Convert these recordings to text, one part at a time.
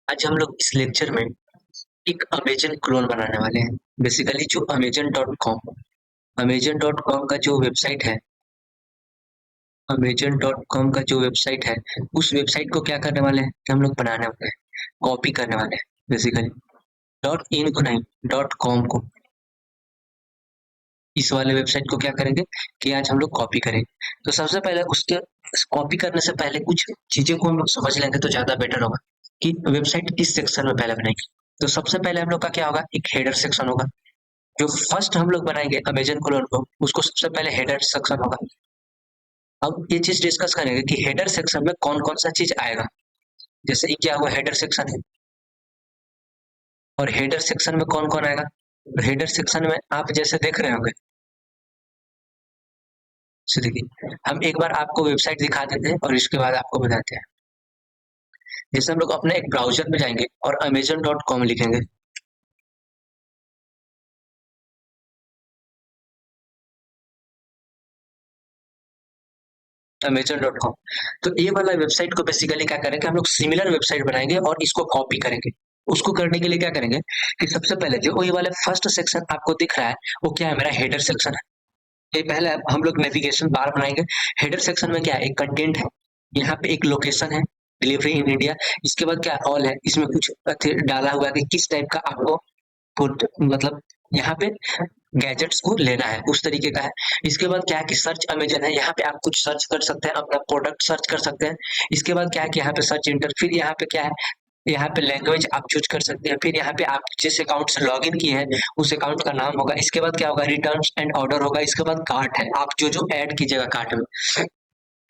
आज हम लोग इस लेक्चर में एक अमेज़न क्लोन बनाने वाले हैं। बेसिकली जो अमेज़न.कॉम का जो वेबसाइट है अमेज़न.कॉम का जो वेबसाइट है, उस वेबसाइट को क्या करने वाले हैं कि हम लोग बनाने वाले हैं, कॉपी करने वाले हैं बेसिकली। डॉट इन को नहीं, डॉट कॉम को, इस वाले वेबसाइट को क्या करेंगे कि आज हम लोग कॉपी करेंगे। तो सबसे पहले उसके कॉपी करने से पहले कुछ चीज़ों को हम लोग समझ लेंगे तो ज़्यादा बेटर होगा कि वेबसाइट किस सेक्शन में पहले बनाएंगे। तो सबसे पहले हम लोग का क्या होगा, एक हेडर सेक्शन होगा। जो फर्स्ट हम लोग बनाएंगे अमेज़न क्लोन को, उसको सबसे पहले हेडर सेक्शन होगा। अब ये चीज़ डिस्कस करेंगे कि हेडर सेक्शन में कौन-कौन सा चीज़ आएगा। जैसे ये क्या हुआ, हेडर सेक्शन है, और हेडर सेक्शन में कौन-कौन आएगा? तो हेडर सेक्शन में आप जैसे देख रहे होंगे, जैसे देखिए, हम एक बार आपको वेबसाइट दिखा देते हैं और इसके बाद आपको बताते हैं। जैसे हम लोग अपने एक ब्राउज़र में जाएँगे और amazon.com लिखेंगे। amazon.com। तो ये वाला वेबसाइट को बेसिकली क्या करेंगे, हम लोग सिमिलर वेबसाइट बनाएँगे और इसको कॉपी करेंगे। उसको करने के लिए क्या करेंगे कि सबसे पहले जो ये वाला फर्स्ट सेक्शन आपको दिख रहा है, वो क्या है, मेरा हेडर सेक्शन है। ये पहले हम लोग नेविगेशन बार बनाएँगे। हेडर सेक्शन में क्या है, एक कंटेंट है, यहाँ पे एक लोकेशन है, डिलीवरी इन इंडिया, इसके बाद क्या ऑल है, इसमें कुछ डाला हुआ है कि किस टाइप का आपको फुट मतलब यहाँ पे गैजेट्स को लेना है, उस तरीके का है। इसके बाद क्या है कि सर्च अमेज़न है, यहाँ पे आप कुछ सर्च कर सकते हैं, अपना प्रोडक्ट सर्च कर सकते हैं। इसके बाद क्या है कि यहाँ पे सर्च इंटर, फिर यहाँ पे क्या है, यहाँ पे लैंग्वेज आप चूज़ कर सकते हैं। फिर यहाँ पे आप जिस अकाउंट से लॉगिन किए हैं, उस अकाउंट का नाम होगा। इसके बाद क्या होगा, रिटर्न्स एंड ऑर्डर होगा। इसके बाद कार्ट है, आप जो-जो ऐड कीजिएगा कार्ट में।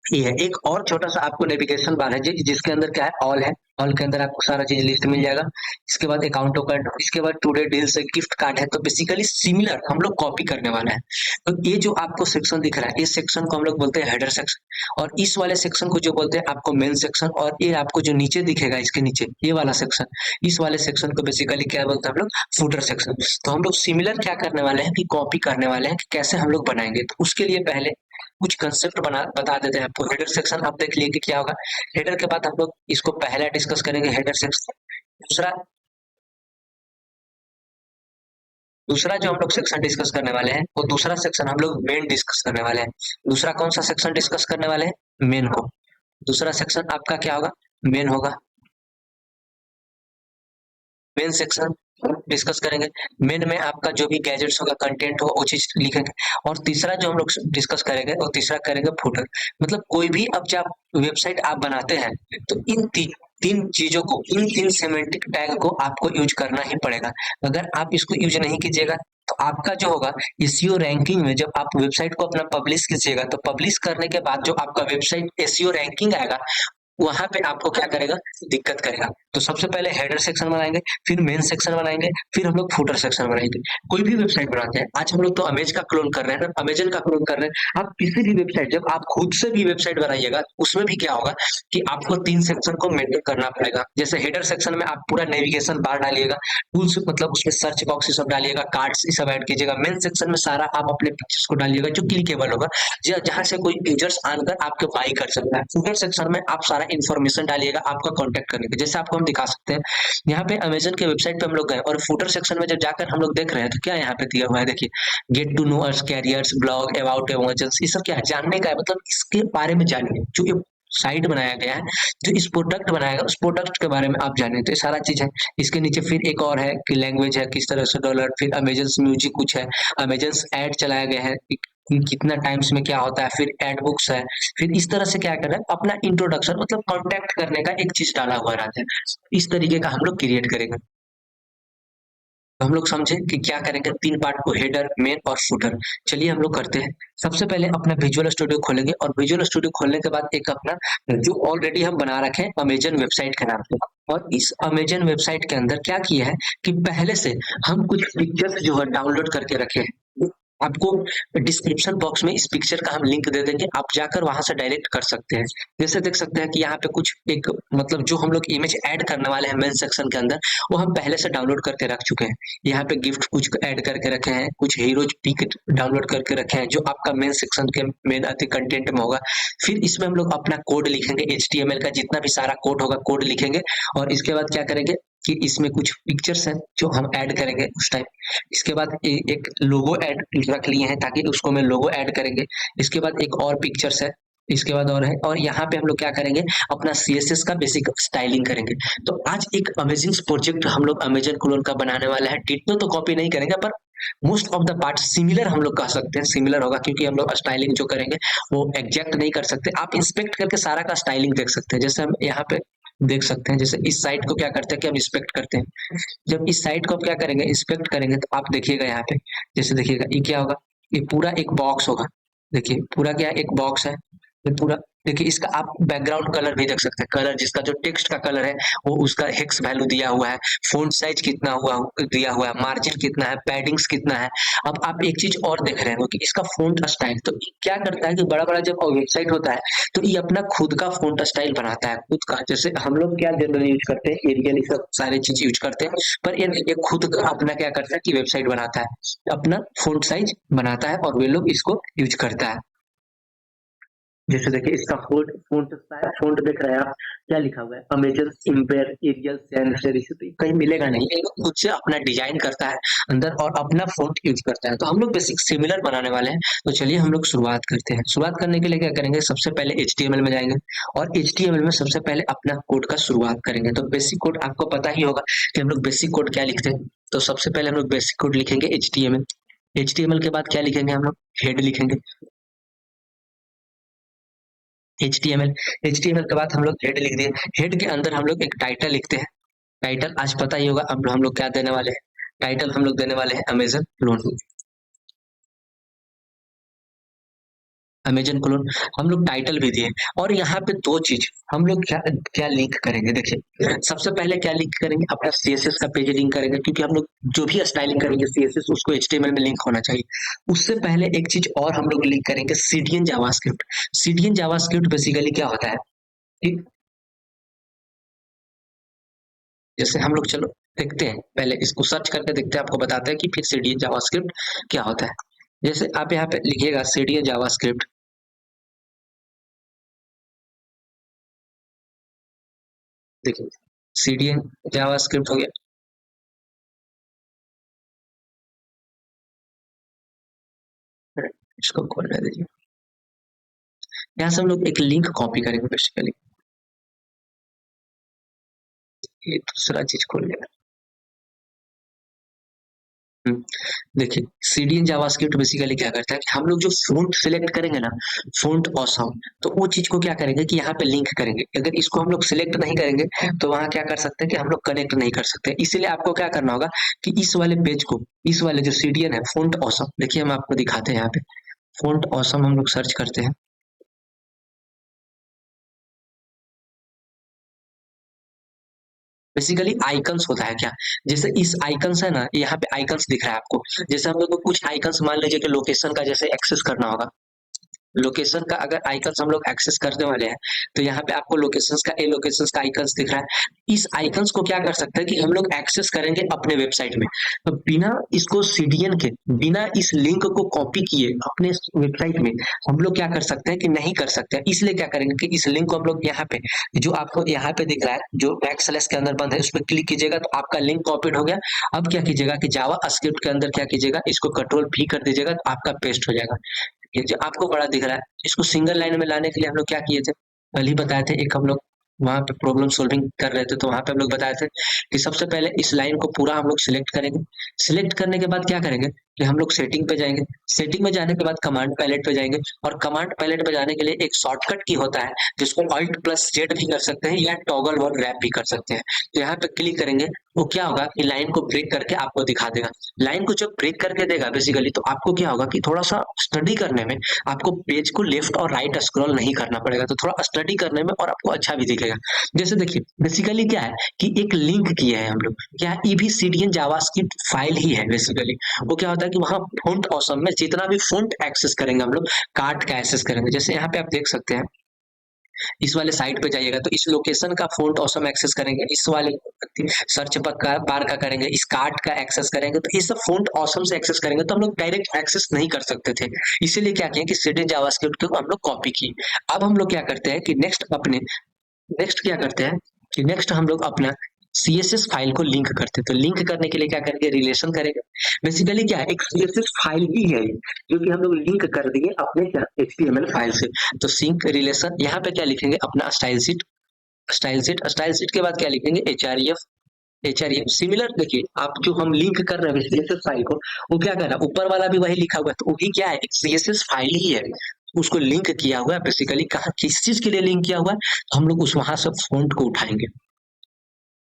ये है एक और छोटा-सा आपको नेविगेशन बार है जिसके अंदर क्या है, ऑल है। ऑल के अंदर आपको सारा चीज़ लिस्ट मिल जाएगा। इसके बाद अकाउंट ओपन, इसके बाद टुडे डील्स है, गिफ्ट कार्ड है। तो बेसिकली सिमिलर हम लोग कॉपी करने वाले हैं। तो ये जो आपको सेक्शन दिख रहा है, इस सेक्शन को हम लोग बोलते हैं हेडर सेक्शन, और इस वाले सेक्शन को जो बोलते हैं आपको मेन सेक्शन, और ये आपको जो नीचे दिखेगा इसके नीचे ये वाला सेक्शन, इस वाले सेक्शन को बेसिकली क्या बोलते हैं हम लोग, फुटर सेक्शन। तो हम लोग सिमिलर क्या करने वाले हैं कि कॉपी करने वाले हैं कि कैसे हम लोग बनाएंगे। तो उसके लिए पहले कुछ कंसेप्ट बता देते हैं आपको। हेडर सेक्शन आप देख लिए कि क्या होगा। हेडर के बाद हम लोग इसको पहला डिस्कस करेंगे, हेडर सेक्शन। दूसरा दूसरा जो हम लोग सेक्शन डिस्कस करने वाले हैं, वो दूसरा सेक्शन हम लोग मेन डिस्कस करने वाले हैं। दूसरा कौन सा सेक्शन डिस्कस करने वाले हैं, मेन को। दूसरा सेक्शन आपका क्या होगा, मेन होगा। मेन सेक्शन डिस्कस करेंगे। मेन में आपका जो भी गैजेट्स होगा, कंटेंट हो, वो चीज लिखेंगे। और तीसरा जो हम लोग डिस्कस करेंगे, वो तीसरा करेंगे फुटर। मतलब कोई भी अब जब वेबसाइट आप बनाते हैं, तो तीन चीजों को, इन तीन सेमेंटिक टैग को आपको यूज करना ही पड़ेगा। अगर आप इसको यूज नहीं कीजिएगा, तो आपका जो होगा एसईओ रैंकिंग में, जब आप वेबसाइट को अपना पब्लिश कीजिएगा, तो पब्लिश करने के बाद जो आपका वेबसाइट एसईओ रैंकिंग आएगा, वहां पे आपको क्या करेगा, दिक्कत करेगा। तो सबसे पहले हेडर सेक्शन बनाएंगे, फिर मेन सेक्शन बनाएंगे, फिर हम लोग फुटर सेक्शन बनाएंगे। कोई भी वेबसाइट बनाते हैं, आज हम लोग तो अमेज का क्लोन कर रहे हैं ना, अमेजन का क्लोन कर रहे हैं। आप किसी भी वेबसाइट, जब आप खुद से भी वेबसाइट बनाइएगा, उसमें भी क्या होगा कि आपको तीन सेक्शन को मेंटेन करना पड़ेगा। जैसे हेडर सेक्शन में आप पूरा नेविगेशन बार डालिएगा, टूल्स मतलब उसमें सर्च बॉक्स ये सब डालिएगा, कार्ड्स ये सब ऐड कीजिएगा। मेन सेक्शन में सारा आप अपने पिक्चर्स को डालिएगा जो क्लिकेबल होगा, जहाँ से कोई यूजर्स आकर आपके बाई कर सकता है। फुटर सेक्शन में आप सारा इन्फॉर्मेशन डालिएगा आपका कॉन्टेक्ट करने के, जैसे आपको हम दिखा सकते हैं। यहाँ पे अमेजन के वेबसाइट पे हम लोग गए, और फुटर सेक्शन में जब जाकर हम लोग देख रहे हैं, तो क्या यहाँ पे दिया हुआ है, देखिए, get to know us, careers, blog, about emergency, ये सब क्या है, जानने का है। मतलब इसके बारे में जानिए, जो ये साइट बनाया गया है, जो इस प्रोडक्ट बनाया गया, उस प्रोडक्ट के बारे में आप जानिए। तो ये सारा चीज है। इसके नीचे फिर एक और है कि लैंग्वेज है, किस तरह से डॉलर, फिर अमेजन म्यूजिक कुछ है, अमेजन ऐड चलाया गया है, कितना टाइम्स में क्या होता है, फिर एड बुक्स है। फिर इस तरह से क्या कर रहा है, अपना इंट्रोडक्शन मतलब कॉन्टैक्ट करने का एक चीज डाला हुआ रहता है। इस तरीके का हम लोग क्रिएट करेंगे। तो हम लोग समझे कि क्या करेंगे, तीन पार्ट को, हेडर, मेन और फुटर। चलिए हम लोग करते हैं। सबसे पहले अपना विजुअल स्टूडियो खोलेंगे, और विजुअल स्टूडियो खोलने के बाद एक अपना जो ऑलरेडी हम बना रखे हैं अमेजन वेबसाइट के नाम पे, और इस अमेजन वेबसाइट के अंदर क्या किया है कि पहले से हम कुछ पिक्चर्स जो है डाउनलोड करके रखे हैं। आपको डिस्क्रिप्शन बॉक्स में इस पिक्चर का हम लिंक दे देंगे, आप जाकर वहां से डायरेक्ट कर सकते हैं। जैसे देख सकते हैं कि यहाँ पे कुछ एक मतलब जो हम लोग इमेज ऐड करने वाले हैं मेन सेक्शन के अंदर, वो हम पहले से डाउनलोड करके रख चुके हैं। यहाँ पे गिफ्ट कुछ ऐड करके रखे हैं, कुछ हीरोज पिक डाउनलोड करके रखे हैं जो आपका मेन सेक्शन के मेन अति कंटेंट में होगा। फिर इसमें हम लोग अपना कोड लिखेंगे, HTML का जितना भी सारा कोड होगा कोड लिखेंगे, और इसके बाद क्या करेंगे कि इसमें कुछ पिक्चर्स हैं जो हम ऐड करेंगे उस टाइम। इसके बाद एक लोगो ऐड रख लिए हैं ताकि उसको में लोगो ऐड करेंगे। इसके बाद एक और पिक्चर्स है, इसके बाद और है, और यहाँ पे हम लोग क्या करेंगे अपना CSS का बेसिक स्टाइलिंग करेंगे। तो आज एक अमेजिंग प्रोजेक्ट हम लोग अमेजन क्लोन का बनाने वाला है। डिट्टो तो कॉपी नहीं करेंगे पर most of the part similar हम लोग कह सकते हैं, सिमिलर होगा क्योंकि हम लोग स्टाइलिंग जो करेंगे वो एग्जैक्ट नहीं कर सकते। आप इंस्पेक्ट करके सारा का स्टाइलिंग देख सकते हैं। जैसे हम यहाँ पे देख सकते हैं, जैसे इस साइड को क्या करते हैं कि हम इंस्पेक्ट करते हैं। जब इस साइड को आप क्या करेंगे इंस्पेक्ट करेंगे तो आप देखिएगा यहाँ पे, जैसे देखिएगा ये क्या होगा, ये पूरा एक बॉक्स होगा। देखिए पूरा क्या एक बॉक्स है, ये पूरा देखिए। इसका आप बैकग्राउंड कलर भी देख सकते हैं, कलर जिसका जो टेक्स्ट का कलर है वो उसका हेक्स वैल्यू दिया हुआ है, फ़ॉन्ट साइज कितना हुआ दिया हुआ है, मार्जिन कितना है, पैडिंग्स कितना है। अब आप एक चीज और देख रहे हो कि इसका फ़ॉन्ट स्टाइल, तो क्या करता है कि बड़ा-बड़ा जब वेबसाइट होता है तो ये अपना खुद का फ़ॉन्ट स्टाइल बनाता है, खुद का। जैसे हम लोग क्या जनरली यूज करते हैं, एरियल सब सारी चीज यूज करते हैं, पर ये खुद का अपना क्या करता है कि वेबसाइट बनाता है, अपना फ़ॉन्ट साइज बनाता है और वे लोग इसको यूज करता है। जैसे देखिए इसका फ़ॉन्ट फ़ॉन्ट फ़ॉन्ट देख रहे हैं आप, क्या लिखा हुआ है Amazon Ember Arial sans serif, तो कहीं मिलेगा नहीं। ये खुद से अपना डिजाइन करता है अंदर और अपना फ़ॉन्ट यूज करता है। तो हम लोग बेसिक सिमिलर बनाने वाले हैं। तो चलिए हम लोग शुरुआत करते हैं। शुरुआत करने के लिए क्या करेंगे, सबसे पहले HTML में जाएंगे और HTML में सबसे पहले अपना कोड का शुरुआत करेंगे। तो बेसिक कोड आपको पता ही होगा कि हम लोग बेसिक कोड क्या लिखते हैं। तो सबसे पहले हम लोग बेसिक कोड लिखेंगे HTML। HTML के बाद क्या लिखेंगे हम लोग, हेड लिखेंगे HTML। HTML के बाद हम लोग हेड लिख दिए, हेड के अंदर हम लोग एक टाइटल लिखते हैं। टाइटल आज पता ही होगा अब हम लोग क्या देने वाले हैं, टाइटल हम लोग देने वाले हैं अमेजन क्लोन। अमेजन क्लोन हम लोग टाइटल भी दिए, और यहाँ पे दो चीज हम लोग क्या क्या लिंक करेंगे। देखिए सबसे पहले क्या लिंक करेंगे, अपना CSS का पेज लिंक करेंगे, क्योंकि हम लोग जो भी स्टाइलिंग करेंगे CSS उसको HTML में लिंक होना चाहिए। उससे पहले एक चीज और हम लोग लिंक करेंगे, CDN JavaScript. CDN JavaScript basically क्या होता है कि जैसे हम लोग चलो देखते हैं, पहले इसको सर्च करके देखते हैं, आपको बताते हैं कि फिर CDN जावास्क्रिप्ट क्या होता है। जैसे आप यहाँ पे लिखिएगा CDN जावास्क्रिप्ट, देखिए CDN जावास्क्रिप्ट हो गया। इसको खोलने दीजिए। यहाँ से हम लोग एक लिंक कॉपी करेंगे बेसिकली, ये दूसरा चीज खोल लिया। देखिए CDN जावास्क्रिप्ट बेसिकली क्या करता है कि हम लोग जो फ़ॉन्ट सिलेक्ट करेंगे ना, फ़ॉन्ट ऑसम, तो वो चीज को क्या करेंगे कि यहाँ पे लिंक करेंगे। अगर इसको हम लोग सिलेक्ट नहीं करेंगे तो वहां क्या कर सकते हैं कि हम लोग कनेक्ट नहीं कर सकते। इसीलिए आपको क्या करना होगा कि इस वाले पेज को, इस वाले जो CDN है फ़ॉन्ट ऑसम, देखिए हम आपको दिखाते हैं। यहाँ पे फ़ॉन्ट ऑसम हम लोग सर्च करते हैं, बेसिकली आइकन्स होता है क्या, जैसे इस आइकन्स है ना, यहाँ पे आइकन्स दिख रहा है आपको। जैसे हम लोग को कुछ आइकन्स मान लीजिए कि लोकेशन का जैसे एक्सेस करना होगा, लोकेशन का अगर आइकन्स हम लोग एक्सेस करने वाले हैं तो यहाँ पे आपको लोकेशंस का लोकेशंस का आइकन्स दिख रहा है। इस आइकन्स को क्या कर सकते हैं कि हम लोग एक्सेस करेंगे अपने वेबसाइट में, तो बिना इसको CDN के, बिना इस लिंक को कॉपी किए अपने वेबसाइट में हम लोग क्या कर सकते हैं कि नहीं कर सकते हैं। इसलिए क्या करेंगे कि इस लिंक को हम लोग यहाँ पे, जो आपको यहाँ पे दिख रहा है जो बैक स्लैश के अंदर बंद है, उस पर क्लिक कीजिएगा तो आपका लिंक कॉपीड हो गया। अब क्या कीजिएगा कि जावा स्क्रिप्ट के अंदर क्या कीजिएगा, इसको कंट्रोल V कर दीजिएगा तो आपका पेस्ट हो जाएगा। ये जो आपको बड़ा दिख रहा है, इसको सिंगल लाइन में लाने के लिए हम लोग क्या किए थे, कल ही बताए थे। एक हम लोग वहां पे प्रॉब्लम सॉल्विंग कर रहे थे तो वहां पे हम लोग बताए थे कि सबसे पहले इस लाइन को पूरा हम लोग सिलेक्ट करेंगे। सिलेक्ट करने के बाद क्या करेंगे कि हम लोग सेटिंग पे जाएंगे। सेटिंग में जाने के बाद कमांड पैलेट पे जाएंगे, और कमांड पैलेट पे जाने के लिए एक शॉर्टकट की होता है जिसको Alt+Z भी कर सकते हैं या टॉगल वर्ड रैप भी कर सकते हैं। तो यहाँ पे क्लिक करेंगे, वो क्या होगा कि लाइन को ब्रेक करके आपको दिखा देगा। लाइन को जब ब्रेक करके देगा बेसिकली, तो आपको क्या होगा कि थोड़ा सा स्टडी करने में आपको पेज को लेफ्ट और राइट स्क्रॉल नहीं करना पड़ेगा, तो थोड़ा स्टडी करने में और आपको अच्छा भी दिखेगा। जैसे देखिए बेसिकली क्या है कि एक लिंक किया है हम लोग, क्या ये भी CDN जावास्क्रिप्ट फाइल ही है बेसिकली। वो क्या होता है है कि वहाँ फ़ॉन्ट ऑसम में जितना भी फ़ॉन्ट एक्सेस करेंगे हम लोग, कार्ट का एक्सेस करेंगे। जैसे यहाँ पे आप देख सकते हैं, इस वाले साइट पे जाइएगा तो इस लोकेशन का फ़ॉन्ट ऑसम एक्सेस करेंगे, इस वाले सर्च पर का बार का करेंगे, इस कार्ट का एक्सेस करेंगे, तो ये सब फ़ॉन्ट ऑसम से एक्सेस करेंगे तो हम लोग डायरेक्ट एक्सेस नहीं कर सकते थे। इसीलिए क्या किए कि सीधे जावास्क्रिप्ट को हम लोग कॉपी किए। अब हम लोग क्या करते हैं कि नेक्स्ट क्या करते हैं कि नेक्स्ट हम लोग अपना सीएसएस फाइल को लिंक करते हैं। तो लिंक करने के लिए क्या करेंगे, रिलेशन करेंगे। बेसिकली क्या है, एक सीएसएस फाइल ही है ये, जो कि हम लोग लिंक कर दिए अपने क्या एचटीएमएल फाइल से। तो सिंक रिलेशन, यहाँ पे क्या लिखेंगे, अपना स्टाइल शीट के बाद क्या लिखेंगे, एचआरईएफ सिमिलर। देखिए आप जो हम लिंक कर रहे हैं सीएसएस फाइल को, वो क्या कर रहा है, ऊपर वाला भी वही लिखा हुआ है, तो वो भी क्या है, एक सीएसएस फाइल ही है, उसको लिंक किया हुआ है। बेसिकली कहाँ किस चीज के लिए लिंक किया हुआ है, तो हम लोग उस वहां से फॉन्ट को उठाएंगे।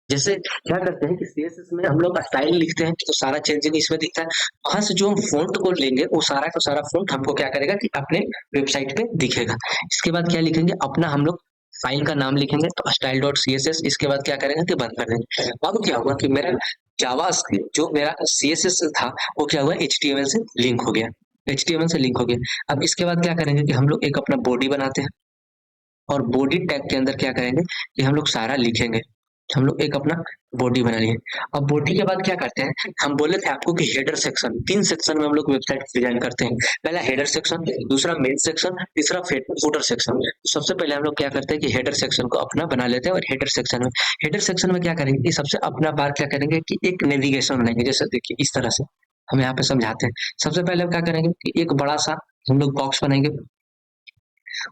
जैसे क्या करते हैं कि सीएसएस में हम लोग स्टाइल लिखते हैं तो सारा चेंजिंग इसमें दिखता है, वहां से जो हम फॉन्ट को लेंगे वो सारा का सारा फॉन्ट हमको क्या करेगा कि अपने वेबसाइट पे दिखेगा। इसके बाद क्या लिखेंगे, अपना हम लोग फाइल का नाम लिखेंगे, तो style dot C S S. इसके बाद क्या करेंगे कि बंद कर देंगे। अब क्या हुआ कि मेरा जावा जो मेरा सी एस एस था वो क्या हुआ, एच टी एम एल से लिंक हो गया, एचटीएमएल से लिंक हो गया। अब इसके बाद क्या करेंगे कि हम लोग एक अपना बॉडी बनाते हैं, और बॉडी टैग के अंदर क्या करेंगे कि हम लोग सारा लिखेंगे। हम लोग एक अपना बॉडी बना लिए। अब बॉडी के बाद क्या करते हैं, हम बोले थे आपको कि हेडर सेक्शन, 3 सेक्शन में हम लोग वेबसाइट डिजाइन करते हैं। पहला हेडर सेक्शन, दूसरा मेन सेक्शन, तीसरा फुटर सेक्शन। सबसे पहले हम लोग क्या करते हैं कि हेडर सेक्शन को अपना बना लेते हैं, और हेडर सेक्शन में क्या करेंगे कि सबसे अपना बार क्या करेंगे कि एक नेविगेशन बनाएंगे। जैसे देखिए इस तरह से हम यहाँ पे समझाते हैं। सबसे पहले हम क्या करेंगे कि एक बड़ा सा हम लोग बॉक्स बनाएंगे।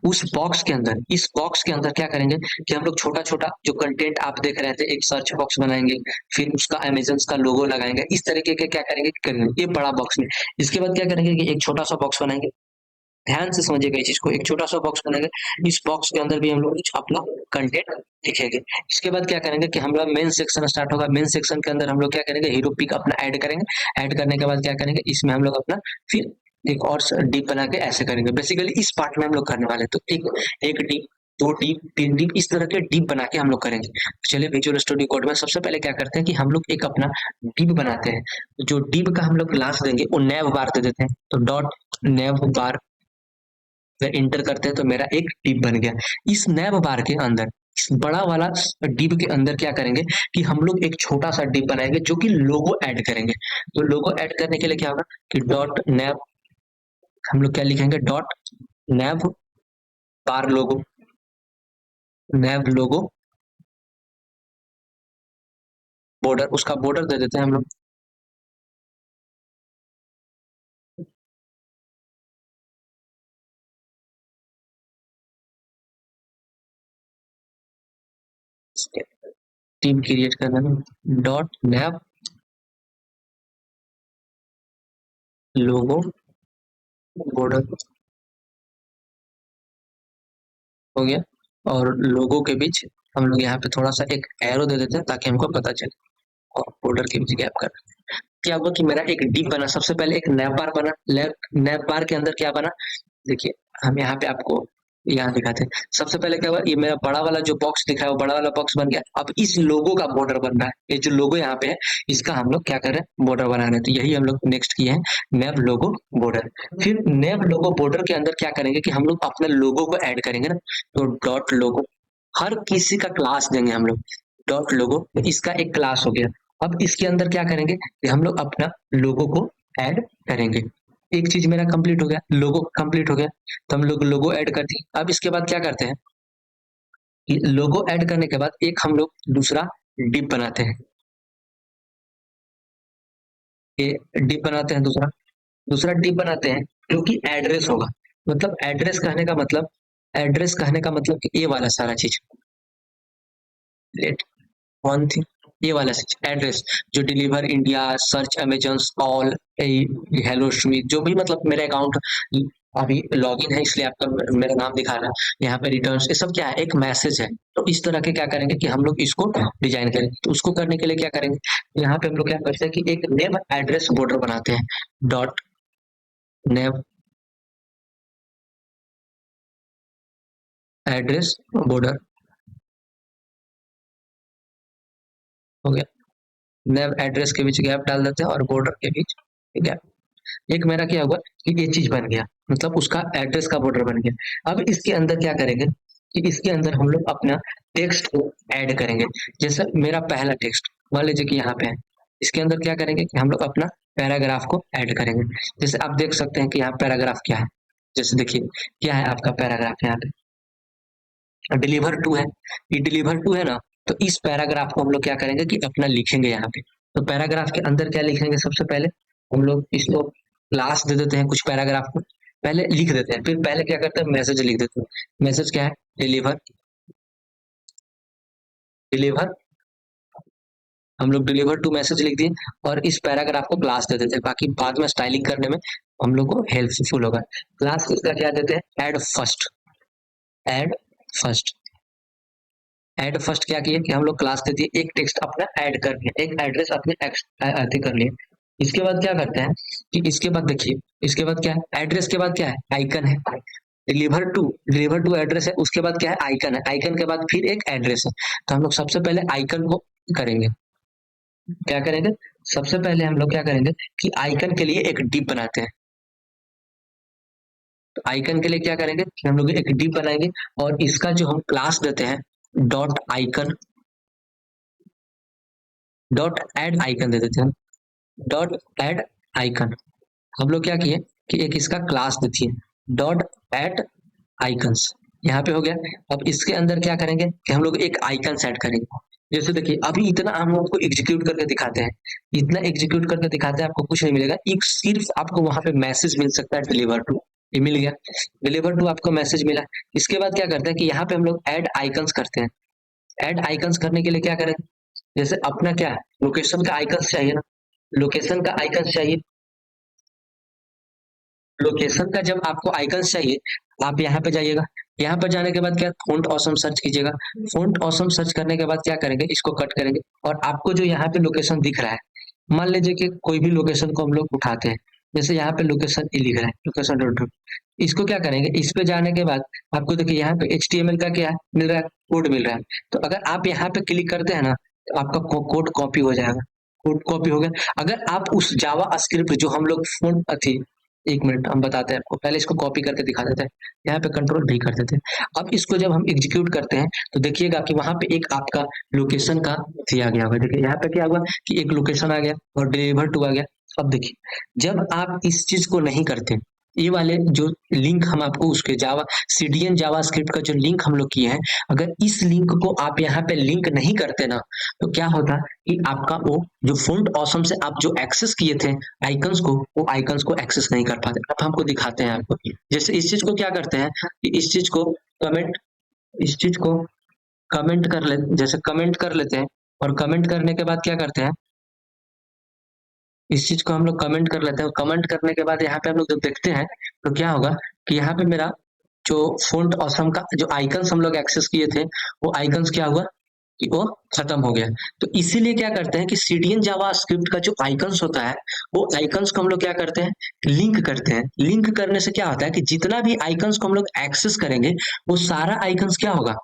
उस बॉक्स के अंदर, इस बॉक्स के अंदर क्या करेंगे कि हम लोग छोटा छोटा जो कंटेंट आप देख रहे थे, एक सर्च बॉक्स बनाएंगे, फिर उसका अमेजन का लोगो लगाएंगे। इस तरीके के क्या करेंगे ये बड़ा बॉक्स में। इसके बाद क्या करेंगे कि एक छोटा सा बॉक्स बनाएंगे। ध्यान से समझिएगा इस चीज को, एक छोटा सा बॉक्स बनाएंगे, इस बॉक्स के अंदर भी हम लोग कुछ अपना कंटेंट लिखेंगे। इसके बाद क्या करेंगे कि हम लोग मेन सेक्शन स्टार्ट होगा। मेन सेक्शन के अंदर हम लोग क्या करेंगे, हीरो पिक अपना ऐड करेंगे। ऐड करने के बाद क्या करेंगे, इसमें हम लोग अपना फिर एक और डीप बना के ऐसे करेंगे। बेसिकली इस पार्ट में हम लोग करने वाले हैं। तो एक डीप, 2 डीप, 3 डीप, इस तरह के डीप बना के हम लोग करेंगे। चलिए विजुअल स्टूडियो कोड में सबसे पहले क्या करते हैं कि हम लोग एक अपना डिप बनाते हैं। जो डिप का हम लोग क्लास देंगे वो नैव बार दे देते हैं। तो डॉट नैव बार इंटर करते हैं तो मेरा एक डिप बन गया। इस नैव बार के अंदर, इस बड़ा वाला डिप के अंदर क्या करेंगे कि हम लोग एक छोटा सा डिप बनाएंगे जो कि लोगो ऐड करेंगे। तो लोगो ऐड करने के लिए क्या होगा कि डॉट नैव, हम लोग क्या लिखेंगे, डॉट नैव बार लोगो, नैव लोगो बॉर्डर, उसका बॉर्डर दे देते हैं हम लोग टीम क्रिएट करना है, डॉट नैव लोगो बॉर्डर हो गया। और लोगो के बीच हम लोग यहाँ पे थोड़ा सा एक एरो दे देते हैं ताकि हमको पता चले, और बॉर्डर के बीच गैप कर। क्या हुआ कि मेरा एक डिप बना। सबसे पहले एक नैप बार बना। नैप बार के अंदर क्या बना, देखिए हम यहाँ पे आपको यहाँ दिखाते हैं। सबसे पहले क्या हुआ, ये मेरा बड़ा वाला जो बॉक्स दिख रहा है वो बड़ा वाला बॉक्स बन गया। अब इस लोगो का बॉर्डर बन रहा है, ये जो लोगो यहाँ पे है इसका हम लोग क्या कर रहे हैं, बॉर्डर बना रहे हैं। तो यही हम लोग नेक्स्ट किए हैं, नेव लोगो बॉर्डर। फिर नेव लोगो बॉर्डर के अंदर क्या करेंगे कि हम लोग अपने लोगो को ऐड करेंगे ना। तो डॉट लोगो, हर किसी का क्लास देंगे हम लोग, डॉट लोगो, इसका एक क्लास हो गया। अब इसके अंदर क्या करेंगे कि हम लोग अपना लोगो को ऐड करेंगे। एक चीज मेरा कंप्लीट हो गया, लोगो कंप्लीट हो गया, तो हम लोग लोगो ऐड कर दिए। अब इसके बाद क्या करते हैं कि लोगो ऐड करने के बाद एक हम लोग दूसरा डिप बनाते हैं। ये डिप बनाते हैं, दूसरा दूसरा डिप बनाते हैं जो कि एड्रेस होगा। मतलब एड्रेस कहने का मतलब कि ये वाला सारा चीज, लेट वन थिंग, ये वाला एड्रेस जो deliver India, search Amazon, all, hello street, जो भी मतलब मेरा अकाउंट अभी लॉगिन है इसलिए आपका मेरा नाम दिखा रहा है यहाँ पे, रिटर्न्स, ये सब क्या है, एक मैसेज है। तो इस तरह के क्या करेंगे कि हम लोग इसको डिजाइन करेंगे। तो उसको करने के लिए क्या करेंगे, यहाँ पे हम लोग क्या करते हैं कि एक नेम एड्रेस बॉर्डर बनाते हैं। डॉट नेम एड्रेस बॉर्डर हो गया। नेम एड्रेस के बीच गैप डाल देते हैं और बॉर्डर के बीच गैप। एक मेरा क्या हुआ कि ये चीज बन गया, मतलब उसका एड्रेस का बॉर्डर बन गया। अब इसके अंदर क्या करेंगे कि इसके अंदर हम लोग अपना टेक्स्ट को ऐड करेंगे। जैसे मेरा पहला टेक्स्ट मान लीजिए कि यहाँ पे है, इसके अंदर क्या करेंगे कि हम लोग अपना पैराग्राफ को ऐड करेंगे। जैसे आप देख सकते हैं कि यहाँ पैराग्राफ क्या है। जैसे देखिए क्या है आपका पैराग्राफ यहाँ पे, डिलीवर टू है। ये डिलीवर टू है ना, तो इस पैराग्राफ को हम लोग क्या करेंगे कि अपना लिखेंगे यहाँ पे। तो पैराग्राफ के अंदर क्या लिखेंगे, सबसे पहले हम लोग इसको क्लास दे देते हैं, कुछ पैराग्राफ को पहले लिख देते हैं, फिर पहले क्या करते हैं मैसेज लिख देते हैं। मैसेज क्या है, डिलीवर, डिलीवर, हम लोग डिलीवर टू मैसेज लिख दिए और इस पैराग्राफ को क्लास दे देते हैं, बाकी बाद में स्टाइलिंग करने में हम लोग को हेल्पफुल होगा। क्लास इसका क्या देते हैं, add first, add first. Add first क्या किए कि हम लोग क्लास दे दिए, एक टेक्स्ट अपना ऐड कर दिया, एक एड्रेस अपने ऐड कर लिए। इसके बाद क्या करते हैं कि इसके बाद देखिए, इसके बाद क्या है, एड्रेस के बाद क्या है, आइकन है। Deliver to, deliver to address है, उसके बाद क्या है, आइकन है, आइकन के बाद फिर एक एड्रेस है। तो हम लोग सबसे पहले आइकन को करेंगे, क्या करेंगे, सबसे पहले हम लोग क्या करेंगे कि आइकन के लिए एक डिप बनाते हैं। तो आइकन के लिए क्या करेंगे कि हम लोग एक डिप बनाएंगे और इसका जो हम क्लास देते हैं dot icon, dot add icon दे देते हैं, डॉट एड आइकन। हम लोग क्या किए कि एक इसका क्लास देती है डॉट एड आइकन्स, यहाँ पे हो गया। अब इसके अंदर क्या करेंगे कि हम लोग एक आइकन सेट करेंगे। जैसे देखिए अभी इतना हम लोग को एग्जीक्यूट करके दिखाते हैं, इतना एग्जीक्यूट करके दिखाते हैं, आपको कुछ नहीं मिलेगा, एक सिर्फ आपको वहां पे मैसेज मिल सकता है डिलीवर टू, ये मिल गया, डिलीवर टू आपको मैसेज मिला। इसके बाद क्या करते हैं कि यहाँ पे हम लोग ऐड आइकन्स करते हैं। ऐड आइकन्स करने के लिए क्या करें, जैसे अपना क्या है, लोकेशन का आइकन्स चाहिए ना, लोकेशन का आइकन्स चाहिए। लोकेशन का जब आपको आइकन्स चाहिए, आप यहाँ पे जाइएगा, यहाँ पर जाने के बाद क्या, फ़ॉन्ट ऑसम सर्च कीजिएगा। फ़ॉन्ट ऑसम सर्च करने के बाद क्या करेंगे, इसको कट करेंगे और आपको जो यहाँ पे लोकेशन दिख रहा है, मान लीजिए कि कोई भी लोकेशन को हम लोग उठाते हैं, जैसे यहाँ पे लोकेशन लिख रहा है, लोकेशन डॉट डॉट, इसको क्या करेंगे, इस पे जाने के बाद आपको देखिए यहाँ पे HTML का क्या मिल रहा है, कोड मिल रहा है। तो अगर आप यहाँ पे क्लिक करते हैं ना, तो आपका कोड कॉपी हो जाएगा, कोड कॉपी हो गया। अगर आप उस जावा स्क्रिप्ट जो हम लोग फ़ॉन्ट थी, एक मिनट हम बताते हैं आपको, पहले इसको कॉपी करके दिखा देते हैं, यहाँ पे कंट्रोल भी कर देते हैं। अब इसको जब हम एग्जीक्यूट करते हैं तो देखिएगा कि वहां पे एक आपका लोकेशन का दिया गया होगा। देखिए यहाँ पे क्या हुआ कि एक लोकेशन आ गया और डिलीवर टू आ गया। अब देखिए जब आप इस चीज को नहीं करते, ये वाले जो लिंक हम आपको उसके जावा CDN जावा स्क्रिप्ट का जो लिंक हम लोग किए हैं, अगर इस लिंक को आप यहाँ पे लिंक नहीं करते ना, तो क्या होता कि आपका वो जो फ़ॉन्ट ऑसम से आप जो एक्सेस किए थे आइकन्स को, वो आइकन्स को एक्सेस नहीं कर पाते। अब हमको दिखाते हैं आपको, जैसे इस चीज को क्या करते हैं कि इस चीज को कमेंट, इस चीज को कमेंट कर ले, जैसे कमेंट कर लेते हैं और कमेंट करने के बाद क्या करते हैं, इस चीज को हम लोग कमेंट कर लेते हैं। कमेंट करने के बाद यहाँ पे हम लोग जब देखते हैं तो क्या होगा कि यहाँ पे मेरा जो फ़ॉन्ट ऑसम का जो आइकन्स हम लोग एक्सेस किए थे, वो आइकन्स क्या हुआ कि वो खत्म हो गया। तो इसीलिए क्या करते हैं कि CDN जावा स्क्रिप्ट का जो आइकन्स होता है, वो आइकन्स को हम लोग क्या करते हैं, लिंक करते हैं। लिंक करने से क्या होता है कि जितना भी आइकन्स को हम लोग एक्सेस करेंगे, वो सारा आइकन्स क्या होगा,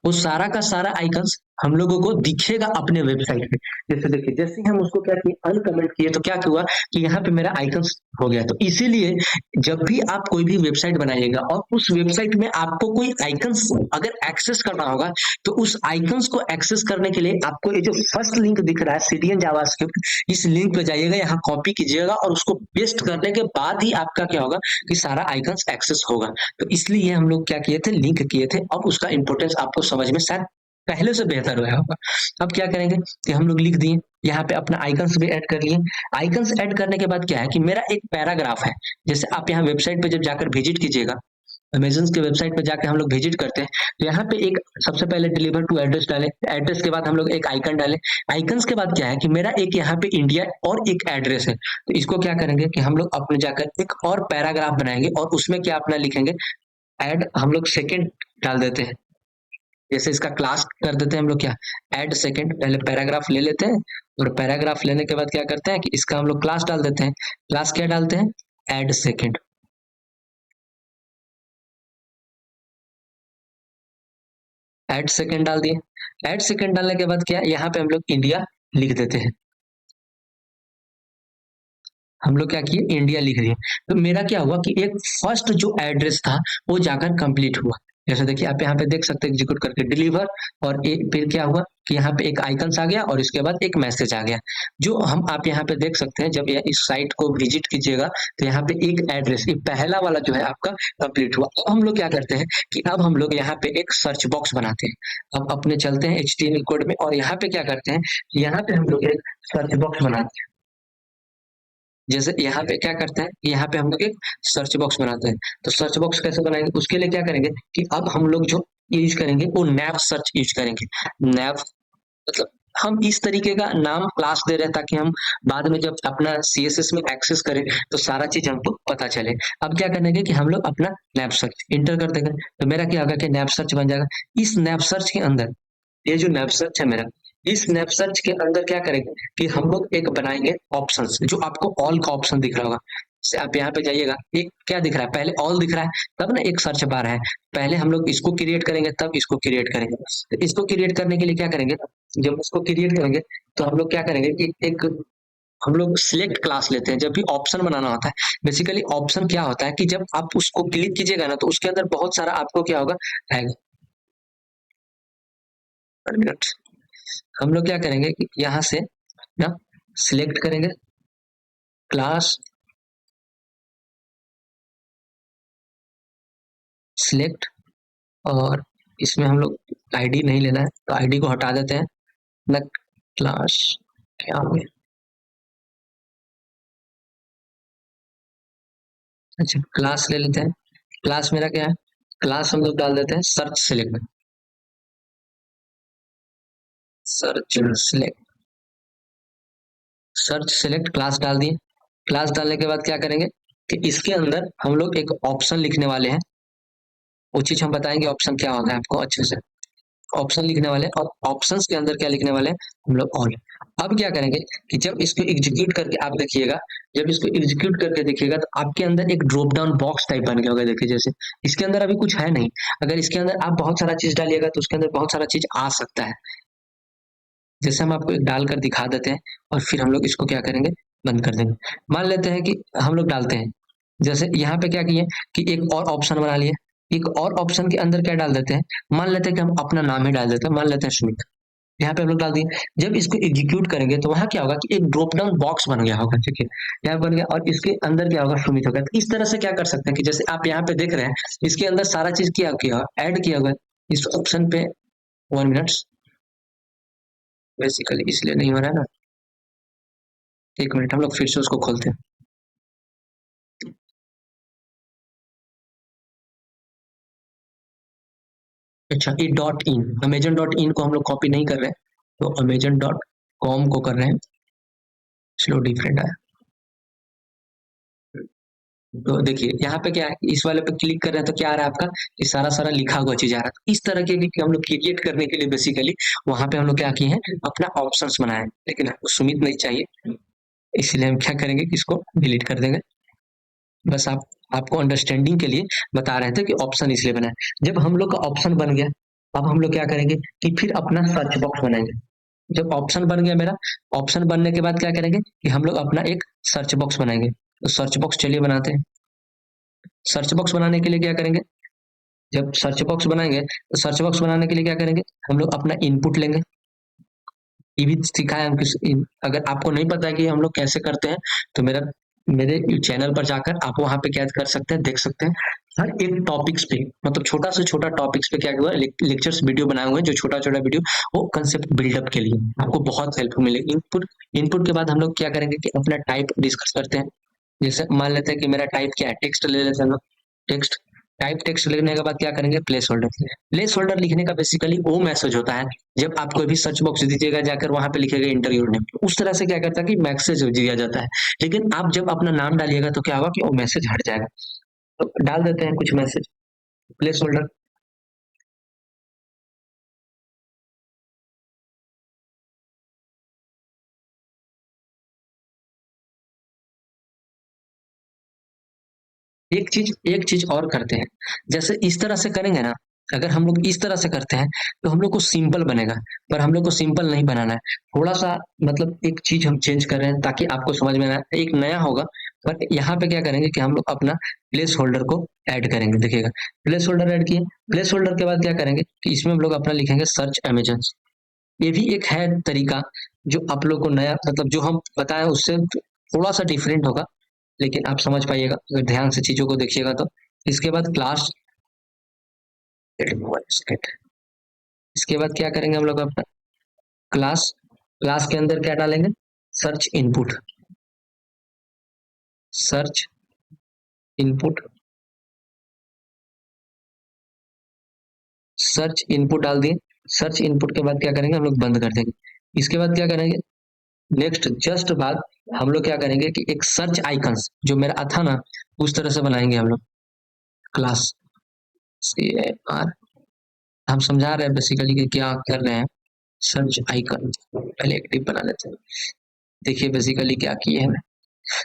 वो सारा का सारा आइकन्स हम लोगों को दिखेगा अपने वेबसाइट पे। जैसे देखिए जैसे ही हम उसको क्या किए, अनकमेंट किए, तो क्या हुआ कि यहाँ पे मेरा आइकन्स हो गया। तो इसीलिए जब भी आप कोई भी वेबसाइट बनाइएगा और उस वेबसाइट में आपको कोई आइकन्स अगर एक्सेस करना होगा, तो उस आइकन्स को एक्सेस करने के लिए आपको ये जो फर्स्ट लिंक दिख रहा है CDN जावास्क्रिप्ट, इस लिंक पे जाइएगा, यहाँ कॉपी कीजिएगा और उसको पेस्ट करने के बाद ही आपका क्या होगा कि सारा आइकन्स एक्सेस होगा। तो इसलिए हम लोग क्या किए थे, लिंक किए थे। अब उसका इंपॉर्टेंस आपको समझ में शायद पहले से बेहतर हुआ होगा। अब क्या करेंगे कि हम लोग लिख दिए, यहाँ पे अपना आइकन्स भी ऐड कर लिए। आइकन्स ऐड करने के बाद क्या है कि मेरा एक पैराग्राफ है। जैसे आप यहाँ वेबसाइट पे जब जाकर विजिट कीजिएगा, अमेज़न के वेबसाइट पे जाके हम लोग विजिट करते हैं, तो यहाँ पे एक सबसे पहले डिलीवर टू एड्रेस डालें, एड्रेस के बाद हम लोग एक आइकन डालें, आइकन्स के बाद क्या है कि मेरा एक यहाँ पे इंडिया और एक एड्रेस है। तो इसको क्या करेंगे कि हम लोग अपने जाकर एक और पैराग्राफ बनाएंगे और उसमें क्या अपना लिखेंगे, ऐड हम लोग सेकंड डाल देते हैं। जैसे इसका क्लास कर देते हैं हम लोग क्या, ऐड सेकंड, पहले पैराग्राफ ले लेते हैं और पैराग्राफ लेने के बाद क्या करते हैं कि इसका हम लोग क्लास डाल देते हैं। क्लास क्या डालते हैं, ऐड सेकंड। ऐड सेकंड डाल दिए। ऐड सेकंड डालने के बाद क्या, यहाँ पे हम लोग इंडिया लिख देते हैं। हम लोग क्या किए, इंडिया लिख दिए। तो मेरा क्या हुआ कि एक फर्स्ट जो एड्रेस था वो जाकर कंप्लीट हुआ। जैसे देखिए आप यहाँ पे देख सकते हैं एग्जीक्यूट करके डिलीवर, और एक फिर क्या हुआ कि यहाँ पे एक आइकन्स आ गया और इसके बाद एक मैसेज आ गया, जो हम आप यहाँ पे देख सकते हैं। जब ये इस साइट को विजिट कीजिएगा तो यहाँ पे एक एड्रेस, ये पहला वाला जो है आपका कंप्लीट हुआ। अब हम लोग क्या करते हैं कि अब हम लोग यहाँ पे एक सर्च बॉक्स बनाते हैं। अब अपने चलते हैं HTML कोड में, और यहाँ पे क्या करते हैं, यहाँ पे हम लोग एक सर्च बॉक्स बनाते हैं। जैसे यहाँ पे क्या करते हैं, यहाँ पे हम लोग एक सर्च बॉक्स बनाते हैं। तो सर्च बॉक्स कैसे बनाएंगे, उसके लिए क्या करेंगे कि अब हम लोग जो यूज करेंगे वो नैव सर्च यूज करेंगे। नैव मतलब हम इस तरीके का नाम क्लास दे रहे हैं ताकि हम बाद में जब अपना CSS में एक्सेस करें तो सारा चीज हमको पता चले। अब क्या करेंगे कि हम लोग अपना नैव सर्च इंटर कर देंगे, तो मेरा क्या होगा कि नैव सर्च बन जाएगा। इस नैव सर्च के अंदर, ये जो नैव सर्च है मेरा, इस नैव सर्च के अंदर क्या करेंगे कि हम लोग एक बनाएंगे ऑप्शंस, जो आपको ऑल का ऑप्शन दिख रहा होगा। जैसे आप यहाँ पे जाइएगा, एक क्या दिख रहा है, पहले ऑल दिख रहा है, तब ना एक सर्च बार है। पहले हम लोग इसको क्रिएट करेंगे, तब इसको क्रिएट करेंगे। तो इसको क्रिएट करने के लिए क्या करेंगे, जब इसको क्रिएट करेंगे तो हम लोग क्या करेंगे कि एक हम लोग सिलेक्ट क्लास लेते हैं। जब भी ऑप्शन बनाना होता है, बेसिकली ऑप्शन क्या होता है कि जब आप उसको क्लिक कीजिएगा ना तो उसके अंदर बहुत सारा आपको क्या होगा, आएगा। हम लोग क्या करेंगे कि यहाँ से ना सिलेक्ट करेंगे क्लास, सिलेक्ट, और इसमें हम लोग आईडी नहीं लेना है तो आईडी को हटा देते हैं ना। क्लास क्या हो गया, अच्छा क्लास ले लेते हैं। क्लास मेरा क्या है, क्लास हम लोग डाल देते हैं search select, search select, search select class डाल दिए। क्लास डालने के बाद क्या करेंगे कि इसके अंदर हम लोग एक ऑप्शन लिखने वाले हैं। वो चीज हम बताएंगे ऑप्शन क्या होता है आपको अच्छे से। ऑप्शन लिखने वाले हैं, और ऑप्शंस के अंदर क्या लिखने वाले हैं हम लोग, ऑल। अब क्या करेंगे कि जब इसको एग्जीक्यूट करके आप देखिएगा, जब इसको एग्जीक्यूट करके देखिएगा तो आपके अंदर एक ड्रॉप डाउन बॉक्स टाइप बन गया होगा। देखिए जैसे इसके अंदर अभी कुछ है नहीं, अगर इसके अंदर आप बहुत सारा चीज डालिएगा तो उसके अंदर बहुत सारा चीज आ सकता है। जैसे हम आपको एक डालकर दिखा देते हैं, और फिर हम लोग इसको क्या करेंगे, बंद कर देंगे। मान लेते हैं कि हम लोग डालते हैं, जैसे यहाँ पे क्या किए कि एक और ऑप्शन बना लिए। एक और ऑप्शन के अंदर क्या डाल देते हैं, मान लेते हैं कि हम अपना नाम ही डाल देते हैं, मान लेते हैं सुमित। यहाँ पे हम लोग डाल दिए। जब इसको एग्जीक्यूट करेंगे तो वहां क्या होगा कि एक ड्रॉप डाउन बॉक्स बन गया होगा, ठीक है, यहाँ बन गया, और इसके अंदर क्या होगा, सुमित होगा। तो इस तरह से क्या कर सकते हैं कि जैसे आप यहाँ पे देख रहे हैं, इसके अंदर सारा चीज क्या किया, ऐड किया हुआ है इस ऑप्शन पे। 1 मिनट, बेसिकली इसलिए नहीं हो रहा है ना, 1 मिनट हम लोग फिर से उसको खोलते हैं। अच्छा, ये dot in, Amazon dot in को हम लोग कॉपी नहीं कर रहे हैं, तो अमेजन डॉट कॉम को कर रहे हैं। स्लो डिफरेंट आया। तो देखिए यहाँ पे क्या है, इस वाले पे क्लिक कर रहे हैं तो क्या आ रहा है आपका, ये सारा सारा लिखा हुआ चीज आ रहा है। इस तरह के कि हम लोग क्रिएट करने के लिए बेसिकली वहां पे हम लोग क्या किए हैं, अपना ऑप्शंस बनाए हैं। लेकिन हमको सुमित नहीं चाहिए, इसलिए हम क्या करेंगे कि इसको डिलीट कर देंगे। बस आपको अंडरस्टैंडिंग के लिए बता रहे थे कि ऑप्शन इसलिए बनाए। जब हम लोग का ऑप्शन बन गया, अब हम लोग क्या करेंगे कि फिर अपना सर्च बॉक्स बनाएंगे। जब ऑप्शन बन गया मेरा, ऑप्शन बनने के बाद क्या करेंगे कि हम लोग अपना एक सर्च बॉक्स बनाएंगे। तो सर्च बॉक्स चलिए बनाते हैं। सर्च बॉक्स बनाने के लिए क्या करेंगे, जब सर्च बॉक्स बनाएंगे तो सर्च बॉक्स बनाने के लिए क्या करेंगे, हम लोग अपना इनपुट लेंगे। ये भी सिखा है हम अगर आपको नहीं पता है कि हम लोग कैसे करते हैं, तो मेरे चैनल पर जाकर आप वहां पे क्या कर सकते हैं, देख सकते हैं। हर एक टॉपिक्स पे, मतलब छोटा से छोटा टॉपिक्स पे क्या हुआ, लेक्चर्स वीडियो बनाए हुए हैं, जो छोटा छोटा वीडियो, वो कंसेप्ट बिल्डअप के लिए आपको बहुत हेल्पफुल मिलेगी। इनपुट, इनपुट के बाद हम लोग क्या करेंगे कि अपना टाइप डिस्कस करते हैं। जैसे मान लेते हैं कि मेरा टाइप क्या है, टेक्स्ट ले लेते हैं हम लोग। टेक्स्ट, टाइप टेक्स्ट लिखने के बाद क्या करेंगे, प्लेस होल्डर। प्लेस होल्डर लिखने का बेसिकली वो मैसेज होता है जब आप कोई भी सर्च बॉक्स दीजिएगा, जाकर वहां पे लिखेगा इंटर योर नेम, उस तरह से क्या करता है कि मैसेज दिया जाता है। लेकिन आप जब अपना नाम डालिएगा तो क्या होगा कि वो मैसेज हट जाएगा। तो डाल देते हैं कुछ मैसेज, प्लेस होल्डर। एक चीज और करते हैं, जैसे इस तरह से करेंगे ना, अगर हम लोग इस तरह से करते हैं तो हम लोग को सिंपल बनेगा, पर हम लोग को सिंपल नहीं बनाना है। थोड़ा सा मतलब एक चीज हम चेंज कर रहे हैं ताकि आपको समझ में आए, एक नया होगा। पर यहाँ पे क्या करेंगे कि हम लोग अपना प्लेस होल्डर को ऐड करेंगे। देखिएगा, प्लेस होल्डर ऐड किए। प्लेस होल्डर के बाद क्या करेंगे कि इसमें हम लोग अपना लिखेंगे सर्च अमेजन। ये भी एक है तरीका जो आप लोग को नया, मतलब जो हम बताएं उससे थोड़ा सा डिफरेंट होगा, लेकिन आप समझ पाइएगा अगर ध्यान से चीजों को देखिएगा तो। इसके बाद क्लास, इसके बाद क्या करेंगे हम लोग अपना क्लास, क्लास के अंदर क्या डालेंगे, search input, search input, search input डाल दिए। सर्च इनपुट के बाद क्या करेंगे हम लोग बंद कर देंगे। इसके बाद क्या करेंगे, नेक्स्ट जस्ट बाद हम लोग क्या करेंगे कि एक सर्च आइकन्स जो मेरा था ना उस तरह से बनाएंगे हम लोग। क्लास CAR, हम समझा रहे हैं बेसिकली कि क्या कर रहे हैं। सर्च आइकन पहले एक्टिव बना लेते हैं। देखिए बेसिकली क्या किए हैं,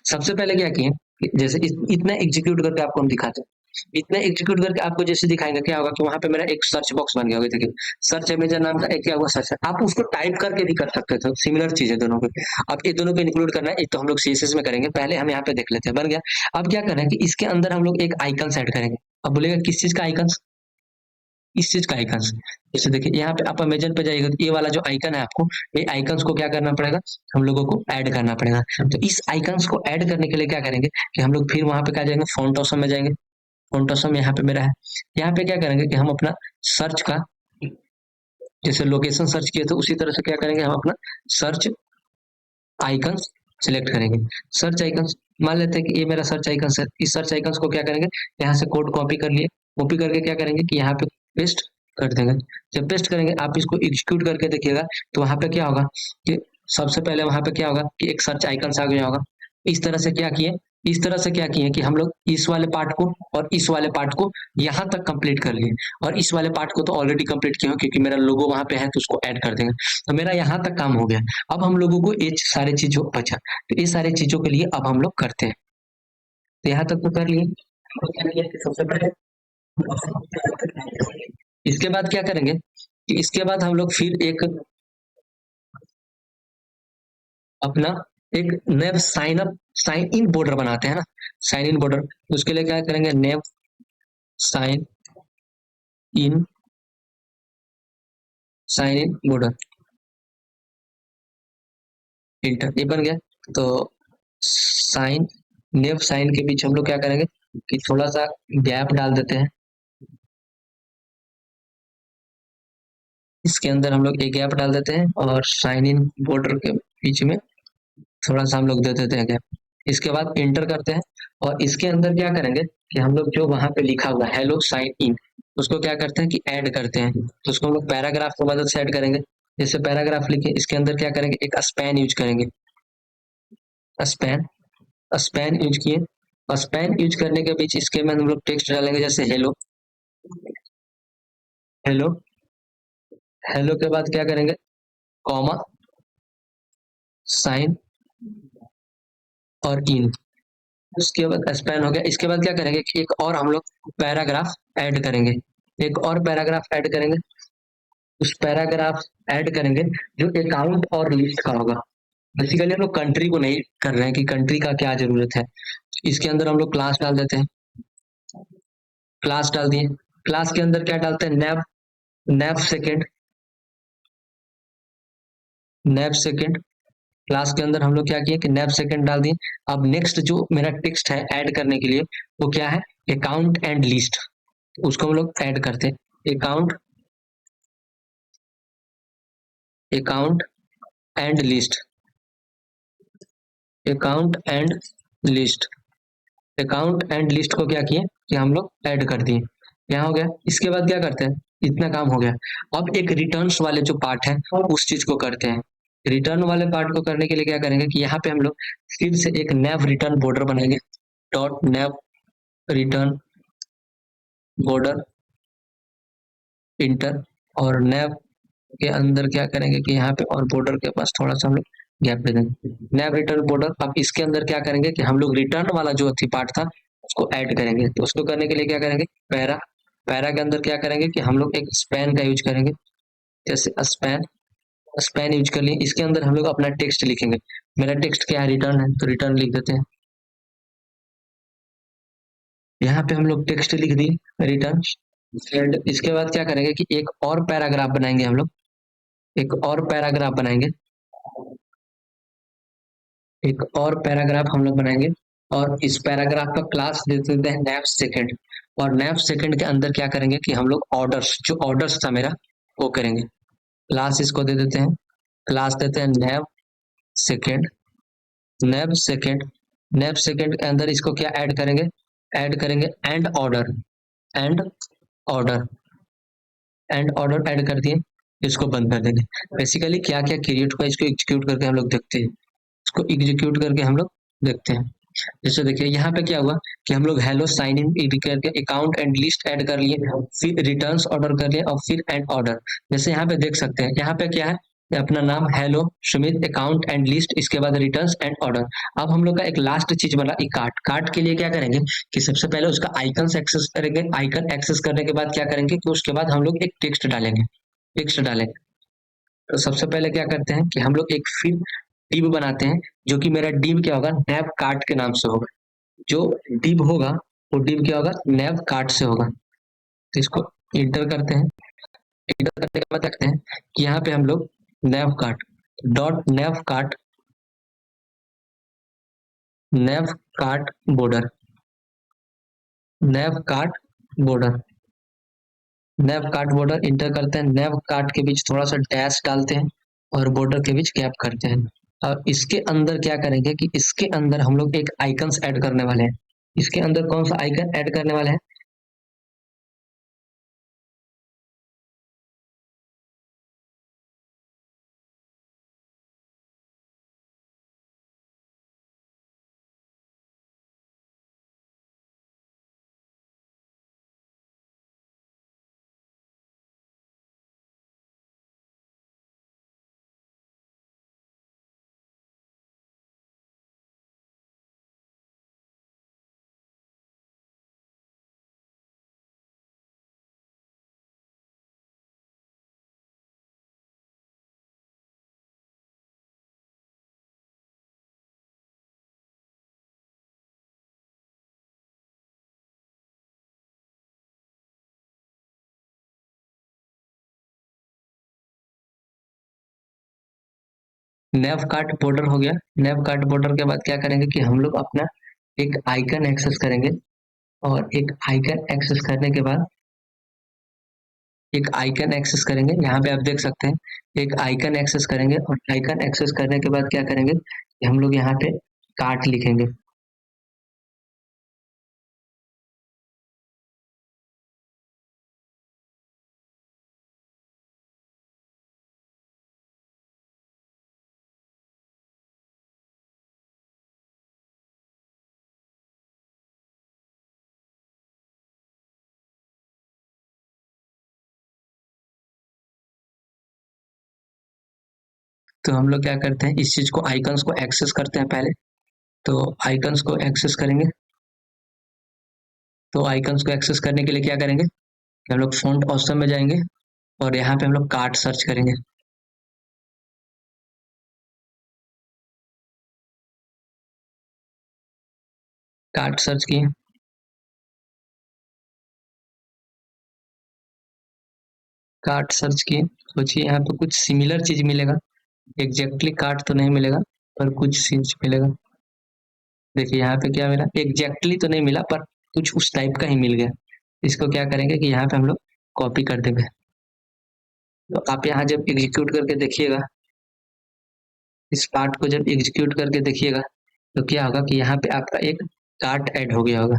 सबसे पहले क्या किए, जैसे इतना एग्जीक्यूट करके आपको हम दिखाते हैं। इतना एग्जीक्यूट करके आपको जैसे दिखाएंगे क्या होगा कि वहां पे मेरा एक सर्च बॉक्स बन गया होगा। देखिए सर्च अमेजन नाम का एक क्या हुआ, सर्च, आप उसको टाइप करके भी कर सकते थे, सिमिलर चीज है दोनों पे। आप ये दोनों को इंक्लूड करना है, एक तो हम लोग CSS में करेंगे, पहले हम यहाँ पे देख लेते हैं बन गया। अब क्या करना है कि इसके अंदर हम लोग एक आइकन ऐड करेंगे। अब बोलेगा किस चीज का आइकन, इस चीज का आइकन। जैसे देखिए यहाँ पे आप अमेजन पे जाइएगा तो ये वाला जो आइकन है आपको, ये आइकन्स को क्या करना पड़ेगा, हम लोगों को ऐड करना पड़ेगा। तो इस आइकन्स को ऐड करने के लिए क्या करेंगे कि हम लोग फिर वहां पे क्या जाएंगे, फॉन्ट ऑसम में जाएंगे। फॉन्ट ऑसम यहाँ पे मेरा है, यहाँ पे क्या करेंगे कि हम अपना सर्च का, जैसे लोकेशन सर्च किए तो उसी तरह से क्या करेंगे हम अपना सर्च आइकन्स सिलेक्ट करेंगे। सर्च आइकन्स मान लेते हैं कि ये मेरा सर्च आइकन्स है। इस सर्च आइकन्स को क्या करेंगे, यहाँ से कोड कॉपी कर लिए, कॉपी करके क्या करेंगे कि यहाँ पे पेस्ट कर देंगे। जब पेस्ट करेंगे आप इसको एग्जीक्यूट करके देखिएगा तो वहां पे क्या होगा कि सबसे पहले वहां पे क्या होगा कि एक सर्च आइकन्स आ गया होगा। इस तरह से क्या किए, इस तरह से क्या किए कि हम लोग इस वाले पार्ट को और इस वाले पार्ट को यहाँ तक कंप्लीट कर लिए, और इस वाले पार्ट को तो ऑलरेडी कंप्लीट किया क्योंकि मेरा लोगो वहां पे है तो उसको ऐड कर देंगे। तो मेरा यहाँ तक काम हो गया। अब हम लोगों को ये सारी चीजों बचा, तो ये सारी चीजों के लिए अब हम लोग करते हैं। तो यहाँ तक तो कर लिए। अब क्या किया कि सबसे पहले इसके बाद क्या करेंगे कि इसके बाद हम लोग फिर एक अपना एक nav sign up, sign in border बनाते हैं ना, साइन इन बॉर्डर। उसके लिए क्या करेंगे, nav sign in, sign in border, enter, ये बन गया। तो साइन, नेव साइन के बीच हम लोग क्या करेंगे कि थोड़ा सा गैप डाल देते हैं। इसके अंदर हम लोग एक गैप डाल देते हैं और साइन इन बॉर्डर के बीच में थोड़ा सा हम लोग दे देते हैं गैप। इसके बाद इंटर करते हैं और इसके अंदर क्या करेंगे कि हम लोग जो वहां पे लिखा हुआ हेलो साइन इन, उसको क्या करते हैं कि ऐड करते हैं। तो उसको हम लोग पैराग्राफ की मदद से ऐड करेंगे। जैसे पैराग्राफ लिखे, इसके अंदर क्या करेंगे, एक स्पैन यूज करेंगे। स्पैन, स्पैन यूज किए, और स्पैन यूज करने के बीच इसके में हम लोग टेक्स्ट डालेंगे, जैसे हेलो, हेलो, हेलो के बाद क्या करेंगे, कॉमा, साइन और इन। उसके बाद स्पैन हो गया। इसके बाद क्या करेंगे कि एक और हम लोग पैराग्राफ ऐड करेंगे, एक और पैराग्राफ ऐड करेंगे। उस पैराग्राफ ऐड करेंगे जो अकाउंट और लिस्ट का होगा। बेसिकली हम लोग कंट्री को नहीं कर रहे हैं कि कंट्री का क्या जरूरत है। इसके अंदर हम लोग क्लास डाल देते हैं, क्लास डाल दिए। क्लास के अंदर क्या डालते हैं, nap, nap second, nap second. Class के अंदर हम लोग क्या किए कि नैप सेकेंड डाल दिए। अब नेक्स्ट जो मेरा टेक्स्ट है ऐड करने के लिए वो क्या है, अकाउंट एंड लिस्ट, उसको हम लोग ऐड करते हैं। Account, account and list, account and list, account and list को क्या किए कि हम लोग ऐड कर दिए। यहाँ हो गया। इसके बाद क्या करते हैं, इतना काम हो गया। अब एक रिटर्न्स वाले जो पार्ट है उस चीज को करते हैं। रिटर्न वाले पार्ट को करने के लिए क्या करेंगे कि यहाँ पे हम लोग फिर से एक नैव रिटर्न बॉर्डर बनाएंगे। डॉट नैव रिटर्न बॉर्डर इंटर, और नैव के अंदर क्या करेंगे कि यहाँ पे और बॉर्डर के पास थोड़ा सा हम लोग गैप दे देंगे, नैव रिटर्न बॉर्डर। अब इसके अंदर क्या करेंगे कि हम लोग रिटर्न वाला जो थी पार्ट था उसको ऐड करेंगे। तो उसको करने के लिए क्या करेंगे, पैरा पैरा के अंदर क्या करेंगे कि हम लोग एक स्पैन का यूज करेंगे, जैसे स्पैन, स्पैन यूज कर लिए, इसके अंदर हम लोग अपना टेक्स्ट लिखेंगे। मेरा टेक्स्ट क्या है, रिटर्न है, तो रिटर्न लिख देते हैं। यहाँ पे हम लोग टेक्स्ट लिख दिए रिटर्न। एंड इसके बाद क्या करेंगे कि एक और पैराग्राफ बनाएंगे हम लोग, एक और पैराग्राफ बनाएंगे, एक और पैराग्राफ हम लोग बनाएंगे। और इस पैराग्राफ का क्लास दे देते हैं नैप सेकंड। और नैप सेकंड के अंदर क्या करेंगे कि हम लोग ऑर्डर्स, जो ऑर्डर्स था मेरा वो करेंगे। क्लास इसको दे देते हैं, क्लास देते हैं nap second, nap second. Nap second के अंदर इसको क्या ऐड करेंगे, ऐड करेंगे and order, and order, and order add कर दिए, इसको बंद कर देंगे। बेसिकली क्या क्या क्रिएट हुआ इसको एग्जीक्यूट करके हम लोग देखते हैं, इसको एग्जीक्यूट करके हम लोग देखते हैं। जैसे देखिए यहाँ पे क्या हुआ कि हम लोग हेलो साइन इन करके अकाउंट एंड लिस्ट ऐड कर लिए, फिर रिटर्न्स ऑर्डर कर लिए और फिर एंड ऑर्डर। जैसे यहाँ पे देख सकते हैं, यहाँ पे क्या है, ये अपना नाम hello Sumit account and list, इसके बाद रिटर्न्स एंड ऑर्डर। अब हम लोग का एक लास्ट चीज बना कार्ट। कार्ट के लिए क्या करेंगे कि सबसे पहले उसका आइकन एक्सेस करेंगे, आइकन एक्सेस करने के बाद क्या करेंगे कि उसके बाद हम लोग एक टेक्स्ट डालेंगे, टेक्स्ट डालेंगे। तो सबसे पहले क्या करते हैं कि हम लोग एक फिर डिव बनाते हैं, जो कि मेरा डिव क्या होगा, नैप कार्ट के नाम से होगा। जो डिव होगा वो डिव क्या होगा, नैप कार्ट से होगा। तो इसको इंटर करते हैं, इंटर करने के बाद देखते हैं कि यहाँ पे हम लोग nap cart dot nap cart, nap cart border, nap cart border, nap cart border inter करते हैं। नैप कार्ट के बीच थोड़ा सा डैश डालते हैं और बॉर्डर के बीच गैप करते हैं। और इसके अंदर क्या करेंगे कि इसके अंदर हम लोग एक आइकन्स ऐड करने वाले हैं। इसके अंदर कौन सा आइकन ऐड करने वाले हैं, नैप कार्ट बॉर्डर हो गया। नैप कार्ट बॉर्डर के बाद क्या करेंगे कि हम लोग अपना एक आइकन एक्सेस करेंगे। और एक आइकन एक्सेस करने के बाद, एक आइकन एक्सेस करेंगे, यहाँ पे आप देख सकते हैं एक आइकन एक्सेस करेंगे। और आइकन एक्सेस करने के बाद क्या करेंगे कि हम लोग यहाँ पे कार्ट लिखेंगे। तो हम लोग क्या करते हैं, इस चीज को आइकन्स को एक्सेस करते हैं पहले। तो आइकन्स को एक्सेस करेंगे, तो आइकन्स को एक्सेस करने के लिए क्या करेंगे कि हम लोग फ़ॉन्ट ऑप्शन में जाएंगे और यहाँ पे हम लोग कार्ट सर्च करेंगे। कार्ट सर्च किए, कार्ट सर्च किए, सोचिए यहाँ पे कुछ सिमिलर चीज मिलेगा। एग्जैक्टली कार्ट तो नहीं मिलेगा पर कुछ चीज मिलेगा। देखिए यहाँ पे क्या मिला, एग्जैक्टली तो नहीं मिला पर कुछ उस टाइप का ही मिल गया। इसको क्या करेंगे कि यहाँ पे हम लोग कॉपी कर देंगे। तो आप यहाँ जब एग्जीक्यूट करके देखिएगा, इस पार्ट को जब एग्जीक्यूट करके देखिएगा, तो क्या होगा कि यहाँ पे आपका एक कार्ट ऐड हो गया होगा।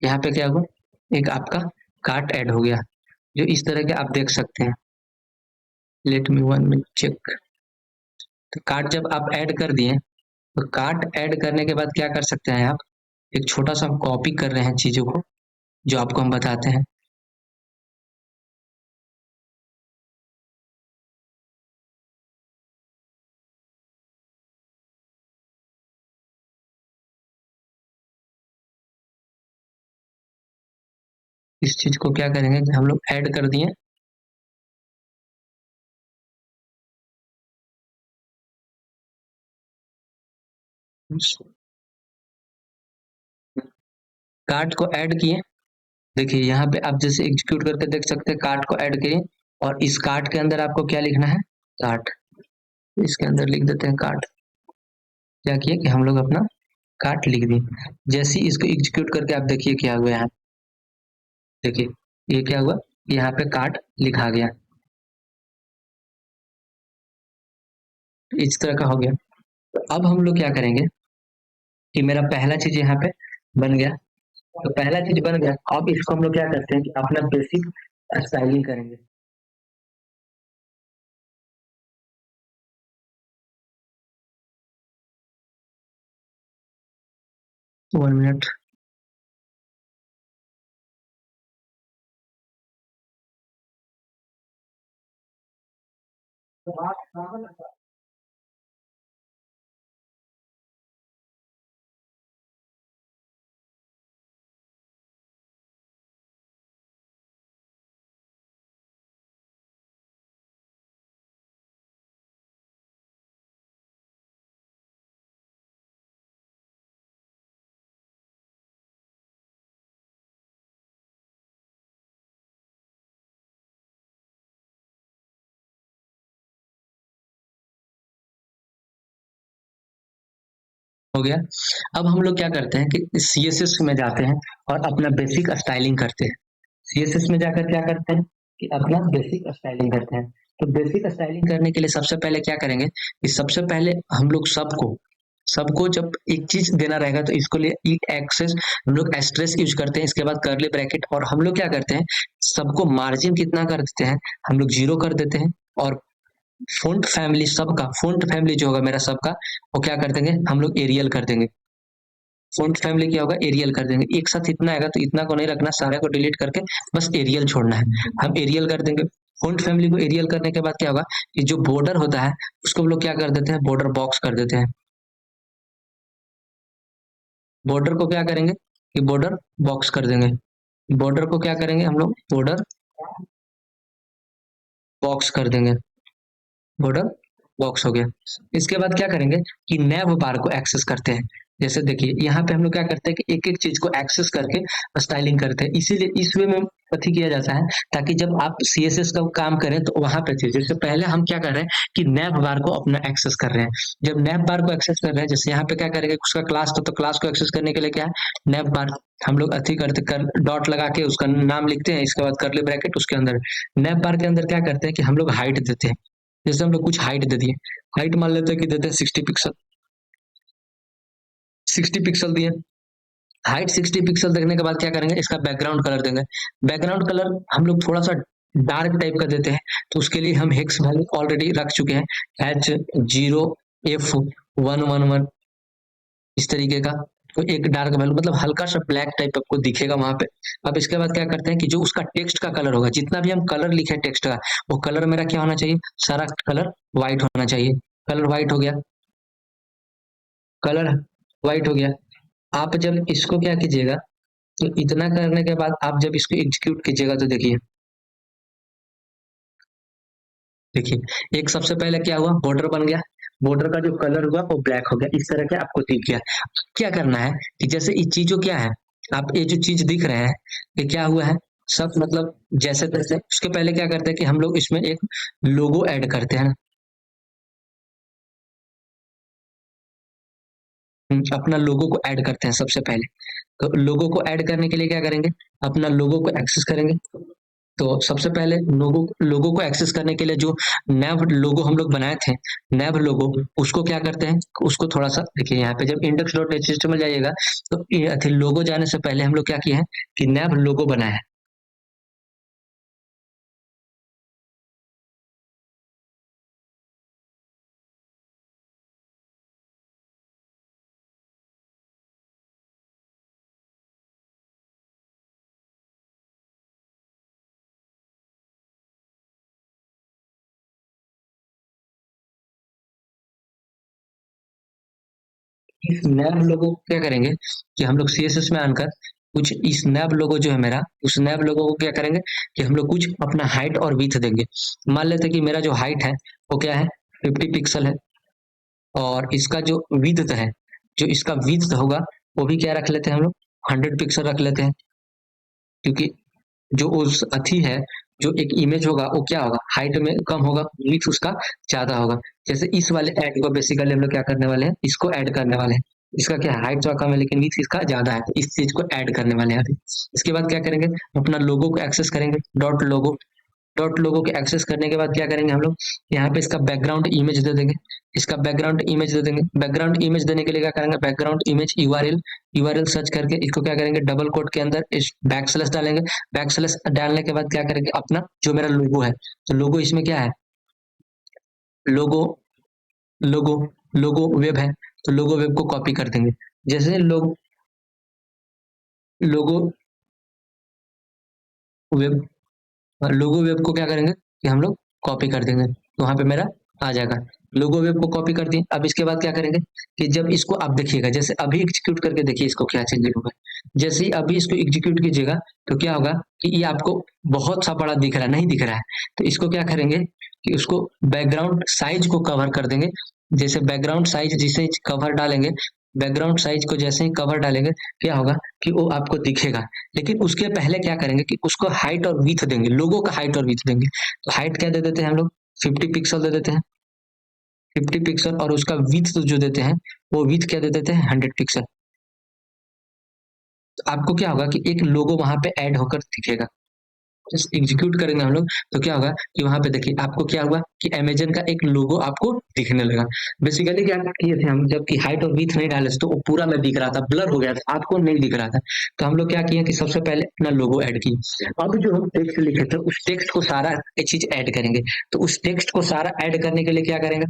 यहाँ पे क्या होगा, एक आपका कार्ट ऐड हो गया, जो इस तरह के आप देख सकते हैं। Let me one minute check. तो कार्ट जब आप ऐड कर दिए, तो कार्ट ऐड करने के बाद क्या कर सकते हैं आप, एक छोटा सा कॉपी कर रहे हैं चीजों को, जो आपको हम बताते हैं। इस चीज को क्या करेंगे कि हम लोग ऐड कर दिए। कार्ट को ऐड किए। देखिए यहाँ पे आप जैसे एग्जीक्यूट करके देख सकते हैं, कार्ट को ऐड किए और इस कार्ट के अंदर आपको क्या लिखना है, कार्ट। इसके अंदर लिख देते हैं कार्ट। क्या किए कि हम लोग अपना कार्ट लिख दिए। जैसे ही इसको एग्जीक्यूट करके आप देखिए क्या हुआ यहाँ। देखिए ये क्या हुआ, यहाँ पे कार्ट लिखा गया। इस तरह का हो गया। तो अब हम लोग क्या करेंगे कि मेरा पहला चीज यहाँ पे बन गया। तो पहला चीज बन गया, अब इसको हम लोग क्या करते हैं कि अपना बेसिक स्टाइलिंग करेंगे। 1 मिनट। हो गया। अब हम लोग क्या करते हैं कि सीएसएस में जाते हैं और अपना बेसिक स्टाइलिंग करते हैं। सीएसएस में जाकर क्या करते हैं कि अपना बेसिक स्टाइलिंग करते हैं। तो बेसिक स्टाइलिंग करने के लिए सबसे पहले क्या करेंगे कि सबसे पहले हम लोग सबको सबको जब एक चीज देना रहेगा तो इसको लिए ई एक्सेस हम लोग एस्ट्रेस यूज करते हैं, इसके बाद कर्ली ब्रैकेट, और हम लोग क्या करते हैं सबको मार्जिन कितना कर देते हैं, हम लोग 0 कर देते हैं। और फ़ॉन्ट फैमिली सबका, फ़ॉन्ट फैमिली जो होगा मेरा सबका, वो क्या कर देंगे हम लोग एरियल कर देंगे। फ़ॉन्ट फैमिली क्या होगा, एरियल कर देंगे। एक साथ इतना आएगा तो इतना को नहीं रखना, सारे को डिलीट करके बस एरियल छोड़ना है। हम एरियल कर देंगे। फ़ॉन्ट फैमिली को एरियल करने के बाद क्या होगा कि जो बॉर्डर होता है उसको हम लोग क्या कर देते हैं, बॉर्डर बॉक्स कर देते हैं। बॉर्डर को क्या करेंगे कि बॉर्डर बॉक्स कर देंगे। बॉर्डर को क्या करेंगे हम लोग, बॉर्डर बॉक्स कर देंगे। बॉर्डर बॉक्स हो गया। इसके बाद क्या करेंगे कि नैव बार को एक्सेस करते हैं। जैसे देखिए यहाँ पे हम लोग क्या करते हैं कि एक एक चीज को एक्सेस करके स्टाइलिंग करते हैं। इसीलिए इस वे में कथी किया जाता है ताकि जब आप सीएसएस का काम करें तो वहां पे चीज, जैसे पहले हम क्या कर रहे हैं कि नैव बार को अपना एक्सेस कर रहे हैं। जब नैव बार को एक्सेस कर रहे हैं, जैसे यहाँ पे क्या करेंगे, उसका क्लास तो क्लास को एक्सेस करने के लिए क्या है, नैव बार हम लोग अथी करते कर डॉट लगा के उसका नाम लिखते हैं, इसके बाद करली ब्रैकेट उसके अंदर। नैव बार के अंदर क्या करते हैं कि हम लोग हाइट देते हैं। जैसे हम लोग कुछ हाइट दे दिए, हाइट मान लेते हैं कि देते हैं 60 पिक्सल। 60 पिक्सल दिए। हाइट 60 पिक्सल देखने के बाद क्या करेंगे, इसका बैकग्राउंड कलर देंगे। बैकग्राउंड कलर हम लोग थोड़ा सा डार्क टाइप का देते हैं। तो उसके लिए हम हेक्स वैल्यू ऑलरेडी रख चुके हैं, H0F111, इस तरीके का। तो एक डार्क वैल्यू मतलब हल्का सा ब्लैक टाइप आपको दिखेगा वहां पे। अब इसके बाद क्या करते हैं कि जो उसका टेक्स्ट का कलर होगा, जितना भी हम कलर लिखे टेक्स्ट का, वो कलर मेरा क्या होना चाहिए, सारा कलर व्हाइट होना चाहिए। कलर व्हाइट हो गया। कलर व्हाइट हो गया। आप जब इसको क्या कीजिएगा, तो इतना करने के बाद आप जब इसको एग्जीक्यूट कीजिएगा तो देखिए, देखिए एक सबसे पहले क्या हुआ, बॉर्डर बन गया। बॉर्डर का जो कलर हुआ वो ब्लैक हो गया, इस तरह के आपको दिख गया। क्या करना है कि जैसे ये चीजों क्या है, आप ये जो चीज दिख रहे हैं ये क्या हुआ है, सब मतलब जैसे तैसे। उसके पहले क्या करते हैं कि हम लोग इसमें एक लोगो ऐड करते हैं। अपना लोगो को ऐड करते हैं सबसे पहले। तो लोगो को ऐड करने के लिए क्या करेंगे, अपना लोगो को एक्सेस करेंगे। तो सबसे पहले लोगो लोगो को एक्सेस करने के लिए जो नैव लोगो हम लोग बनाए थे, नैव लोगो, उसको क्या करते हैं, उसको थोड़ा सा देखिए यहाँ पे जब इंडेक्स डॉट एच में जाइएगा तो लोगो जाने से पहले हम लोग क्या किए हैं कि नैव लोगो बनाया है। इस नैव लोगो को क्या करेंगे कि हम लोग सीएसएस में आकर कुछ स्नैप लोगो जो है मेरा, उस स्नैप लोगो को क्या करेंगे कि हम लोग कुछ अपना हाइट और विड्थ देंगे। मान लेते हैं कि मेरा जो हाइट है वो क्या है, 50 पिक्सल है, और इसका जो विड्थ है, जो इसका विड्थ होगा वो भी क्या रख लेते हैं हम लोग, 100 पिक्सल रख लेते हैं। क्योंकि जो उस अथी है, जो एक इमेज होगा वो क्या होगा, हाइट में कम होगा, विड्थ उसका ज्यादा होगा। जैसे इस वाले ऐड को बेसिकली हम लोग क्या करने वाले हैं, इसको ऐड करने वाले हैं। इसका क्या हाइट थोड़ा कम है लेकिन विड्थ इसका ज्यादा है, तो इस चीज को ऐड करने वाले हैं अभी। इसके बाद क्या करेंगे, अपना लोगो को एक्सेस करेंगे, डॉट लोगो। डॉट लोगो के एक्सेस करने के बाद क्या करेंगे हम लोग, यहाँ पे इसका बैकग्राउंड इमेज दे देंगे। इसका बैकग्राउंड इमेज दे देंगे। बैकग्राउंड इमेज देने के लिए क्या करेंगे, background image URL, URL search करके इसको क्या करेंगे, डबल कोट के अंदर इस बैक स्लैश डालेंगे। बैक स्लैश डालने के बाद क्या करेंगे, अपना जो मेरा लोगो है, तो लोगो इसमें क्या है, लोगो, लोगो, लोगो वेब है, तो लोगो वेब को कॉपी कर देंगे। जैसे लोग लोगो वेब, लोगो वेब को क्या करेंगे कि हम लोग कॉपी कर देंगे, तो वहां पे मेरा आ जाएगा। लोगो वेब को कॉपी कर दिए। अब इसके बाद क्या करेंगे कि जब इसको आप देखिएगा, जैसे अभी एग्जीक्यूट करके देखिए इसको क्या चेंजेस होगा। जैसे ही अभी इसको एग्जीक्यूट कीजिएगा तो क्या होगा कि ये आपको बहुत सा बड़ा दिख रहा है, नहीं दिख रहा है। तो इसको क्या करेंगे कि उसको बैकग्राउंड साइज को कवर कर देंगे। जैसे बैकग्राउंड साइज जिसे कवर डालेंगे, बैकग्राउंड साइज को जैसे ही कवर डालेंगे, क्या होगा कि वो आपको दिखेगा। लेकिन उसके पहले क्या करेंगे कि उसको हाइट और विड्थ देंगे, लोगों का हाइट और विड्थ देंगे। तो हाइट क्या दे देते हैं हम लोग, 50 पिक्सल दे देते हैं, 50 पिक्सल, और उसका विड्थ जो देते हैं वो विड्थ क्या दे देते हैं, 100 पिक्सल। तो आपको क्या होगा कि एक लोगो वहां पे ऐड होकर दिखेगा। जस्ट एग्जीक्यूट करेंगे हम लोग तो क्या होगा कि वहां पे देखिए आपको क्या हुआ कि अमेजन का एक लोगो आपको दिखने लगा। बेसिकली क्या किए थे हम, जबकि हाइट और विड्थ नहीं डाले थे तो वो पूरा में दिख रहा था, ब्लर हो गया था, आपको नहीं दिख रहा था। तो हम लोग क्या किए कि सबसे पहले अपना लोगो ऐड किए। अब जो हम टेक्स्ट लिखे थे उस टेक्स्ट को सारा ये चीज ऐड करेंगे। तो उस टेक्स्ट को सारा ऐड करने के लिए क्या करेंगे,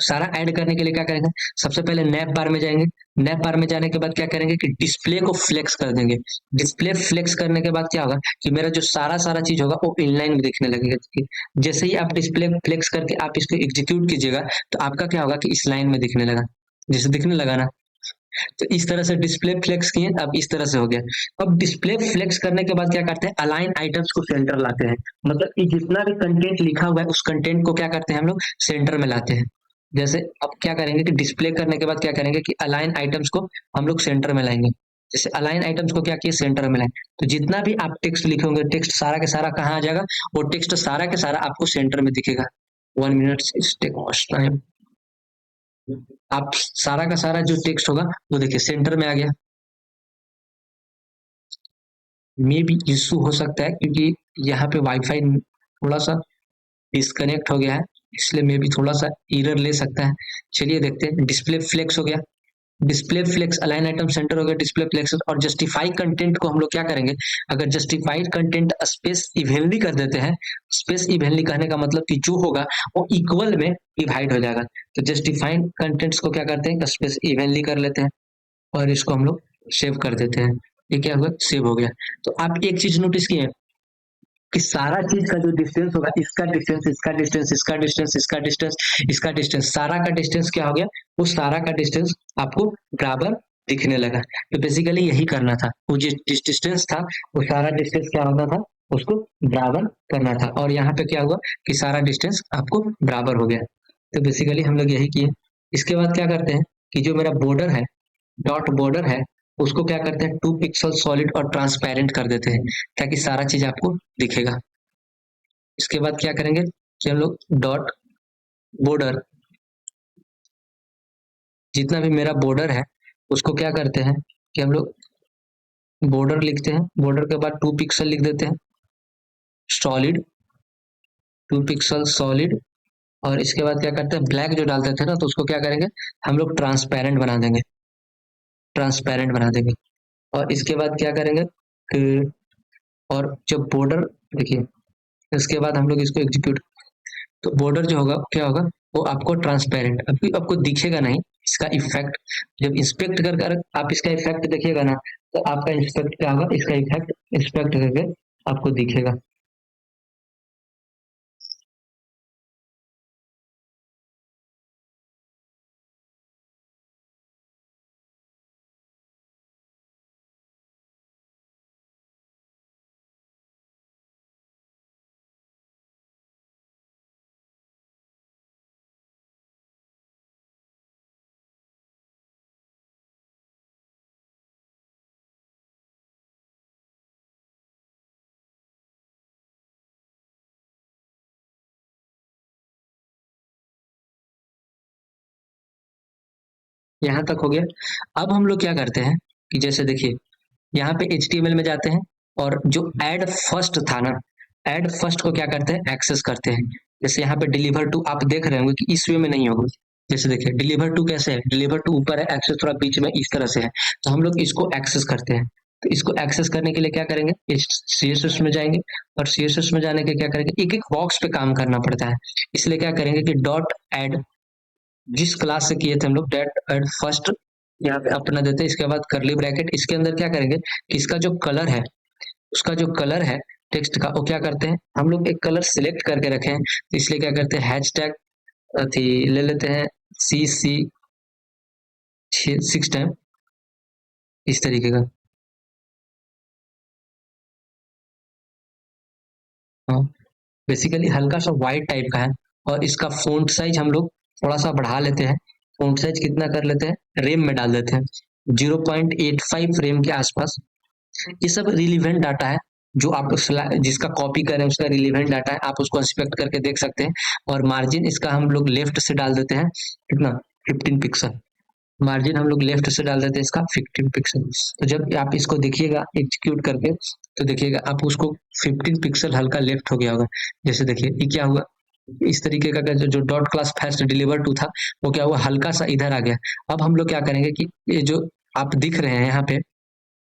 सारा ऐड करने के लिए क्या करेंगे, सबसे पहले नैप बार में जाएंगे। नैप बार में जाने के बाद क्या करेंगे कि डिस्प्ले को फ्लेक्स कर देंगे। डिस्प्ले फ्लेक्स करने के बाद क्या होगा कि मेरा जो सारा सारा चीज होगा वो इनलाइन में दिखने लगेगा। देखिए, जैसे ही आप डिस्प्ले फ्लेक्स करके आप इसको एग्जीक्यूट कीजिएगा तो आपका क्या होगा कि इस लाइन में दिखने लगा, जैसे दिखने लगा ना। तो इस तरह से डिस्प्ले फ्लेक्स किए, अब इस तरह से हो गया। अब डिस्प्ले फ्लेक्स करने के बाद क्या करते हैं, अलाइन आइटम्स को सेंटर लाते हैं। मतलब कि जितना भी कंटेंट लिखा हुआ है उस कंटेंट को क्या करते हैं हम लोग, सेंटर में लाते हैं। जैसे अब क्या करेंगे कि डिस्प्ले करने के बाद क्या करेंगे कि अलाइन आइटम्स को हम लोग सेंटर में लाएंगे। जैसे अलाइन आइटम्स को क्या किए, सेंटर में लाए, तो जितना भी आप टेक्स्ट लिखेंगे टेक्स्ट सारा के सारा कहाँ आ जाएगा, वो टेक्स्ट सारा के सारा आपको सेंटर में दिखेगा। 1 मिनट टेक टाइम। आप सारा का सारा जो टेक्स्ट होगा वो देखिए सेंटर में आ गया। मे भी इशू हो सकता है क्योंकि यहाँ पे वाईफाई थोड़ा सा डिस्कनेक्ट हो गया है, इसलिए मे भी थोड़ा सा एरर ले सकता है। चलिए देखते हैं, डिस्प्ले फ्लेक्स हो गया, display flex align item center हो गया, डिस्प्ले फ्लेक्स। और जस्टिफाई कंटेंट को हम लोग क्या करेंगे, अगर जस्टिफाइड कंटेंट स्पेस इवेनली कर देते हैं, स्पेस इवेनली कहने का मतलब कि जो होगा वो इक्वल में डिवाइड हो जाएगा। तो जस्टिफाइड कंटेंट्स को क्या करते हैं, स्पेस इवेनली कर लेते हैं और इसको हम लोग सेव कर देते हैं। ये क्या हुआ, सेव हो गया। तो आप एक चीज नोटिस किए कि सारा चीज का जो डिस्टेंस होगा, इसका डिस्टेंस, इसका डिस्टेंस, इसका डिस्टेंस, इसका डिस्टेंस, इसका डिस्टेंस, सारा का डिस्टेंस क्या हो गया, वो सारा का डिस्टेंस आपको बराबर दिखने लगा। तो बेसिकली यही करना था, वो जिस डिस्टेंस था वो सारा डिस्टेंस क्या होना था, उसको बराबर करना था। और यहाँ पे क्या हुआ कि सारा डिस्टेंस आपको बराबर हो गया। तो बेसिकली हम लोग यही किए। इसके बाद क्या करते हैं कि जो मेरा बॉर्डर है, डॉट बॉर्डर है, उसको क्या करते हैं 2 पिक्सल सॉलिड और ट्रांसपेरेंट कर देते हैं ताकि सारा चीज आपको दिखेगा। इसके बाद क्या करेंगे कि हम लोग डॉट बॉर्डर, जितना भी मेरा बॉर्डर है उसको क्या करते हैं कि हम लोग बॉर्डर लिखते हैं, बॉर्डर के बाद 2 पिक्सल लिख देते हैं सॉलिड, 2 पिक्सल सॉलिड। और इसके बाद क्या करते हैं, ब्लैक जो डालते थे ना तो उसको क्या करेंगे, हम लोग ट्रांसपेरेंट बना देंगे, ट्रांसपेरेंट बना देंगे। और इसके बाद क्या करेंगे कि, और जब बॉर्डर देखिए, इसके बाद हम लोग इसको एग्जीक्यूट, तो बॉर्डर जो होगा क्या होगा, वो आपको ट्रांसपेरेंट, अभी आपको दिखेगा नहीं इसका इफेक्ट। जब इंस्पेक्ट कर कर आप इसका इफेक्ट देखिएगा ना, तो आपका इंस्पेक्ट क्या होगा, इसका इफेक्ट इंस्पेक्ट करके आपको दिखेगा। यहाँ तक हो गया। अब हम लोग क्या करते हैं कि जैसे देखिए यहाँ पे HTML में जाते हैं और जो एड फर्स्ट था ना, एड फर्स्ट को क्या करते हैं, एक्सेस करते हैं। जैसे यहाँ पे डिलीवर टू आप देख रहे होंगे कि इस वे में नहीं होगा। जैसे देखिए डिलीवर टू कैसे है, डिलीवर टू ऊपर है, एक्सेस थोड़ा बीच में इस तरह से है, तो हम लोग इसको एक्सेस करते हैं। तो इसको एक्सेस करने के लिए क्या करेंगे, CSS में जाएंगे और CSS में जाने के क्या करेंगे, एक एक बॉक्स पे काम करना पड़ता है। इसलिए क्या करेंगे कि डॉट एड, जिस क्लास से किए थे हम लोग डॉट एड फर्स्ट यहाँ पे अपना देते हैं, इसके बाद करली ब्रैकेट, इसके अंदर क्या करेंगे कि इसका जो कलर है, उसका जो कलर है टेक्स्ट का, वो क्या करते हैं हम लोग एक कलर सिलेक्ट करके रखे हैं, तो इसलिए क्या करते हैं हैशटैग अथी ले लेते हैं CC 6 टाइम, इस तरीके का। हाँ, बेसिकली हल्का सा वाइट टाइप का है। और इसका फ़ॉन्ट साइज हम लोग थोड़ा सा बढ़ा लेते हैं। फ़ॉन्ट साइज कितना कर लेते हैं, रेम में डाल देते हैं 0.85 रेम के आसपास। ये सब रिलीवेंट डाटा है, जो आप जिसका कॉपी करें उसका रिलीवेंट डाटा है, आप उसको इंस्पेक्ट करके देख सकते हैं। और मार्जिन इसका हम लोग लेफ्ट से डाल देते हैं, कितना, 15 पिक्सल। मार्जिन हम लोग लेफ्ट से डाल देते हैं इसका 15 पिक्सल। तो जब आप इसको देखिएगा एग्जीक्यूट करके, तो देखिएगा आप उसको 15 पिक्सल हल्का लेफ्ट हो गया होगा। जैसे देखिए ये क्या हुआ, इस तरीके का जो dot class first deliver to था, वो क्या हुआ, हल्का सा इधर आ गया। अब हम लोग क्या करेंगे कि ये जो आप दिख रहे हैं यहाँ पे,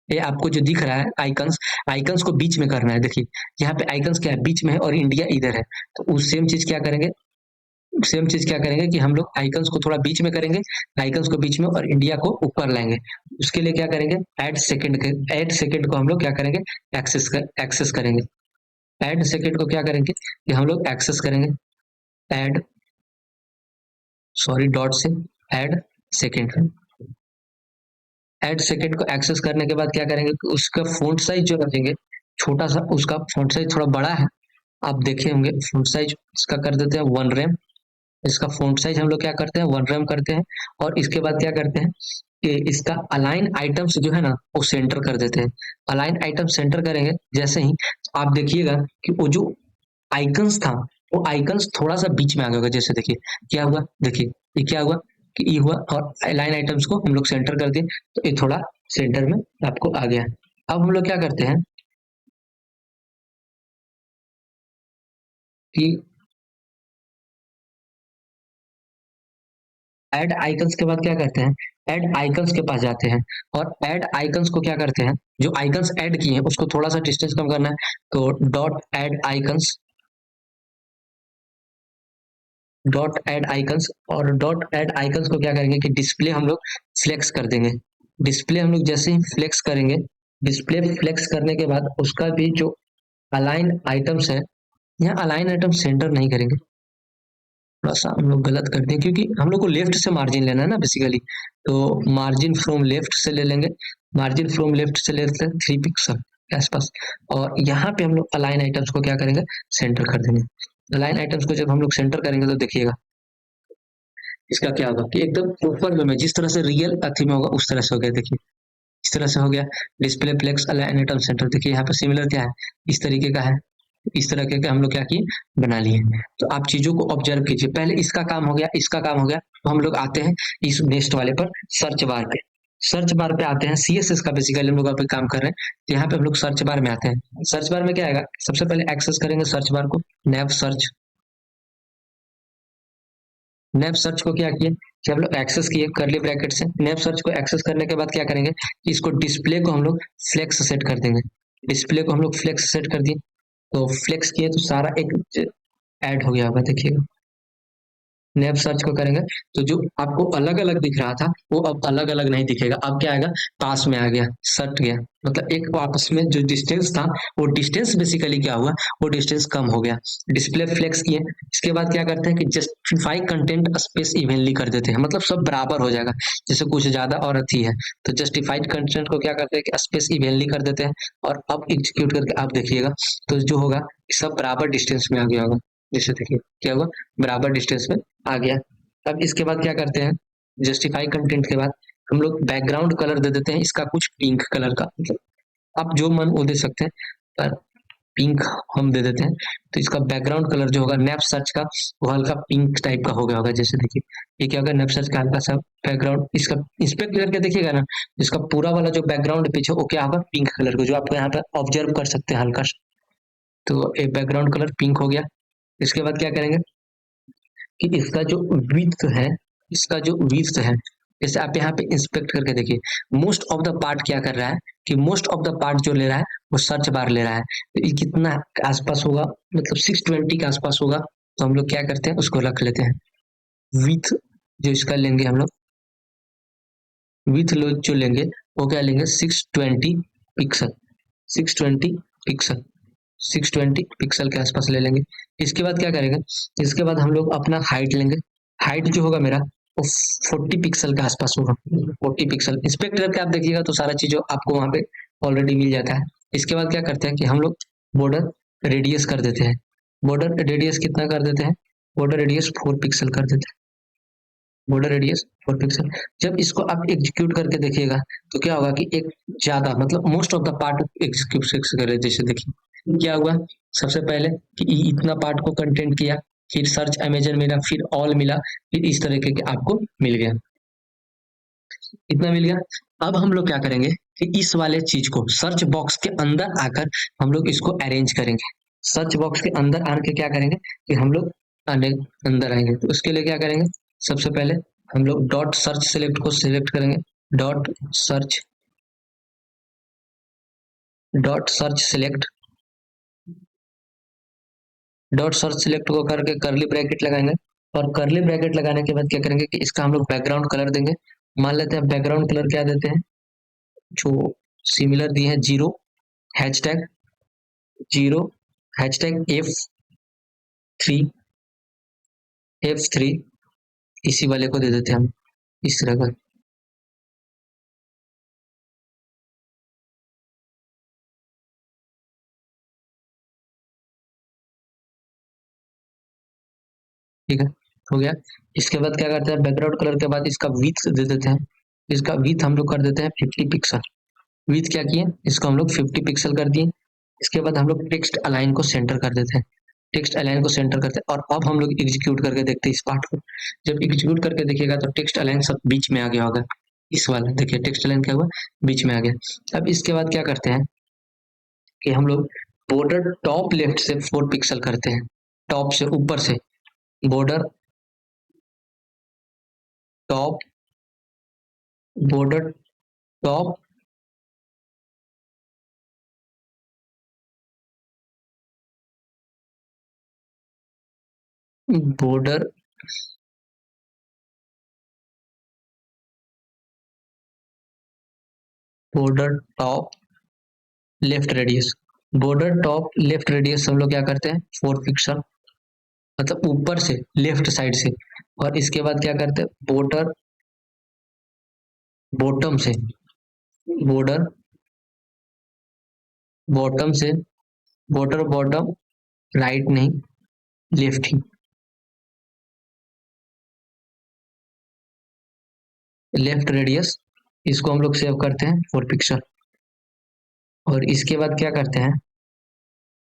ये आपको जो दिख रहा है आइकन्स, आइकन्स को बीच में करना है। देखिए यहाँ पे आइकन्स क्या है, बीच में है और इंडिया इधर है। तो उस सेम चीज क्या करेंगे कि हम लोग आइकन्स को थोड़ा बीच में करेंगे, आइकन्स को बीच में और इंडिया को ऊपर लाएंगे। उसके लिए क्या करेंगे, ऐड सेकंड को हम लोग क्या करेंगे, एक्सेस करेंगे। ऐड सेकंड को क्या करेंगे कि हम लोग एक्सेस करेंगे, ऐड सॉरी डॉट से ऐड सेकंड। ऐड सेकंड को एक्सेस करने के बाद क्या करेंगे कि उसका फ़ॉन्ट साइज जो रखेंगे, छोटा सा, उसका फ़ॉन्ट साइज थोड़ा बड़ा है, आप देखे होंगे। फ़ॉन्ट साइज इसका कर देते हैं 1 रेम। इसका फ़ॉन्ट साइज हम लोग क्या करते हैं, 1 रेम करते हैं। और इसके बाद क्या करते हैं कि इसका अलाइन आइटम्स जो है ना, वो सेंटर कर देते हैं। अलाइन आइटम सेंटर करेंगे जैसे ही, आप देखिएगा कि वो जो आइकन्स था, वो आइकन्स थोड़ा सा बीच में आ गया होगा। जैसे देखिए क्या हुआ, देखिए ये क्या हुआ कि ये हुआ, और लाइन आइटम्स को हम लोग सेंटर कर दिए, तो ये थोड़ा सेंटर में आपको आ गया। अब हम लोग क्या करते हैं कि ऐड आइकन्स के बाद क्या करते हैं, ऐड आइकन्स के पास जाते हैं और ऐड आइकन्स को क्या करते हैं, जो आइकन्स ऐड किए हैं उसको थोड़ा सा डिस्टेंस कम करना है। तो डॉट ऐड आइकन्स, और डॉट ऐड आइकन्स को क्या करेंगे कि डिस्प्ले हम लोग फ्लेक्स कर देंगे। डिस्प्ले हम लोग जैसे ही फ्लेक्स करेंगे, डिस्प्ले फ्लेक्स करने के बाद उसका भी जो अलाइन आइटम्स है, यहाँ अलाइन आइटम सेंटर नहीं करेंगे, थोड़ा सा हम लोग गलत कर दें, क्योंकि हम लोग को लेफ्ट से मार्जिन लेना है ना बेसिकली। तो मार्जिन फ्रॉम लेफ्ट से ले लेंगे, मार्जिन फ्रॉम लेफ्ट से ले लेते हैं 3 पिक्सल के आसपास। और यहाँ पे हम लोग अलाइन आइटम्स को क्या करेंगे, सेंटर कर देंगे। अलाइन आइटम्स को जब हम लोग सेंटर करेंगे तो देखिएगा इसका क्या होगा कि एकदम ऊपर में जिस तरह से रियल अथी में होगा उस तरह से हो गया। देखिए इस तरह से हो गया, display flex align item center. देखिए यहाँ पे सिमिलर क्या है, इस तरीके का है। इस तरह के हम लोग क्या किए, बना लिए। तो आप चीजों को ऑब्जर्व कीजिए। पहले इसका काम हो गया, इसका काम हो गया, तो हम लोग आते हैं इस नेक्स्ट वाले पर, सर्च बार पे। सर्च बार पे आते हैं, CSS का बेसिकली हम लोग अभी काम कर रहे हैं, तो यहाँ पे हम लोग सर्च बार में आते हैं। सर्च बार में क्या आएगा, सबसे पहले एक्सेस करेंगे सर्च बार को, नैव सर्च। नैव सर्च को क्या किए कि हम लोग एक्सेस किए करली ब्रैकेट से। नैव सर्च को एक्सेस करने के बाद क्या करेंगे कि इसको डिस्प्ले को हम लोग फ्लेक्स सेट कर देंगे। डिस्प्ले को हम लोग फ्लेक्स सेट कर दिए, तो फ्लेक्स किए तो सारा एक ऐड हो गया होगा। देखिएगा नैव सर्च को करेंगे तो जो आपको अलग अलग दिख रहा था वो अब अलग अलग नहीं दिखेगा। अब क्या आएगा, पास में आ गया, सट गया, मतलब एक आपस में जो डिस्टेंस था, वो डिस्टेंस बेसिकली क्या हुआ, वो डिस्टेंस कम हो गया। डिस्प्ले फ्लेक्स किए, इसके बाद क्या करते हैं कि जस्टिफाई कंटेंट स्पेस इवनली कर देते हैं, मतलब सब बराबर हो जाएगा। जैसे कुछ ज्यादा और अथी है, तो जस्टिफाइड कंटेंट को क्या करते हैं कि स्पेस इवनली कर देते हैं। और अब एग्जीक्यूट करके आप देखिएगा तो जो होगा सब बराबर डिस्टेंस में आ गया होगा। जैसे देखिए क्या हुआ, बराबर डिस्टेंस में आ गया। अब इसके बाद क्या करते हैं, जस्टिफाई कंटेंट के बाद हम लोग बैकग्राउंड कलर दे देते हैं इसका कुछ पिंक कलर का, मतलब आप जो मन वो दे सकते हैं। पर पिंक हम दे देते हैं, तो इसका बैकग्राउंड कलर जो होगा नैप सर्च का वो हल्का पिंक टाइप का हो गया होगा। जैसे देखिए ये क्या होगा, नैप सर्च का हल्का सा बैकग्राउंड, इसका इंस्पेक्ट करके देखिएगा ना, इसका पूरा वाला जो बैकग्राउंड पीछे वो क्या होगा, पिंक कलर का, जो आप यहाँ पे ऑब्जर्व कर सकते हैं हल्का सा। तो ये बैकग्राउंड कलर पिंक हो गया। इसके बाद क्या करेंगे कि इसका जो विड्थ है, इसका जो विड्थ है, जैसे आप यहाँ पे इंस्पेक्ट करके देखिए, मोस्ट ऑफ द पार्ट क्या कर रहा है कि मोस्ट ऑफ द पार्ट जो ले रहा है वो सर्च बार ले रहा है। तो ये कितना आसपास होगा, मतलब 620 के आसपास होगा। तो हम लोग क्या करते हैं, उसको रख लेते हैं विथ, जो इसका लेंगे हम लोग विथ लो जो लेंगे वो क्या लेंगे, 620 पिक्सल, 620 पिक्सल, 620 पिक्सल के आसपास ले लेंगे। इसके बाद क्या करेंगे, इसके बाद हम लोग अपना हाइट लेंगे। हाइट जो होगा मेरा वो 40 पिक्सल के आसपास होगा, 40 पिक्सल। इंस्पेक्ट करके आप देखिएगा तो सारा चीज आपको वहां पे ऑलरेडी मिल जाता है। इसके बाद क्या करते हैं कि हम लोग बॉर्डर रेडियस कर देते हैं। बॉर्डर रेडियस कितना कर देते हैं, बॉर्डर रेडियस 4 पिक्सल कर देते हैं, बॉर्डर रेडियस 4 पिक्सल। जब इसको आप एग्जीक्यूट करके देखिएगा तो क्या होगा कि एक ज्यादा, मतलब most of the part execute करे। जैसे देखिए क्या हुआ, सबसे पहले कि इतना पार्ट को कंटेंट किया, फिर सर्च अमेजन मिला, फिर ऑल मिला, फिर इस तरीके के आपको मिल गया, इतना मिल गया। अब हम लोग क्या करेंगे कि इस वाले चीज को सर्च बॉक्स के अंदर आकर हम लोग इसको अरेंज करेंगे। सर्च बॉक्स के अंदर आके क्या करेंगे कि हम लोग अंदर आएंगे। तो उसके लिए क्या करेंगे, सबसे पहले हम लोग डॉट सर्च सिलेक्ट को सिलेक्ट करेंगे, dot search, dot search select, dot search select को करके करली ब्रैकेट लगाएंगे। और करली ब्रैकेट लगाने के बाद क्या करेंगे कि इसका हम लोग बैकग्राउंड कलर देंगे। मान लेते हैं बैकग्राउंड कलर क्या देते हैं, जो सिमिलर दिए हैं, zero hashtag, zero hashtag F3, F3 इसी वाले को दे देते हैं हम, इस तरह का। ठीक है, हो गया। इसके बाद क्या करते हैं, बैकग्राउंड कलर के बाद इसका विड्थ दे देते हैं। इसका विड्थ हम लोग कर देते हैं 50 पिक्सल। विड्थ क्या किए, इसको हम लोग 50 पिक्सल कर दिए। इसके बाद हम लोग टेक्स्ट अलाइन को सेंटर कर देते हैं, टेक्स्ट अलाइन को सेंटर करते हैं। और अब हम लोग एग्जीक्यूट करके देखते हैं इस पार्ट को। जब एग्जीक्यूट करके देखिएगा तो टेक्स्ट अलाइन सब बीच में आ गया होगा, इस वाला देखिए टेक्स्ट अलाइन क्या हुआ, बीच में आ गया। अब इसके बाद क्या करते हैं कि हम लोग बॉर्डर टॉप लेफ्ट से 4 पिक्सल करते हैं, टॉप से ऊपर से border top, border top border border top left radius, border top left radius हम लोग क्या करते हैं 4 पिक्सल, मतलब ऊपर से लेफ्ट साइड से। और इसके बाद क्या करते हैं बॉर्डर बॉटम से, बॉर्डर बॉटम से, बॉर्डर बॉटम राइट नहीं लेफ्ट ही, लेफ्ट रेडियस, इसको हम लोग सेव करते हैं 4 पिक्सल। और इसके बाद क्या करते हैं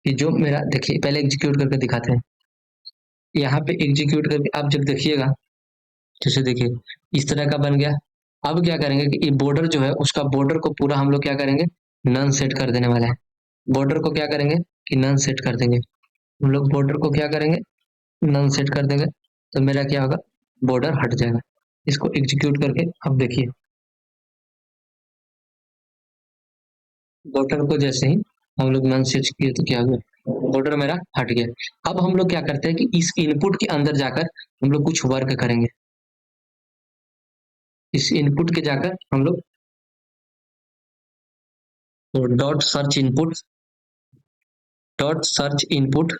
कि जो मेरा, देखिए पहले एग्जीक्यूट करके दिखाते हैं। यहाँ पे एग्जीक्यूट करके आप जब देखिएगा, जैसे देखिए इस तरह का बन गया। अब क्या करेंगे कि ये बॉर्डर जो है उसका बॉर्डर को पूरा हम लोग क्या करेंगे, नन सेट कर देने वाला है। बॉर्डर को क्या करेंगे कि नन सेट कर देंगे, हम लोग बॉर्डर को क्या करेंगे, नन सेट कर देंगे। तो मेरा क्या होगा, बॉर्डर हट जाएगा। इसको एग्जीक्यूट करके अब देखिए, बॉर्डर को जैसे ही हम लोग नन सेट किए तो क्या हुआ, बॉर्डर मेरा हट गया। अब हम लोग क्या करते हैं कि इस इनपुट के अंदर जाकर हम लोग कुछ वर्क करेंगे। इस इनपुट के जाकर हम लोग तो dot search input, dot search input,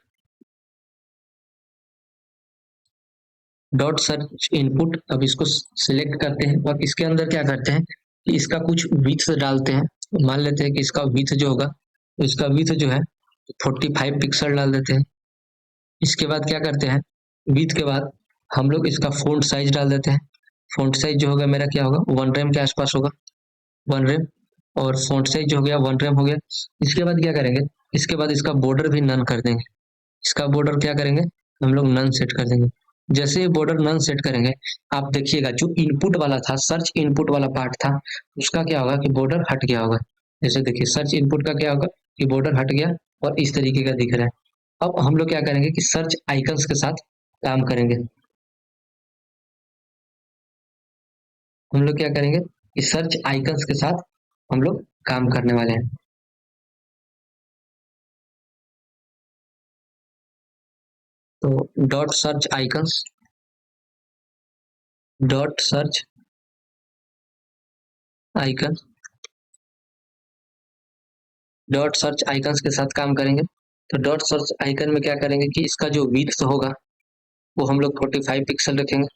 dot search input. अब इसको सिलेक्ट करते हैं और इसके अंदर क्या करते हैं कि इसका कुछ विड्थ डालते हैं। मान लेते हैं कि इसका विड्थ जो होगा, तो इसका विड्थ जो है 45 पिक्सल डाल देते हैं। इसके बाद क्या करते हैं, विड्थ के बाद हम लोग इसका फ़ॉन्ट साइज डाल देते हैं। फ़ॉन्ट साइज जो होगा मेरा क्या होगा, 1 रेम के आसपास होगा, 1 रेम। और फ़ॉन्ट साइज जो हो गया 1 रेम हो गया। इसके बाद क्या करेंगे इसके बाद इसका बॉर्डर भी नन कर देंगे। इसका बॉर्डर क्या करेंगे, हम लोग नन सेट कर देंगे। जैसे ही बॉर्डर नन सेट करेंगे, आप देखिएगा जो इनपुट वाला था, सर्च इनपुट वाला पार्ट था, उसका क्या होगा कि बॉर्डर हट गया होगा। जैसे देखिए सर्च इनपुट का क्या होगा कि बॉर्डर हट गया और इस तरीके का दिख रहा है। अब हम लोग क्या करेंगे कि सर्च आइकन्स के साथ काम करेंगे। हम लोग क्या करेंगे कि सर्च आइकन्स के साथ हम लोग काम करने वाले हैं। तो dot search icons, dot search icon, dot search icons के साथ काम करेंगे। तो डॉट सर्च आइकन में क्या करेंगे कि इसका जो विड्थ होगा वो हम लोग 45 पिक्सल रखेंगे।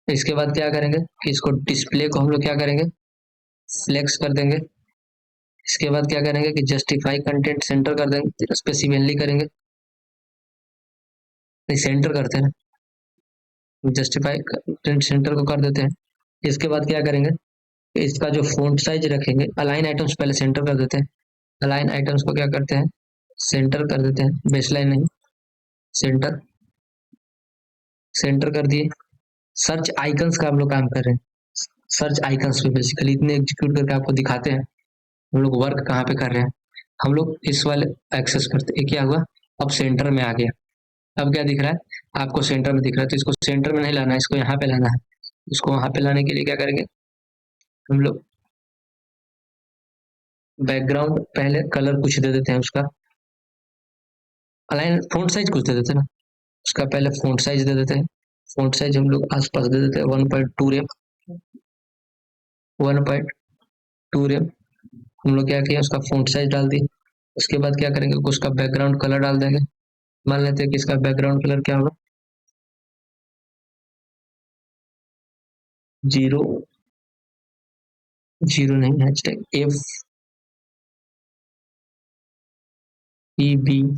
इसके बाद क्या करेंगे कि इसको डिस्प्ले को हम लोग क्या करेंगे, फ्लेक्स कर देंगे। इसके बाद क्या करेंगे कि जस्टिफाई कंटेंट सेंटर कर देंगे, स्पेसिफिकली करेंगे, नहीं सेंटर करते हैं, जस्टिफाई कंटेंट सेंटर को कर देते हैं। इसके बाद क्या करेंगे कि इसका जो फॉन्ट साइज रखेंगे, अलाइन आइटम्स पहले सेंटर कर देते हैं। अलाइन आइटम्स को क्या करते हैं, सेंटर कर देते हैं, बेसलाइन नहीं, सेंटर, सेंटर कर दिए। सर्च आइकन्स का हम लोग काम कर रहे हैं। सर्च आइकन्स पे बेसिकली इतने एग्जीक्यूट करके आपको दिखाते हैं हम लोग वर्क कहाँ पे कर रहे हैं। हम लोग इस वाले एक्सेस करते, ये क्या हुआ, अब सेंटर में आ गया। अब क्या दिख रहा है आपको, सेंटर में दिख रहा है। तो इसको सेंटर में नहीं लाना है, इसको यहाँ पे लाना है। इसको वहां पे लाने के लिए क्या करेंगे हम लोग, बैकग्राउंड पहले कलर कुछ दे देते हैं उसका, अलाइन फोंट साइज कुछ दे देते हैं ना, उसका पहले फोंट साइज दे देते हैं। फोंट साइज हम लोग आसपास दे देते हैं 1.2 रेम, 1.2 रेम। हम लोग क्या किया, उसका फोंट साइज डाल दिए। उसके बाद क्या करेंगे, उसका बैकग्राउंड कलर डाल देंगे। मान लेते हैं कि इसका बैकग्राउंड कलर क्या होगा, जीरो, जीरो नहीं, हैशटैग FEBD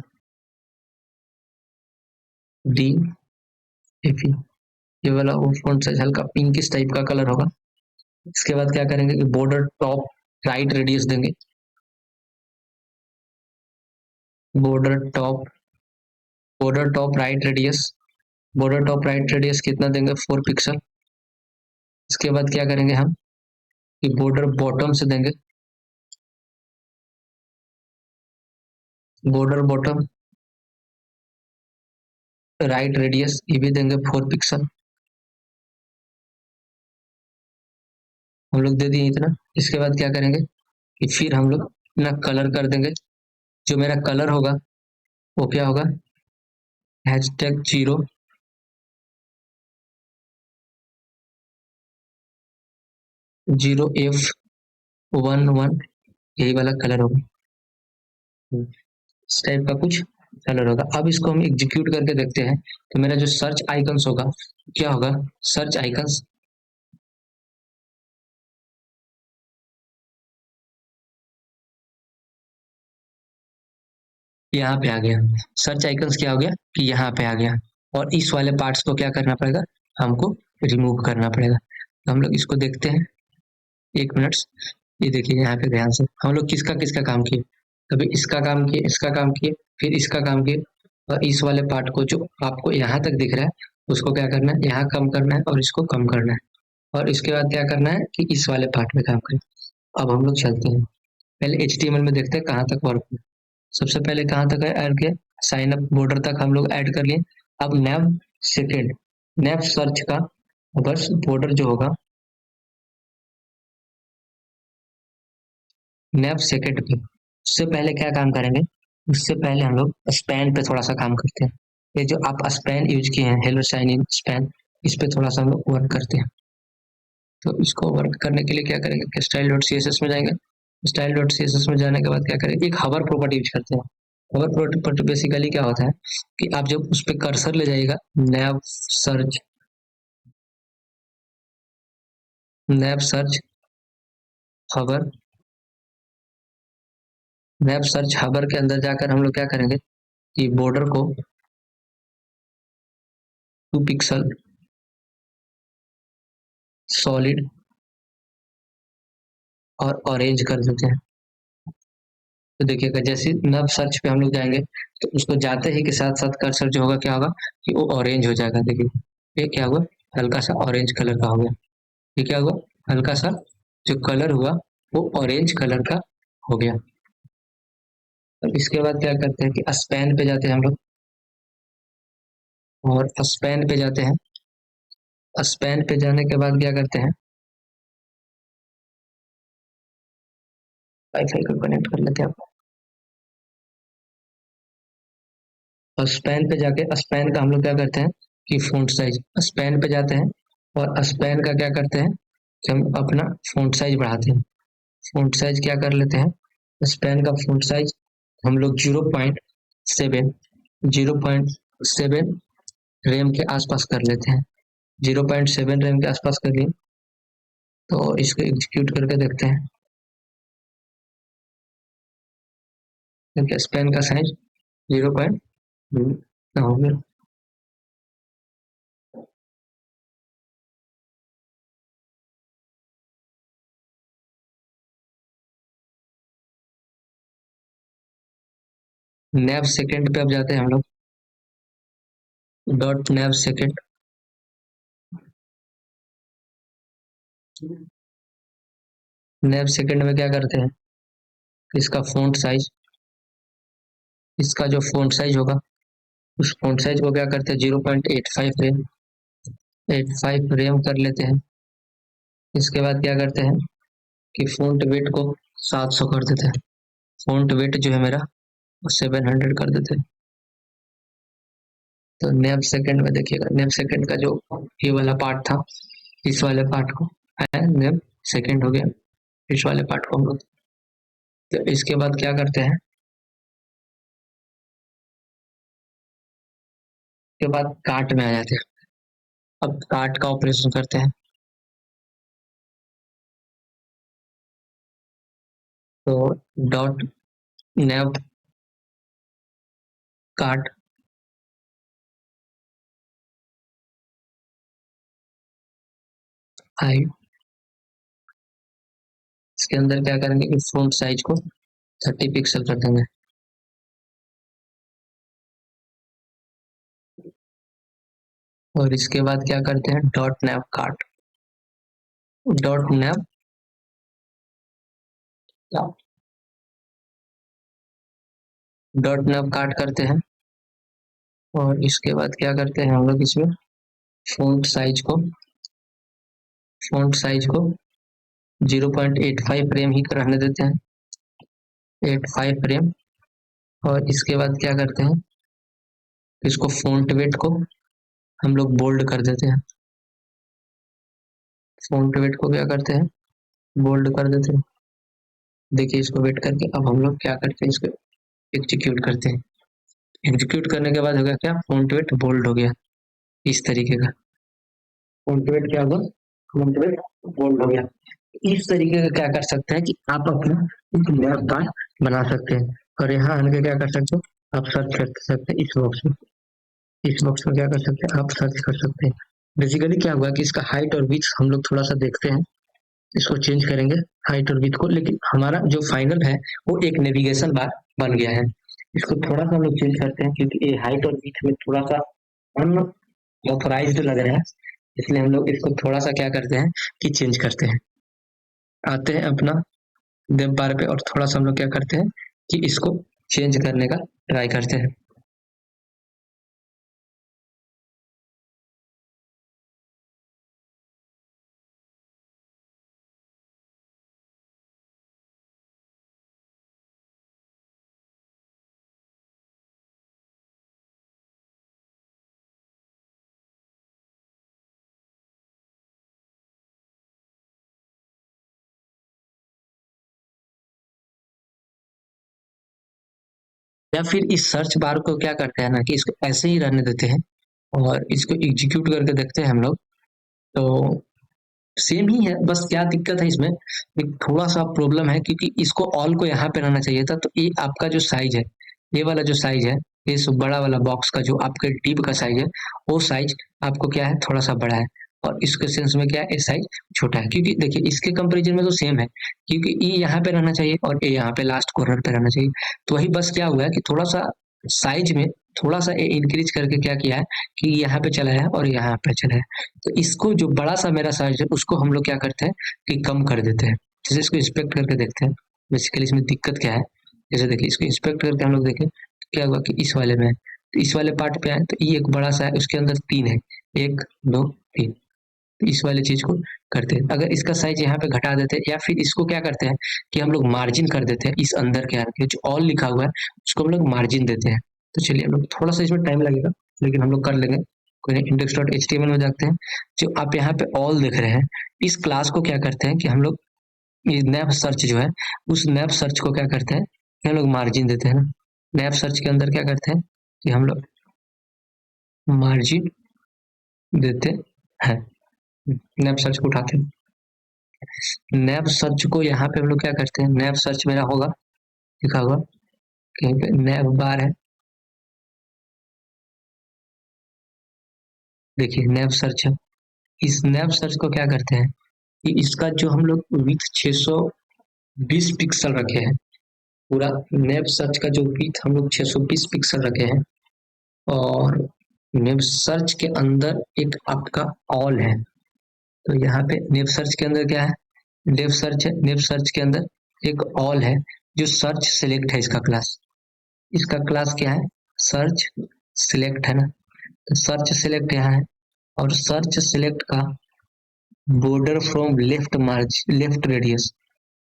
ये वाला वो फॉन्ट साइज हल्का पिंकिश टाइप का कलर होगा। इसके बाद क्या करेंगे कि बॉर्डर टॉप राइट रेडियस देंगे। Border top, border top right radius, border top right radius कितना देंगे, 4 पिक्सल। इसके बाद क्या करेंगे हम कि बॉर्डर बॉटम से देंगे, बॉर्डर बॉटम राइट रेडियस ये भी देंगे 4 पिक्सल। हम लोग दे दिए इतना। इसके बाद क्या करेंगे कि फिर हम लोग अपना कलर कर देंगे। जो मेरा कलर होगा वो क्या होगा, हैशटैग 0F11 यही वाला कलर होगा। इस टाइप का कुछ कलर होगा। अब इसको हम एग्जीक्यूट करके देखते हैं। तो मेरा जो सर्च आइकन्स होगा क्या होगा, सर्च आइकन्स, यहाँ पे आ गया। सर्च आइकन्स क्या हो गया कि यहाँ पे आ गया। और इस वाले पार्ट्स को क्या करना पड़ेगा, हमको रिमूव करना पड़ेगा। तो हम लोग इसको देखते हैं, 1 मिनट। ये देखिए यहाँ पे ध्यान से हम लोग किसका किसका काम किए, कभी इसका काम किए, इसका काम किए, फिर इसका काम किए। और इस वाले पार्ट को जो आपको यहाँ तक दिख रहा है उसको क्या करना है, यहाँ कम करना है और इसको कम करना है। और इसके बाद क्या करना है कि इस वाले पार्ट में काम करें। अब हम लोग चलते हैं, पहले HTML में देखते हैं कहाँ तक वर्क है। सबसे पहले कहाँ तक है ऐड किया, साइन अप बॉर्डर तक हम लोग ऐड कर लिए। अब नैव सेकेंड, नैव सर्च का बस बॉर्डर जो होगा, नैव सेकेंड पे, उससे पहले क्या काम करेंगे, उससे पहले हम लोग स्पैन पे थोड़ा सा काम करते हैं। ये जो आप स्पैन यूज किए हैं, हेलो साइन इन स्पैन, इस पे थोड़ा सा हम लोग वर्क करते हैं। तो इसको वर्क करने के लिए क्या करेंगे कि style dot C S S में जाएंगे। Style dot C S S में जाने के बाद क्या करेंगे, एक हवर प्रॉपर्टी यूज करते हैं। हवर प्रॉपर्टी बेसिकली क्या होता है कि आप जब उस पर कर्सर ले जाइएगा, नैव सर्च, नैव सर्च हवर, नैव सर्च हबर के अंदर जाकर हम लोग क्या करेंगे कि बॉर्डर को 2 पिक्सल सॉलिड और ऑरेंज कर देते हैं। तो देखिएगा जैसे नव सर्च पे हम लोग जाएंगे तो उसको जाते ही के साथ साथ कर्सर जो होगा क्या होगा कि वो ऑरेंज हो जाएगा। देखिए ये क्या हुआ, हल्का सा ऑरेंज कलर का हो गया। ये क्या हुआ, हल्का सा जो कलर हुआ वो ऑरेंज कलर का हो गया। अब इसके बाद क्या करते हैं कि स्पैन पे जाते हैं हम लोग, और स्पैन पे जाते हैं। स्पैन पे जाने के बाद क्या करते हैं, वाईफाई को कनेक्ट कर लेते हैं। और स्पैन पे जाके स्पैन का हम लोग क्या करते हैं कि फ़ॉन्ट साइज, स्पैन पे जाते हैं और स्पैन का क्या करते हैं कि हम अपना फ़ॉन्ट साइज बढ़ाते हैं। फ़ॉन्ट साइज क्या कर लेते हैं, स्पैन का फ़ॉन्ट साइज हम लोग 0.7 रैम के आसपास कर लेते हैं। 0.7 रैम के आसपास कर लिए तो इसको एग्जीक्यूट करके देखते हैं। क्योंकि स्पैन का साइज 0. हो गया। नैव सेकंड पे अब जाते हैं हम लोग, डॉट नैव सेकंड। नैव सेकंड में क्या करते हैं, इसका फ़ॉन्ट साइज, इसका जो फ़ॉन्ट साइज होगा उस फ़ॉन्ट साइज को क्या करते हैं 0.85 रैम, 85 रैम कर लेते हैं। इसके बाद क्या करते हैं कि फ़ॉन्ट वेट को 700 कर देते हैं। फ़ॉन्ट वेट जो है मेरा वो 700 कर देते हैं। तो नैव सेकंड में देखिएगा, नैव सेकंड का जो ये वाला पार्ट था, इस वाले पार्ट को नैव सेकंड हो गया, इस वाले पार्ट को हम लोग। तो इसके बाद क्या करते हैं, इसके बाद कार्ट में आ जाते हैं। अब कार्ट का ऑपरेशन करते हैं। तो डॉट नैव कार्ट, आई इसके अंदर क्या करेंगे कि फ़ॉन्ट साइज को 30 पिक्सल कर देंगे। और इसके बाद क्या करते हैं डॉट नैव कार्ट, डॉट नैव डॉट नैव कार्ट करते हैं। और इसके बाद क्या करते हैं हम लोग इसमें फ़ॉन्ट साइज को, फ़ॉन्ट साइज को 0.85 फ्रेम ही रहने देते हैं, 85 फ्रेम। और इसके बाद क्या करते हैं, इसको फ़ॉन्ट वेट को हम लोग बोल्ड कर देते हैं। फ़ॉन्ट वेट को क्या करते हैं, बोल्ड कर देते हैं। देखिए इसको वेट करके अब हम लोग क्या करते हैं, इसको एग्जीक्यूट करते हैं। एग्जीक्यूट करने के बाद हो गया क्या, फ़ॉन्ट वेट बोल्ड हो गया इस तरीके का। फ़ॉन्ट वेट क्या होगा, फ़ॉन्ट वेट बोल्ड हो गया। इस तरीके का क्या कर सकते हैं कि आप अपना एक नया कार्ड बना सकते हैं। और यहाँ आके क्या कर सकते हो, आप सर्च कर सकते हैं इस बॉक्स में, इस बॉक्स में क्या कर सकते हैं आप सर्च कर सकते हैं। बेसिकली क्या हुआ कि इसका हाइट और विड्थ हम लोग थोड़ा सा देखते हैं, इसको चेंज करेंगे हाइट और विड्थ को। लेकिन हमारा जो फाइनल है वो एक नेविगेशन बार बन गया है। इसको थोड़ा सा हम लोग चेंज करते हैं क्योंकि ये हाइट और विड्थ में थोड़ा सा अनऑथराइज्ड लग रहा है, इसलिए हम लोग इसको थोड़ा सा क्या करते हैं कि चेंज करते हैं। आते हैं अपना वेब बार पे और थोड़ा सा हम लोग क्या करते हैं कि इसको चेंज करने का ट्राई करते हैं। या फिर इस सर्च बार को क्या करते हैं ना कि इसको ऐसे ही रहने देते हैं और इसको एग्जीक्यूट करके देखते हैं हम लोग। तो सेम ही है, बस क्या दिक्कत है इसमें, एक थोड़ा सा प्रॉब्लम है क्योंकि इसको ऑल को यहाँ पे रहना चाहिए था। तो ये आपका जो साइज है, ये वाला जो साइज है, ये बड़ा वाला बॉक्स का जो आपके डिप का साइज है, वो साइज आपको क्या है थोड़ा सा बड़ा है। और इसके सेंस में क्या है, ए साइज छोटा है, क्योंकि देखिए इसके कंपेरिजन में तो सेम है, क्योंकि ई यहाँ पे रहना चाहिए और ए यहाँ पे लास्ट कॉर्नर पे रहना चाहिए। तो वही बस क्या हुआ है कि थोड़ा सा साइज में थोड़ा सा ए इंक्रीज करके क्या किया है कि यहाँ पे चला है और यहाँ पे चला है। तो इसको जो बड़ा सा मेरा साइज है उसको हम लोग क्या करते हैं कि कम कर देते हैं। जैसे इसको इंस्पेक्ट करके देखते हैं बेसिकली इसमें दिक्कत क्या है। जैसे देखिए इसको इंस्पेक्ट करके हम लोग देखें तो क्या हुआ कि इस वाले में है, तो इस वाले पार्ट पे आए तो ये एक बड़ा सा है, उसके अंदर 3 है, 1 2 3। तो इस वाले चीज को करते हैं। अगर इसका साइज यहाँ पे घटा देते हैं या फिर इसको क्या करते हैं कि हम लोग मार्जिन कर देते हैं, इस अंदर के आगे जो ऑल लिखा हुआ है उसको हम लोग मार्जिन देते हैं। तो चलिए हम लोग थोड़ा सा इसमें टाइम लगेगा लेकिन हम लोग कर लेंगे। कोई नहीं, index.html में जाते हैं। जो आप यहाँ पे ऑल देख रहे हैं इस क्लास को क्या करते हैं कि हम लोग ये नैप सर्च जो है उस नैप सर्च को क्या करते हैं कि हम लोग मार्जिन देते हैं ना। नैप सर्च के अंदर क्या करते हैं कि हम लोग मार्जिन देते हैं, नैप सर्च को उठाते हैं। नैप सर्च को यहाँ पे हम लोग क्या करते हैं, नैप सर्च मेरा होगा लिखा हुआ कहीं पे नैप बार है, देखिए नैप सर्च है। इस नैप सर्च को क्या करते हैं कि इसका जो हम लोग विथ 620 पिक्सल रखे हैं, पूरा नैप सर्च का जो विथ हम लोग 620 पिक्सल रखे हैं, और नेव सर्च के अंदर एक आपका ऑल है। तो यहाँ पे नेव सर्च के अंदर क्या है, नेव सर्च है, नेव सर्च के अंदर एक ऑल है जो सर्च सिलेक्ट है, इसका क्लास, इसका क्लास क्या है, सर्च सिलेक्ट है ना। तो सर्च सिलेक्ट यहाँ है और सर्च सिलेक्ट का border from left margin left radius,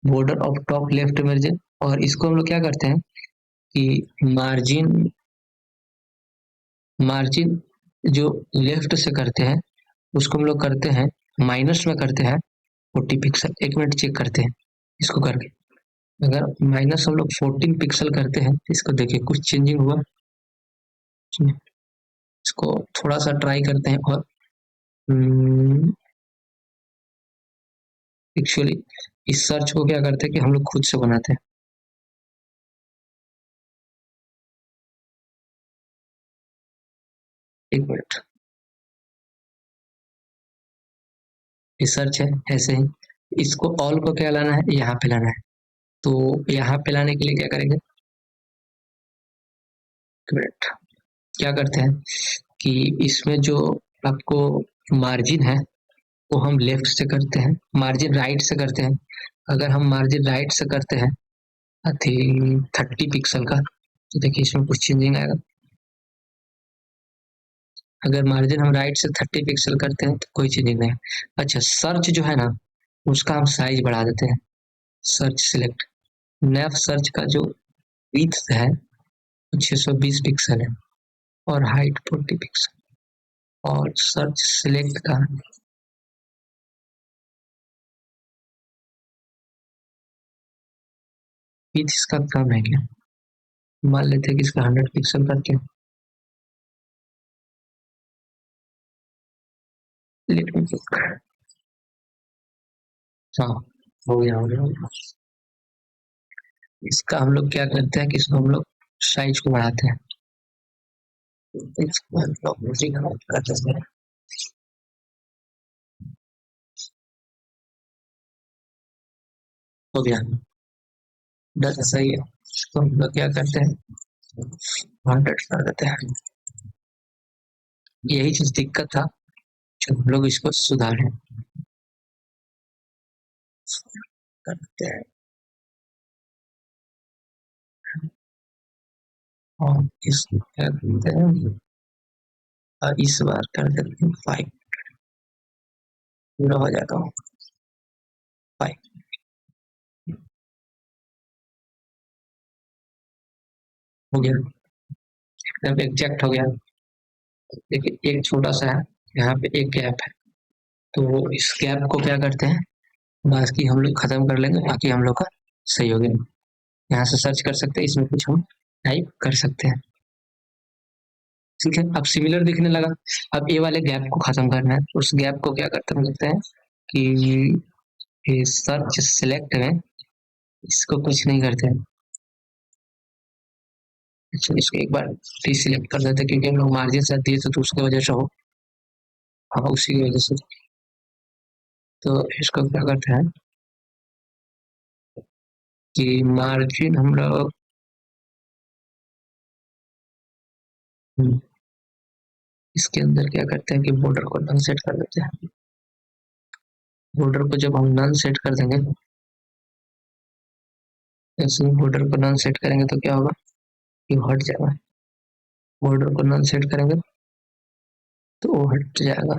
border of top left margin, और इसको हम लोग क्या करते हैं कि मार्जिन मार्जिन जो लेफ्ट से करते हैं उसको हम लोग करते हैं माइनस में करते हैं 40 पिक्सल। एक मिनट चेक करते हैं इसको करके। अगर माइनस हम लोग 14 पिक्सल करते हैं इसको देखिए कुछ चेंजिंग हुआ, इसको थोड़ा सा ट्राई करते हैं। और एक्चुअली इस सर्च को क्या करते हैं कि हम लोग खुद से बनाते हैं। एक मिनट, ये सर्च है ऐसे ही, इसको ऑल को क्या लाना है, यहाँ पे लाना है। तो यहाँ पे लाने के लिए क्या करेंगे, एक मिनट, क्या करते हैं कि इसमें जो आपको मार्जिन है वो हम लेफ्ट से करते हैं, मार्जिन राइट से करते हैं। अगर हम मार्जिन राइट से करते हैं आई थिंक 30 पिक्सल का, तो देखिए इसमें कुछ चेंजिंग आएगा। अगर मार्जिन हम राइट से 30 पिक्सल करते हैं तो कोई चेंजिंग नहीं। अच्छा सर्च जो है ना उसका हम साइज बढ़ा देते हैं, सर्च सिलेक्ट, नैप सर्च का जो विड्थ है 620 पिक्सल है और हाइट 40 पिक्सल, और सर्च सिलेक्ट का विड्थ इसका कम है क्या, मान लेते हैं कि इसका 100 पिक्सल करते हैं। लेट मी चेक, हाँ हो गया हो गया हो गया। इसका हम लोग क्या करते हैं कि इसको हम लोग साइज को बढ़ाते हैं, इसको हम लोग उसी का करते हैं। हो गया, डन, सही है। इसको हम लोग क्या करते हैं 100 कर देते हैं। यही चीज दिक्कत था जो हम लोग इसको सुधारें करते हैं, और इसको क्या करते हैं और इस बार कर देते हैं 5, पूरा हो जाता हूँ 5। हो गया, एकदम एग्जैक्ट हो गया। देखिए एक छोटा सा है, यहाँ पे एक गैप है, तो इस गैप को क्या करते हैं बाकी हम लोग खत्म कर लेंगे, बाकी हम लोग का सही हो गया। यहाँ से सर्च कर सकते हैं, इसमें कुछ हम टाइप कर सकते हैं, ठीक है। अब सिमिलर दिखने लगा। अब ये वाले गैप को खत्म करना है, उस गैप को क्या करते हैं कि सर्च सिलेक्ट में इसको कुछ नहीं करते हैं, अच्छा इसको एक बार सिलेक्ट कर देते हैं क्योंकि हम लोग मार्जिन से दिए थे तो उसकी वजह से हो, हाँ उसी की वजह से तो इसको क्या करते हैं कि मार्जिन हम लोग इसके अंदर क्या करते हैं कि बॉर्डर को नन सेट कर देते हैं। बॉर्डर को जब हम नन सेट कर देंगे, ऐसे बॉर्डर को नन सेट करेंगे तो क्या होगा कि हट जाएगा। बॉर्डर को नन सेट करेंगे तो वो हट जाएगा।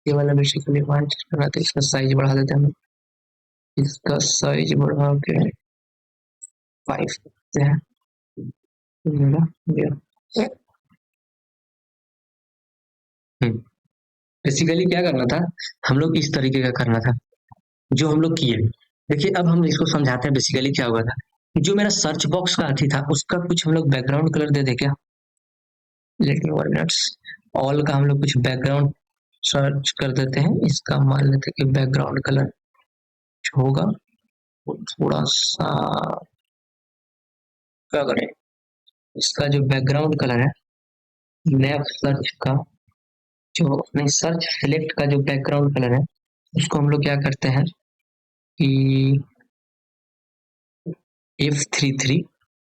ये वाला बेसिकली वन बनाते हैं, इसका साइज बढ़ा देते हैं। इसका साइज बढ़ा के 5 करते हैं। बेसिकली क्या करना था, हम लोग इस तरीके का करना था जो हम लोग किए। देखिए अब हम इसको समझाते हैं बेसिकली क्या हुआ था। जो मेरा सर्च बॉक्स का अथी था उसका कुछ हम लोग बैकग्राउंड कलर दे दे क्या। Let me 1 minutes. ऑल का हम लोग कुछ बैकग्राउंड सर्च कर देते हैं। इसका मान लेते हैं कि बैकग्राउंड कलर होगा वो थोड़ा सा क्या करें, इसका जो बैकग्राउंड कलर है नेव सर्च का जो नहीं सर्च सिलेक्ट का जो बैकग्राउंड कलर है उसको हम लोग क्या करते हैं कि F33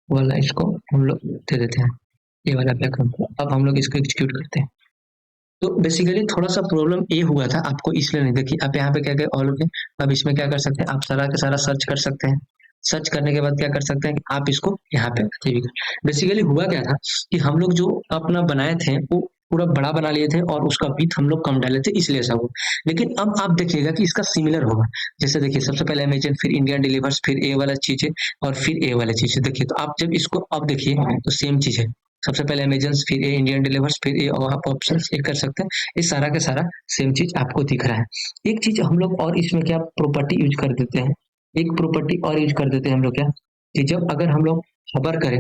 वाला इसको हम लोग दे देते हैं, ये वाला बैकग्राउंड। अब हम लोग इसको एग्जीक्यूट करते हैं। तो बेसिकली थोड़ा सा प्रॉब्लम ये हुआ था आपको इसलिए नहीं, देखिए आप यहाँ पे क्या क्या ऑल पे। अब इसमें क्या कर सकते हैं, आप सारा का सारा सर्च कर सकते हैं। सर्च करने के बाद क्या कर सकते हैं कि आप इसको यहाँ पे बेसिकली हुआ क्या था कि हम लोग जो अपना बनाए थे वो पूरा बड़ा बना लिए थे और उसका विड्थ हम लोग कम डाले थे इसलिए ऐसा हुआ। लेकिन अब आप देखिएगा कि इसका सिमिलर होगा। जैसे देखिए सबसे पहले अमेजन, फिर इंडिया डिलीवर्स, फिर ए वाला चीज है और फिर ए वाला चीज है। देखिए तो आप जब इसको अब देखिए तो सेम चीज है। सबसे पहले अमेजन, फिर ए इंडियन डिलीवर्स, फिर ए और आप ऑप्शन एक कर सकते हैं। ये सारा का सारा सेम चीज आपको दिख रहा है। एक चीज हम लोग और इसमें क्या प्रॉपर्टी यूज कर देते हैं, एक प्रॉपर्टी और यूज कर देते हैं हम लोग क्या कि जब अगर हम लोग खबर करें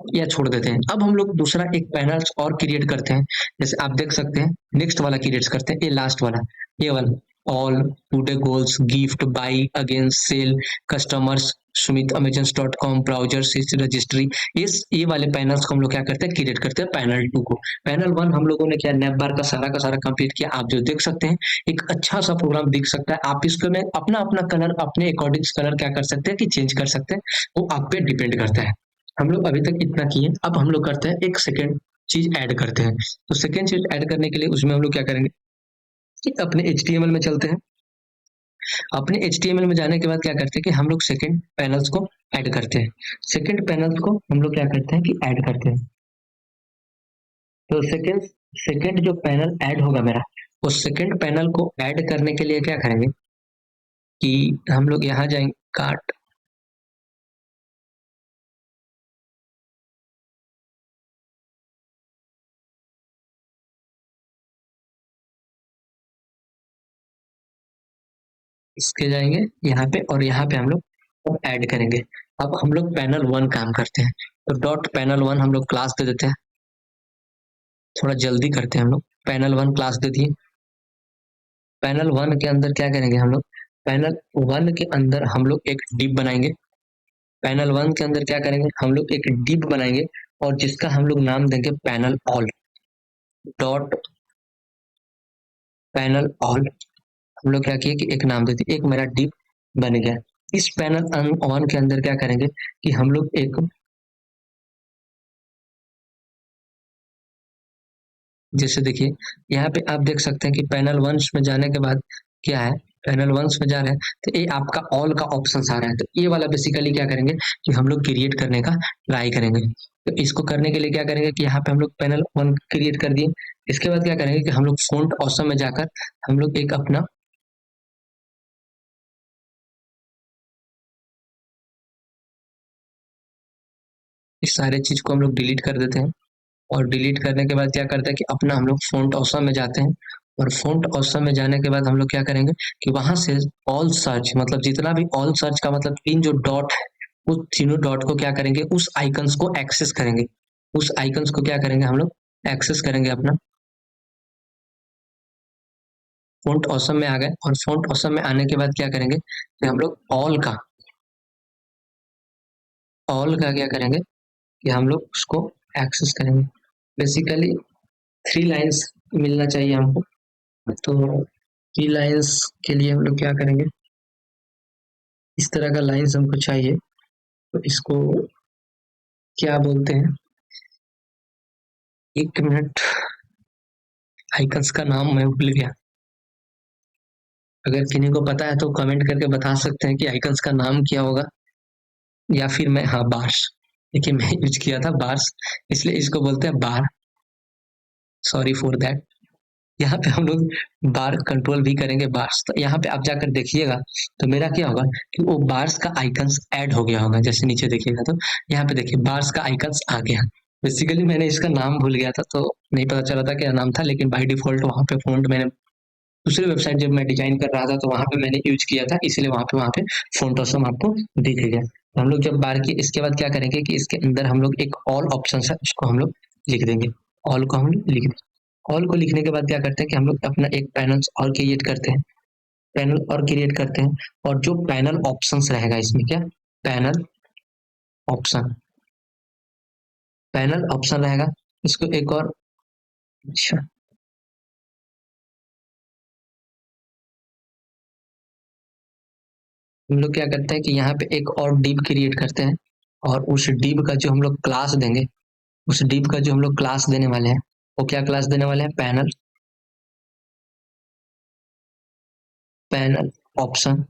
या छोड़ देते हैं। अब हम लोग दूसरा एक पैनल और क्रिएट करते हैं। जैसे आप देख सकते हैं नेक्स्ट वाला क्रिएट करते हैं, ये लास्ट वाला, ये वाला all today goals gift by again sale customers Sumit Amazon dot com browser registry. इस ये वाले पैनल्स को हम लोग क्या करते हैं क्रिएट करते हैं पैनल 2 को। पैनल 1 हम लोगों ने क्या नैप बार का सारा कंप्लीट किया। आप जो देख सकते हैं एक अच्छा सा प्रोग्राम दिख सकता है। आप इसको में अपना अपना कलर अपने अकॉर्डिंग कलर क्या कर सकते हैं कि चेंज कर सकते हैं, वो आप पे डिपेंड करता है। हम लोग अभी तक इतना किए, अब हम लोग करते हैं एक सेकेंड चीज ऐड करते हैं। तो सेकेंड चीज ऐड करने के लिए उसमें हम लोग क्या करेंगे कि अपने HTML में चलते हैं। अपने HTML में जाने के बाद क्या करते हैं कि हम लोग सेकेंड पैनल्स को ऐड करते हैं। सेकेंड पैनल्स को हम लोग क्या करते हैं कि ऐड करते हैं। तो सेकेंड सेकेंड जो पैनल ऐड होगा मेरा, उस सेकेंड पैनल को ऐड करने के लिए क्या करेंगे कि हम लोग यहाँ जाएंगे कार्ट, इसके जाएंगे यहाँ पे और यहाँ पे हम लोग ऐड करेंगे। अब हम लोग पैनल 1 काम करते हैं। तो डॉट पैनल 1 हम लोग क्लास दे देते हैं। थोड़ा जल्दी करते हैं हम लोग। पैनल 1 क्लास दे दिए। पैनल 1 के अंदर क्या करेंगे हम लोग, पैनल 1 के अंदर हम लोग एक डिप बनाएंगे। पैनल 1 के अंदर क्या करेंगे हम लोग एक डिप बनाएंगे और जिसका हम लोग नाम देंगे panel all. Dot panel all हम लोग क्या किए कि एक नाम देते, एक मेरा डिप बन गया। इस पैनल ऑन के अंदर क्या करेंगे कि हम लोग एक, जैसे देखिए यहाँ पे आप देख सकते हैं कि पैनल 1 में जाने के बाद क्या है, पैनल 1 में जा रहे हैं तो ये आपका ऑल का ऑप्शन आ रहा है। तो ये वाला बेसिकली क्या करेंगे कि हम लोग क्रिएट करने का ट्राई करेंगे। तो इसको करने के लिए क्या करेंगे कि यहाँ पे हम लोग पैनल 1 क्रिएट कर दिए। इसके बाद क्या करेंगे कि हम लोग फॉन्ट ऑसम में जाकर हम लोग एक अपना इस सारे चीज को हम लोग डिलीट कर देते हैं। और डिलीट करने के बाद क्या करते हैं कि अपना हम लोग फॉन्ट ऑसम में जाते हैं। और फॉन्ट ऑसम में जाने के बाद हम लोग क्या करेंगे कि वहां से ऑल सर्च मतलब जितना भी ऑल सर्च का मतलब 3 जो डॉट है उस तीनों डॉट को क्या करेंगे उस आइकन्स को एक्सेस करेंगे। उस आइकन्स को क्या करेंगे हम लोग एक्सेस करेंगे अपना। फॉन्ट ऑसम में आ गए और फॉन्ट ऑसम में आने के बाद क्या करेंगे कि हम लोग ऑल का क्या करेंगे कि हम लोग उसको एक्सेस करेंगे। बेसिकली 3 लाइन्स मिलना चाहिए हमको। तो 3 लाइंस के लिए हम लोग क्या करेंगे, इस तरह का लाइंस हमको चाहिए, तो इसको क्या बोलते हैं, 1 मिनट, आइकन्स का नाम मैं भूल गया। अगर किन्हीं को पता है तो कमेंट करके बता सकते हैं कि आइकन्स का नाम क्या होगा, या फिर मैं, हाँ, बार्स, देखिए मैं यूज किया था बार्स, इसलिए इसको बोलते हैं बार, सॉरी फॉर दैट। यहाँ पे हम लोग बार कंट्रोल भी करेंगे बार्स, तो यहाँ पे आप जाकर देखिएगा तो मेरा क्या होगा कि वो बार्स का आइकन्स ऐड हो गया होगा, जैसे नीचे देखिएगा तो यहाँ पे देखिए बार्स का आइकन्स आ गया। बेसिकली मैंने इसका नाम भूल गया था, तो नहीं पता चला था क्या नाम था, लेकिन बाय डिफॉल्ट वहाँ पे फॉन्ट मैंने दूसरे वेबसाइट जब मैं डिजाइन कर रहा था तो वहाँ पे मैंने यूज किया था, इसलिए वहाँ पे फॉन्ट ऑसम आपको दिख गया। तो हम लोग जब बार की, इसके बाद क्या करेंगे कि इसके अंदर हम लोग एक ऑल ऑप्शन है उसको हम लोग लिख देंगे, ऑल को हम लोग लिख देंगे। ऑल को लिखने के बाद क्या करते हैं कि हम लोग अपना एक पैनल और क्रिएट करते हैं, पैनल और क्रिएट करते हैं, और जो पैनल ऑप्शंस रहेगा इसमें, क्या, पैनल ऑप्शन, पैनल ऑप्शन रहेगा, इसको एक और, अच्छा, हम लोग क्या करते हैं कि यहाँ पे एक और डिव क्रिएट करते हैं, और उस डिव का जो हम लोग क्लास देंगे, उस डिव का जो हम लोग क्लास देने वाले हैं, वो क्या क्लास देने वाले हैं, panel, panel option,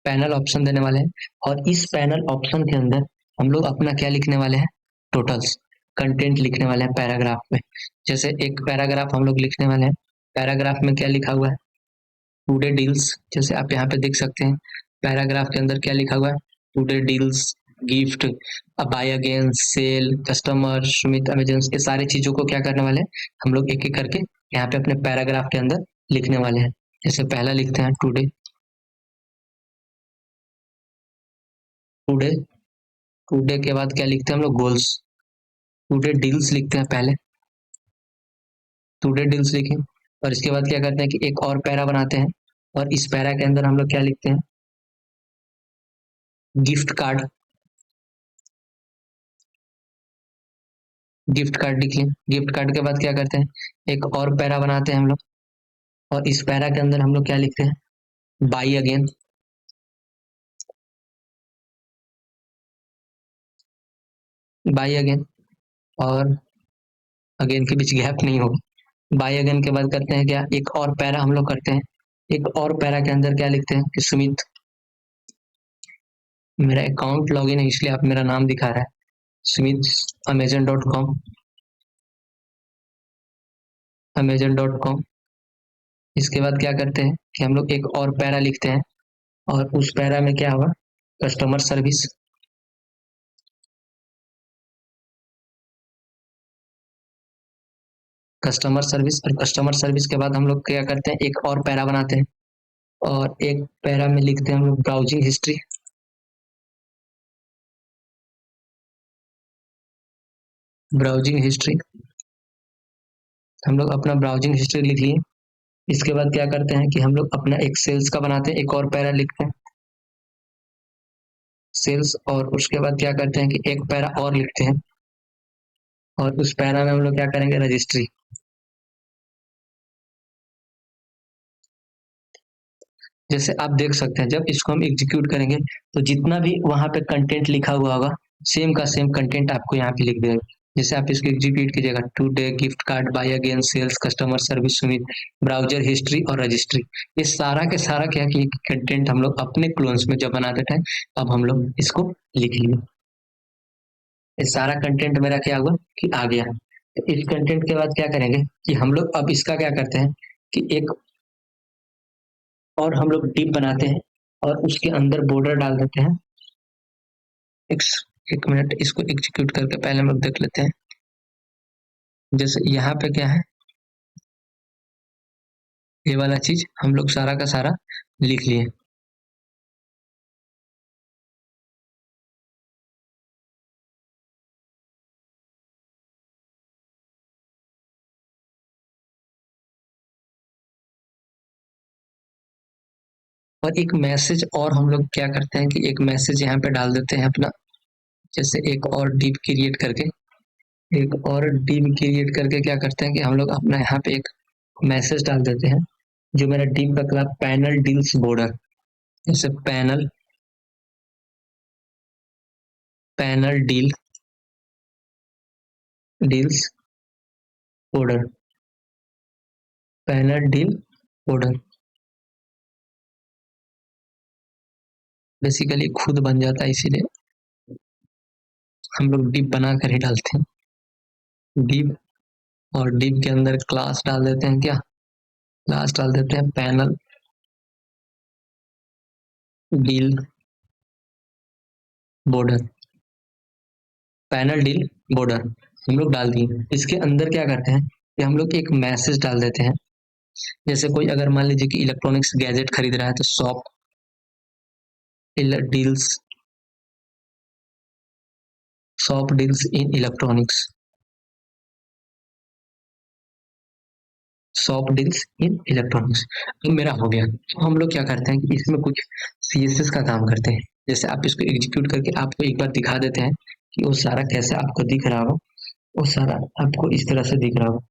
panel option देने वाले हैं। और इस पैनल ऑप्शन के अंदर हम लोग अपना क्या लिखने वाले हैं, टोटल्स, कंटेंट लिखने वाले हैं पैराग्राफ में। जैसे एक पैराग्राफ हम लोग लिखने वाले हैं, पैराग्राफ में क्या लिखा हुआ है, टुडे डील्स, जैसे आप यहाँ पे देख सकते हैं पैराग्राफ के अंदर क्या लिखा हुआ है, today deals, gift, buy again, sell, customer, Sumit, Amazon, ये सारी चीजों को क्या करने वाले हैं, हम लोग एक एक करके यहाँ पे अपने पैराग्राफ के अंदर लिखने वाले हैं। जैसे पहला लिखते हैं टुडे, टुडे, टुडे के बाद क्या लिखते हैं हम लोग, गोल्स, टुडे डील्स लिखते हैं पहले, टुडे डील्स लिखें, और इसके बाद क्या करते हैं कि एक और पैरा बनाते हैं, और इस पैरा के अंदर हम लोग क्या लिखते हैं, गिफ्ट कार्ड, गिफ्ट कार्ड लिखिए। गिफ्ट कार्ड के बाद क्या करते हैं, एक और पैरा बनाते हैं हम लोग, और इस पैरा के अंदर हम लोग क्या लिखते हैं, बाई अगेन, बाई अगेन, और अगेन के बीच गैप नहीं होगा। बाई अगेन के बाद करते हैं क्या, एक और पैरा हम लोग करते हैं, एक और पैरा के अंदर क्या लिखते हैं कि सुमित, मेरा अकाउंट लॉगिन है इसलिए आप मेरा नाम दिखा रहा है, सुमित अमेजन.com, अमेजन.com। इसके बाद क्या करते हैं कि हम लोग एक और पैरा लिखते हैं, और उस पैरा में क्या होगा, कस्टमर सर्विस, कस्टमर सर्विस, और कस्टमर सर्विस के बाद हम लोग क्या करते हैं, एक और पैरा बनाते हैं, और एक पैरा में लिखते हैं हम लोग ब्राउजिंग हिस्ट्री, ब्राउजिंग हिस्ट्री, हम लोग अपना ब्राउजिंग हिस्ट्री लिख लिए। इसके बाद क्या करते हैं कि हम लोग अपना एक सेल्स का बनाते हैं, एक और पैरा लिखते हैं सेल्स, और उसके बाद क्या करते हैं कि एक पैरा और लिखते हैं, और उस पैरा में हम लोग क्या करेंगे, रजिस्ट्री। जैसे आप देख सकते हैं जब इसको हम एग्जीक्यूट करेंगे तो जितना भी वहां पे कंटेंट लिखा हुआ होगा, सेम का सेम कंटेंट आपको यहाँ पे लिख देगा। जैसे आप इसको एग्जीक्यूट कीजिएगा, today, gift card, buy again, sales, customer service, Sumit, browser history और रजिस्ट्री, ये सारा के सारा क्या कि कंटेंट हम लोग अपने क्लोन्स में जब बनाते थे, अब हम लोग इसको लिख लिए। ये सारा कंटेंट मेरा क्या हुआ कि आ गया। तो इस कंटेंट के बाद क्या करेंगे कि हम लोग अब इसका क्या करते हैं कि एक और हम लोग डिप बनाते हैं, और उसके अंदर बॉर्डर डाल देते हैं। एक, एक मिनट, इसको एग्जीक्यूट करके पहले हम लोग देख लेते हैं। जैसे यहाँ पे क्या है, ये वाला चीज हम लोग सारा का सारा लिख लिए। और एक मैसेज और हम लोग क्या करते हैं कि एक मैसेज यहाँ पे डाल देते हैं अपना, जैसे एक और डिप क्रिएट करके, एक और डिप क्रिएट करके क्या करते हैं कि हम लोग अपना यहाँ पे एक मैसेज डाल देते हैं, जो मेरा डिव का क्लास पैनल डील्स बॉर्डर, जैसे panel panel deals border, panel deal border basically खुद बन जाता है, इसीलिए हम लोग डिव बना कर ही डालते हैं डिव। और डिव के अंदर क्लास डाल देते हैं, क्या क्लास डाल देते हैं panel deal border, panel deal border हम लोग डाल दिए। इसके अंदर क्या करते हैं कि हम लोग एक मैसेज डाल देते हैं, जैसे कोई अगर मान लीजिए कि इलेक्ट्रॉनिक्स गैजेट खरीद रहा है तो shop deals shop deals in electronics, shop deals in electronics. तो मेरा हो गया। तो हम लोग क्या करते हैं कि इसमें कुछ सीएसएस का काम करते हैं, जैसे आप इसको एग्जीक्यूट करके आपको एक बार दिखा देते हैं कि वो सारा कैसे आपको दिख रहा हो, वो सारा आपको इस तरह से दिख रहा हो।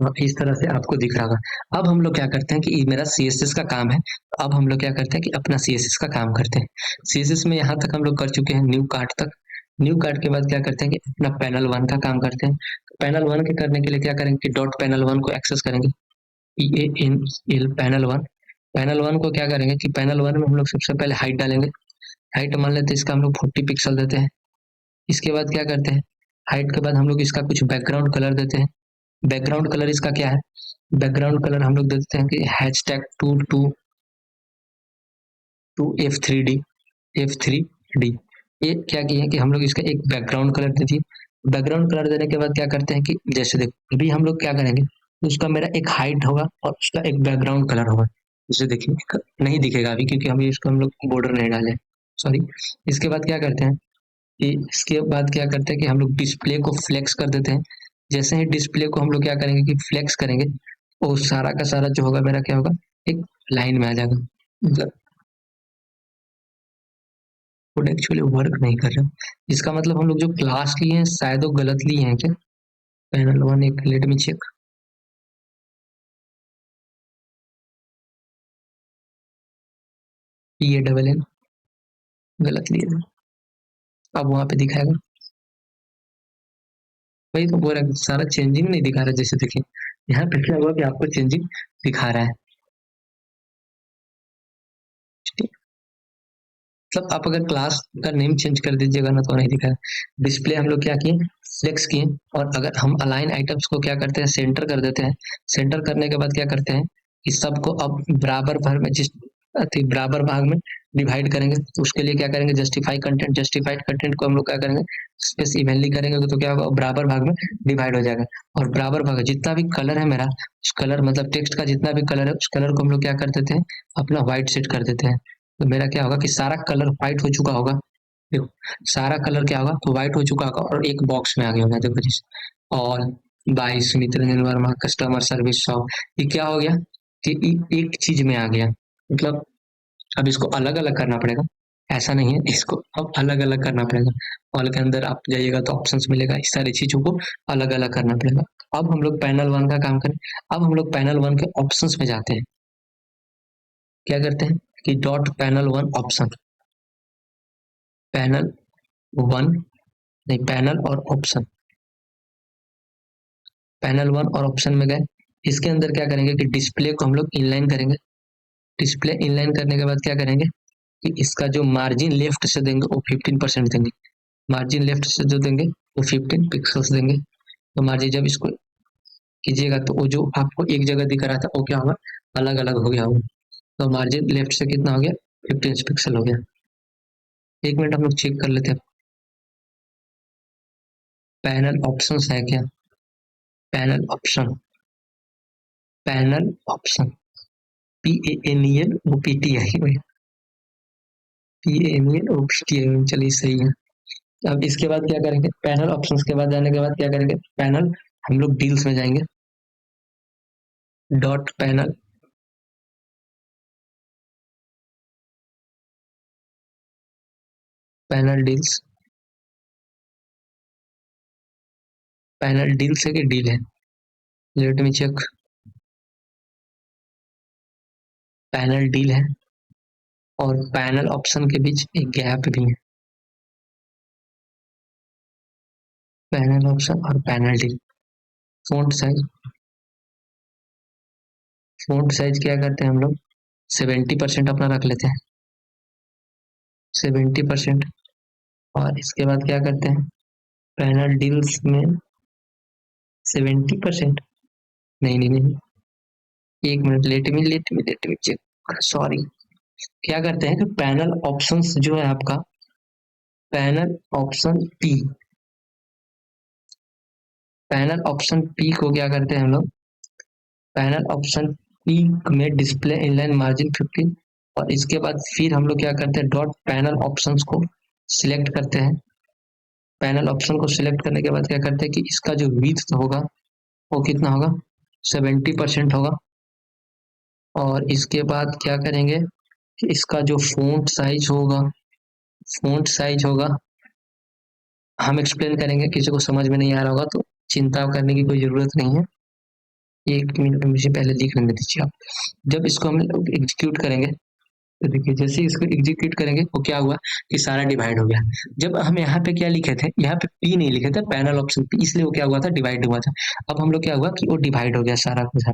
हाँ, इस तरह से आपको दिख रहा होगा। अब हम लोग क्या करते हैं कि ये मेरा सीएसएस का काम है, तो अब हम लोग क्या करते हैं कि अपना सीएसएस का काम करते हैं। सीएसएस में यहाँ तक हम लोग कर चुके हैं, न्यू कार्ट तक। न्यू कार्ट के बाद क्या करते हैं कि अपना पैनल वन का काम करते हैं। तो पैनल वन के करने के लिए क्या करेंगे कि डॉट पैनल वन को एक्सेस करेंगे, PANL panel one. Panel one को क्या करेंगे कि पैनल वन में हम लोग सबसे पहले हाइट डालेंगे। हाइट मान लेते हैं इसका हम लोग 40 पिक्सल देते हैं। इसके बाद क्या करते हैं, हाइट के बाद हम लोग इसका कुछ बैकग्राउंड कलर देते हैं। बैकग्राउंड कलर इसका क्या है, बैकग्राउंड कलर हम लोग देते हैं कि हैशटैग टू F3D। ये क्या किया कि हम लोग इसका एक बैकग्राउंड कलर दे दिए। बैकग्राउंड कलर देने के बाद क्या करते हैं कि जैसे देखो अभी हम लोग क्या करेंगे, उसका मेरा एक हाइट होगा और उसका एक बैकग्राउंड कलर होगा। जैसे देखिए नहीं दिखेगा अभी क्योंकि हम इसको हम लोग बॉर्डर नहीं डाले, सॉरी। इसके बाद क्या करते हैं कि इसके बाद क्या करते हैं कि हम लोग डिस्प्ले को फ्लेक्स कर देते हैं। जैसे ही डिस्प्ले को हम लोग क्या करेंगे कि फ्लेक्स करेंगे, वो सारा का सारा जो होगा मेरा क्या होगा, एक लाइन में आ जाएगा। मतलब कोड एक्चुअली वर्क नहीं कर रहा। इसका मतलब हम लोग जो क्लास लिए हैं शायद वो गलत लिए हैं क्या। पैनल वन एक लेट मी चेक। PANN गलत लिए थे, अब वहां पे दिखाएगा। वही तो बोल रहा है, सारा चेंजिंग नहीं दिखा रहा। जैसे देखिए यहाँ पे क्या हुआ कि आपको चेंजिंग दिखा रहा है। मतलब आप अगर क्लास का नेम चेंज कर दीजिएगा ना तो नहीं दिखाएगा। डिस्प्ले हम लोग क्या किए, फ्लेक्स किए। और अगर हम अलाइन आइटम्स को क्या करते हैं, सेंटर कर देते हैं। सेंटर करने के बाद क्या करते हैं, इस सबको अब बराबर भर में जिस बराबर भाग में डिवाइड करेंगे। तो उसके लिए क्या करेंगे, जस्टिफाई कंटेंट, जस्टिफाइड कंटेंट को हम लोग क्या करेंगे, स्पेस इवनली करेंगे तो क्या होगा, बराबर भाग में डिवाइड हो जाएगा। और बराबर भाग जितना भी कलर है मेरा, उस कलर मतलब टेक्स्ट का जितना भी कलर है, उस कलर को हम लोग क्या कर देते हैं, अपना व्हाइट सेट कर देते हैं। तो मेरा क्या होगा कि सारा कलर व्हाइट हो चुका होगा। देखो सारा कलर क्या होगा तो व्हाइट हो चुका होगा और एक बॉक्स में आ गया होगा। देखो जी, all by Sumit Ranjan Verma customer service shop, ये क्या हो गया कि एक चीज में आ गया। मतलब अब इसको अलग अलग करना पड़ेगा, ऐसा नहीं है, इसको अब अलग अलग करना पड़ेगा। ऑल के अंदर आप जाइएगा तो ऑप्शंस मिलेगा, इस सारी चीजों को अलग अलग करना पड़ेगा। अब हम लोग पैनल वन का काम करें। अब हम लोग पैनल वन के ऑप्शंस में जाते हैं। क्या करते हैं कि dot panel one option, panel one नहीं पैनल और ऑप्शन, पैनल वन और ऑप्शन में गए। इसके अंदर क्या करेंगे कि डिस्प्ले को हम लोग इनलाइन करेंगे। डिस्प्ले इनलाइन करने के बाद क्या करेंगे कि इसका जो मार्जिन लेफ्ट से देंगे वो 15% देंगे। मार्जिन लेफ्ट से जो देंगे वो 15 पिक्सल्स देंगे। तो मार्जिन जब इसको कीजिएगा तो वो जो आपको एक जगह दिख रहा था वो क्या होगा, अलग अलग हो गया होगा। तो मार्जिन लेफ्ट से कितना हो गया, 15 पिक्सल हो गया। एक मिनट हम लोग चेक कर लेते हैं पैनल ऑप्शन है क्या। Panel option, panel option PANEL OPTI, PANEL OPTI, चलिए सही है। अब इसके बाद क्या करेंगे, पैनल ऑप्शंस के बाद जाने के बाद क्या करेंगे, पैनल हम लोग डील्स में जाएंगे। Dot panel panel deals panel deal से कि डील है, let me check. Panel deal है और पैनल ऑप्शन के बीच एक गैप भी है। पैनल ऑप्शन और पैनल डील। फ़ॉन्ट साइज क्या करते हैं हम लोग, 70% अपना रख लेते हैं, 70%। और इसके बाद क्या करते हैं, पैनल डील्स में 70%, नहीं नहीं नहीं, एक minute, let me check, sorry. क्या करते हैं कि पैनल ऑप्शंस जो है आपका, panel option P, panel option P को क्या करते हैं हम लोग, पैनल ऑप्शन पी में डिस्प्ले इनलाइन मार्जिन 15, और इसके बाद फिर हम लोग क्या करते हैं, डॉट पैनल ऑप्शंस को सिलेक्ट करते हैं। पैनल ऑप्शन को सिलेक्ट करने के बाद क्या करते हैं कि इसका जो विड्थ होगा वो कितना होगा, 70% होगा। और इसके बाद क्या करेंगे कि इसका जो फ़ॉन्ट साइज होगा, फ़ॉन्ट साइज होगा, हम एक्सप्लेन करेंगे, किसी को समझ में नहीं आ रहा होगा तो चिंता करने की कोई ज़रूरत नहीं है। एक मिनट मुझे पहले लिख लेने दीजिए आप। जब इसको हम एग्जीक्यूट करेंगे तो देखिए, जैसे ही इसको एग्जीक्यूट करेंगे वो क्या हुआ कि सारा डिवाइड हो गया। जब हम यहाँ पे क्या लिखे थे, यहाँ पे पी नहीं लिखे थे, पैनल ऑप्शन पी, इसलिए वो क्या हुआ था, डिवाइड हुआ था। अब हम लोग क्या हुआ कि वो डिवाइड हो गया सारा कुछ।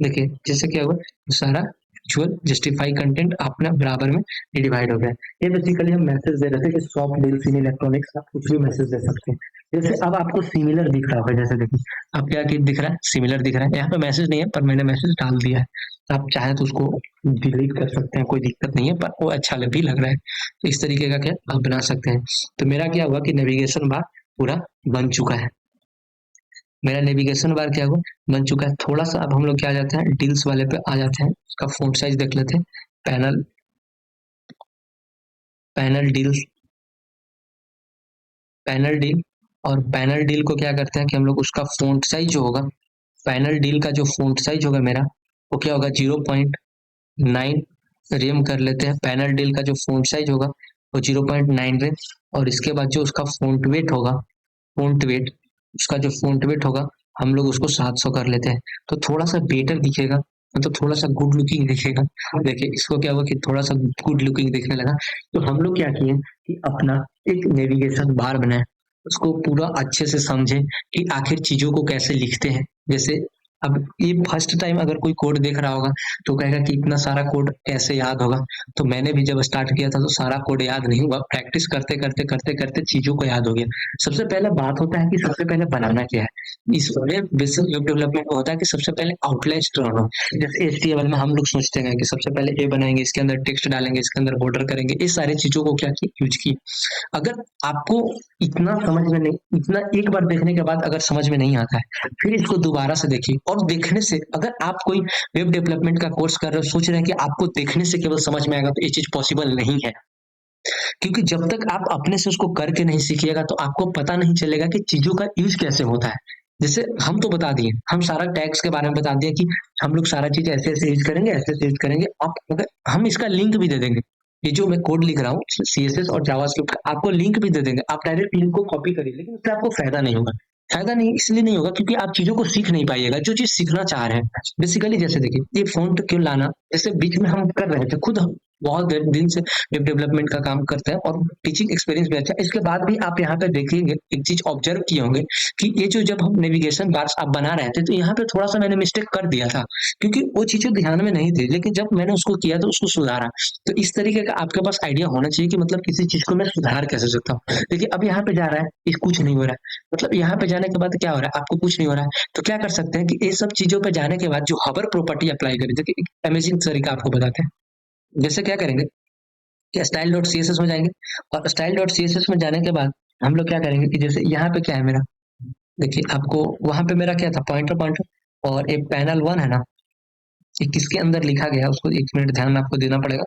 देखिए जैसे क्या हुआ, सारा एक्चुअल जस्टिफाई कंटेंट अपना बराबर में डिवाइड हो गया। ये बेसिकली हम मैसेज दे रहे थे कि शॉप डील्स इन इलेक्ट्रॉनिक्स, आप कुछ भी मैसेज दे सकते हैं। जैसे अब आपको सिमिलर दिख रहा होगा, जैसे देखिए अब क्या दिख रहा है, सिमिलर दिख रहा है। यहाँ पे मैसेज नहीं है पर मैंने मैसेज डाल दिया है, आप चाहे तो उसको डिलीट कर सकते हैं, कोई दिक्कत नहीं है, पर वो अच्छा भी लग रहा है। तो इस तरीके का क्या आप बना सकते हैं। तो मेरा क्या हुआ कि नेविगेशन बार पूरा बन चुका है, मेरा नेविगेशन बार क्या हुआ, बन चुका है। थोड़ा सा अब हम लोग क्या आ जाते हैं, डील्स वाले पे आ जाते हैं, उसका फ़ॉन्ट साइज देख लेते हैं। Panel panel deals, panel deal, और पैनल डील को क्या करते हैं कि हम लोग उसका फ़ॉन्ट साइज जो होगा, पैनल डील का जो फ़ॉन्ट साइज होगा मेरा, वो क्या होगा, 0.9 रेम कर लेते हैं। पैनल डील का जो फ़ॉन्ट साइज होगा वो 0.9 रेम, और इसके बाद जो उसका फ़ॉन्ट वेट होगा, फ़ॉन्ट वेट, उसका जो फ़ॉन्ट वेट होगा हम लोग उसको 700 कर लेते हैं। तो थोड़ा सा बेटर दिखेगा, मतलब थोड़ा सा गुड लुकिंग दिखेगा। देखिए इसको क्या हुआ कि थोड़ा सा गुड लुकिंग दिखने लगा। तो हम लोग क्या किए कि अपना एक नेविगेशन बार बनाए, उसको पूरा अच्छे से समझे कि आखिर चीज़ों को कैसे लिखते हैं। जैसे अब ये फर्स्ट टाइम अगर कोई कोड देख रहा होगा तो कहेगा कि इतना सारा कोड कैसे याद होगा। तो मैंने भी जब स्टार्ट किया था तो सारा कोड याद नहीं हुआ, प्रैक्टिस करते करते करते करते चीज़ों को याद हो गया। सबसे पहले बात होता है कि सबसे पहले बनाना क्या है। इस बेसिक वेब डेवलपमेंट में होता है कि सबसे पहले आउटलाइन ड्रॉ हो। जैसे HTML में हम लोग सोचते हैं कि सबसे पहले ए बनाएंगे, इसके अंदर टेक्स्ट डालेंगे, इसके अंदर बॉर्डर करेंगे, इस सारी चीज़ों को क्या यूज की। अगर आपको इतना समझ में नहीं, इतना एक बार देखने के बाद अगर समझ में नहीं आता है, फिर इसको दोबारा से देखिए। और देखने से, अगर आप कोई वेब डेवलपमेंट का कोर्स कर रहे हो, सोच रहे हैं कि आपको देखने से केवल समझ में आएगा, तो ये चीज पॉसिबल नहीं है। क्योंकि जब तक आप अपने से उसको करके नहीं सीखिएगा तो आपको पता नहीं चलेगा कि चीजों का यूज कैसे होता है। जैसे हम तो बता दिए, हम सारा टैग्स के बारे में बता दिए कि हम लोग सारा चीज ऐसे ऐसे यूज करेंगे, ऐसे ऐसे यूज करेंगे। आप अगर हम इसका लिंक भी दे देंगे, ये जो मैं कोड लिख रहा हूँ CSS और जावास्क्रिप्ट का, आपको लिंक भी दे देंगे, आप डायरेक्ट लिंक को कॉपी करिए, लेकिन उससे आपको फायदा नहीं होगा। फायदा नहीं इसलिए नहीं होगा क्योंकि आप चीजों को सीख नहीं पाइएगा जो चीज सीखना चाह रहे हैं। बेसिकली जैसे देखिए ये फ़ॉन्ट क्यों लाना, जैसे बीच में हम कर रहे थे, खुद हम बहुत दिन से वेब डेवलपमेंट का काम करते हैं और टीचिंग एक्सपीरियंस भी अच्छा है। इसके बाद भी आप यहाँ पे देखेंगे, एक चीज ऑब्जर्व किए होंगे कि ये जो जब हम नेविगेशन बार्स आप बना रहे थे तो यहाँ पे थोड़ा सा मैंने मिस्टेक कर दिया था, क्योंकि वो चीजें ध्यान में नहीं थी, लेकिन जब मैंने उसको किया तो उसको सुधारा। तो इस तरीके का आपके पास आइडिया होना चाहिए कि मतलब किसी चीज को मैं सुधार कैसे सकता हूँ। देखिए अब यहाँ पे जा रहा है, इस कुछ नहीं हो रहा है, मतलब यहाँ पे जाने के बाद क्या हो रहा है, आपको कुछ नहीं हो रहा है। तो क्या कर सकते हैं कि ये सब चीजों पे जाने के बाद जो हबर प्रॉपर्टी अप्लाई करें, देखिए एक अमेजिंग तरीका आपको बताते हैं। जैसे क्या करेंगे कि style dot C S S में जाएंगे, और style dot C S S में जाने के बाद हम लोग क्या करेंगे कि जैसे यहाँ पे क्या है मेरा, देखिए आपको वहां पे मेरा क्या था, पॉइंटर पॉइंटर और एक पैनल वन है ना, ये किसके अंदर लिखा गया है उसको एक मिनट ध्यान आपको देना पड़ेगा।